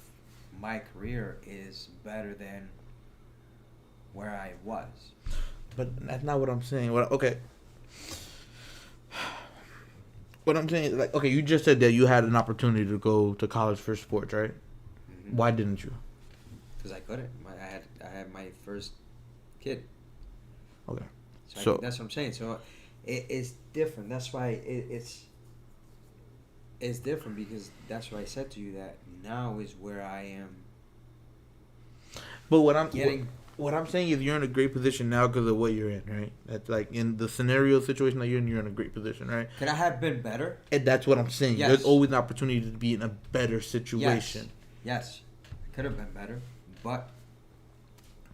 my career is better than where I was. But that's not what I'm saying. What I'm saying is like, okay, you just said that you had an opportunity to go to college for sports, right? Mm-hmm. Why didn't you? because I couldn't. I had my first kid. Okay. So I think that's what I'm saying. So it's different. That's why it's different, because that's why I said to you that now is where I am. But what I'm saying is you're in a great position now because of what you're in, right? That's like in the scenario situation that you're in a great position, right? Could I have been better? And that's what I'm saying. Yes. There's always an opportunity to be in a better situation. Yes. I could have been better, but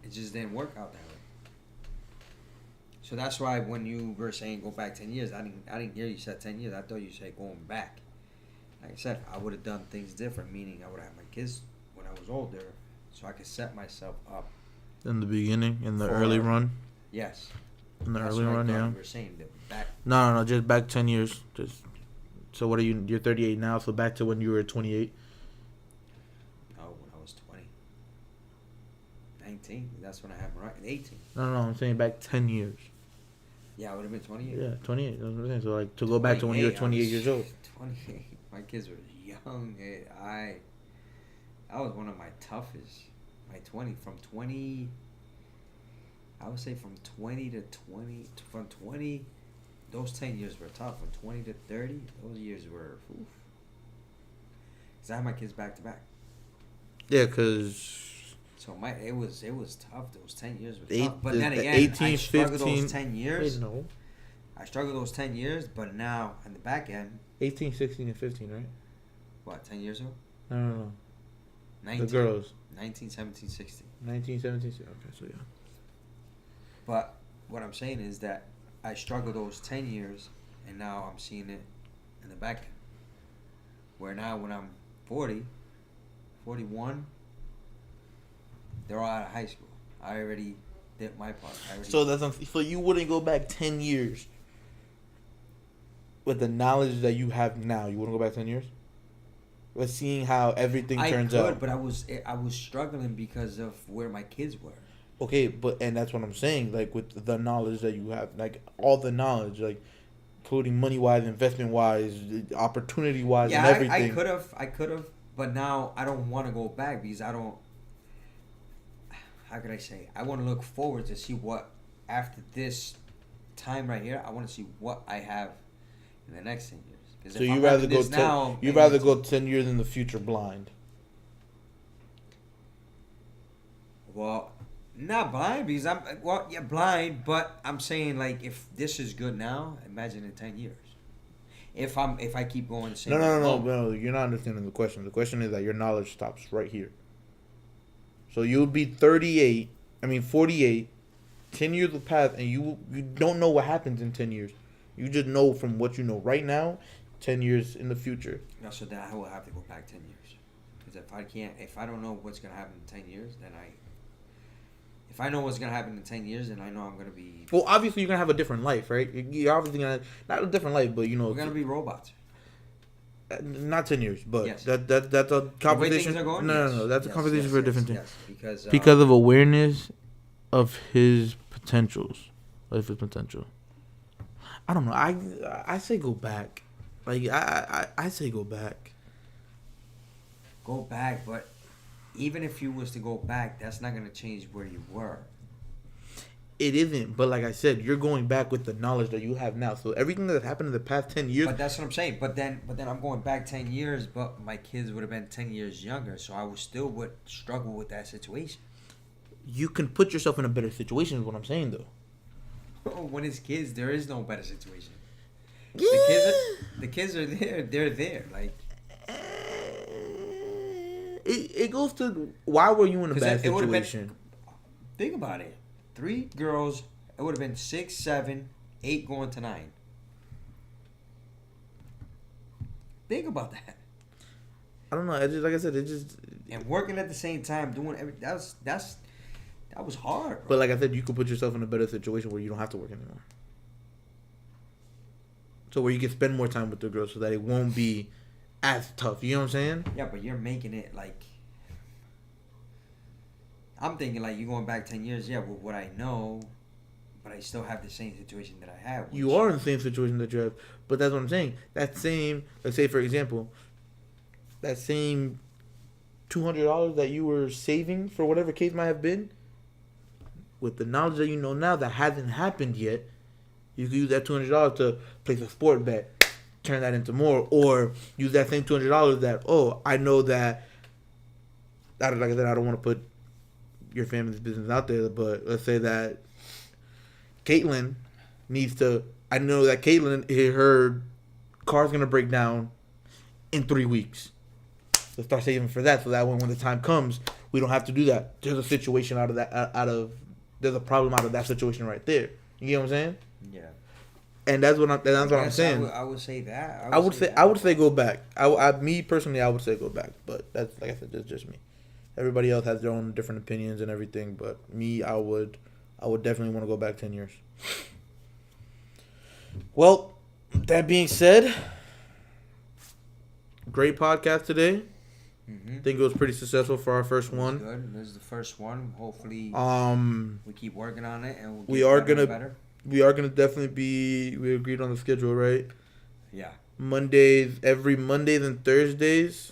it just didn't work out that way. So that's why when you were saying go back 10 years, I didn't hear you said 10 years. I thought you said going back. Like I said, I would have done things different, meaning I would have had my kids when I was older, so I could set myself up. In the beginning, in the early run? Yes. In the That's early what I run, thought yeah. You were saying that back. No, just back 10 years. So what are you? You're 38 now, so back to when you were 28. No, when I was 20. 19. That's when I had my right. 18. No, I'm saying back 10 years. Yeah, I would have been 28. Yeah, 28. That's what I'm saying. So like to go back to when you were 28 years old. 28. My kids were young. That was one of my toughest. My 20 from 20. I would say from 20 to 20. From 20, those 10 years were tough. From 20 to 30, those years were. Oof. Cause I had my kids back to back. Yeah, cause. So it was tough. Those 10 years were Eight, tough. But then again, 18, I struggled 15, those 10 years. Wait, no. I struggled those 10 years, but now on the back end. 18, 16, and 15, right? What, 10 years ago? No. 19, the girls. 19, 17, 16. 19, 17, okay, so yeah. But what I'm saying is that I struggled those 10 years, and now I'm seeing it in the back end. Where now when I'm 40, 41, they're all out of high school. I already did my part. So you wouldn't go back 10 years with the knowledge that you have now. You wouldn't go back 10 years? But seeing how everything turns out. But I was struggling because of where my kids were. Okay, and that's what I'm saying. Like with the knowledge that you have, like all the knowledge, like including money wise, investment wise, opportunity wise, and everything. I could have, but now I don't want to go back because I don't. How could I say? I want to look forward to see what after this time right here. I want to see what I have in the next 10 years. So you rather go 10 years in the future blind. Well, not blind because blind, but I'm saying like if this is good now, imagine in 10 years. If I keep going the same. No, you're not understanding the question. The question is that your knowledge stops right here. So you'll be 48, 10 years will pass and you don't know what happens in 10 years. You just know from what you know right now, 10 years in the future. No, so then I will have to go back 10 years. Because if I don't know what's going to happen in 10 years, then if I know what's going to happen in 10 years, then I know I'm going to be... Well, obviously you're going to have a different life, right? You're obviously going to... Not a different life, but, We're going to be robots. Not 10 years, but yes. that's a conversation. Going, no. That's a conversation for a different thing. Yes, because of awareness of his potentials, of his potential. I don't know. I say go back. Like I say go back. Go back, but even if you was to go back, that's not gonna change where you were. It isn't, but like I said, you're going back with the knowledge that you have now. So everything that happened in the past 10 years. But that's what I'm saying. But then I'm going back 10 years, but my kids would have been 10 years younger, so I would struggle with that situation. You can put yourself in a better situation is what I'm saying, though. When it's kids, there is no better situation. Yeah. The kids are there. They're there. Like it goes to why were you in a bad situation? Think about it. 3 girls. It would have been 6, 7, 8 going to 9. Think about that. I don't know. It just, like I said, and working at the same time, doing everything. That was hard. Bro. But like I said, you could put yourself in a better situation where you don't have to work anymore. So where you can spend more time with the girls, so that it won't be as tough. You know what I'm saying? Yeah, but you're making it like. I'm thinking like you're going back 10 years, with what I know, but I still have the same situation that I had. You are in the same situation that you have, but that's what I'm saying. That same, let's say for example, that same $200 that you were saving for whatever case might have been, with the knowledge that you know now that hasn't happened yet, you could use that $200 to place a sport bet, turn that into more, or use that same $200 that, I know that, like I said, I don't want to put your family's business out there, but let's say that Caitlyn needs to, I know that Caitlyn, her car's going to break down in 3 weeks. Let's start saving for that, so that when the time comes, we don't have to do that. There's a situation there's a problem out of that situation right there. You get what I'm saying? Yeah. And that's what I'm saying. I would say that. I would say go back. Me personally, I would say go back. But that's, like I said, that's just me. Everybody else has their own different opinions and everything. But me, I would definitely want to go back 10 years. Well, that being said, great podcast today. I think it was pretty successful for our first one. Good. This is the first one. Hopefully, we keep working on it, and we are gonna definitely be. We agreed on the schedule, right? Yeah. Every Mondays and Thursdays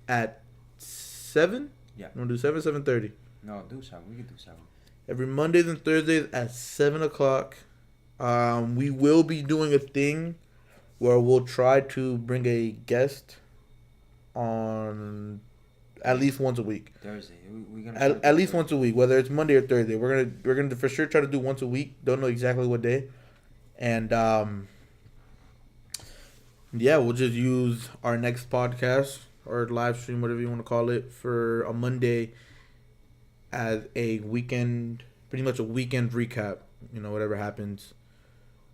at 7. Yeah. You want to do 7:30? No, do 7. We can do 7. Every Mondays and Thursdays at 7:00. We will be doing a thing where we'll try to bring a guest on at least once a week. Thursday. We're gonna at least once a week, whether it's Monday or Thursday. We're gonna for sure try to do once a week. Don't know exactly what day, and we'll just use our next podcast or live stream, whatever you want to call it, for a Monday as a weekend, pretty much a weekend recap. You know, whatever happens,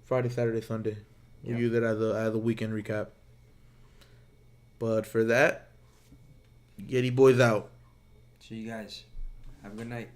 Friday, Saturday, Sunday. We'll use it as a weekend recap. But for that, Yeti Boys out. See you guys. Have a good night.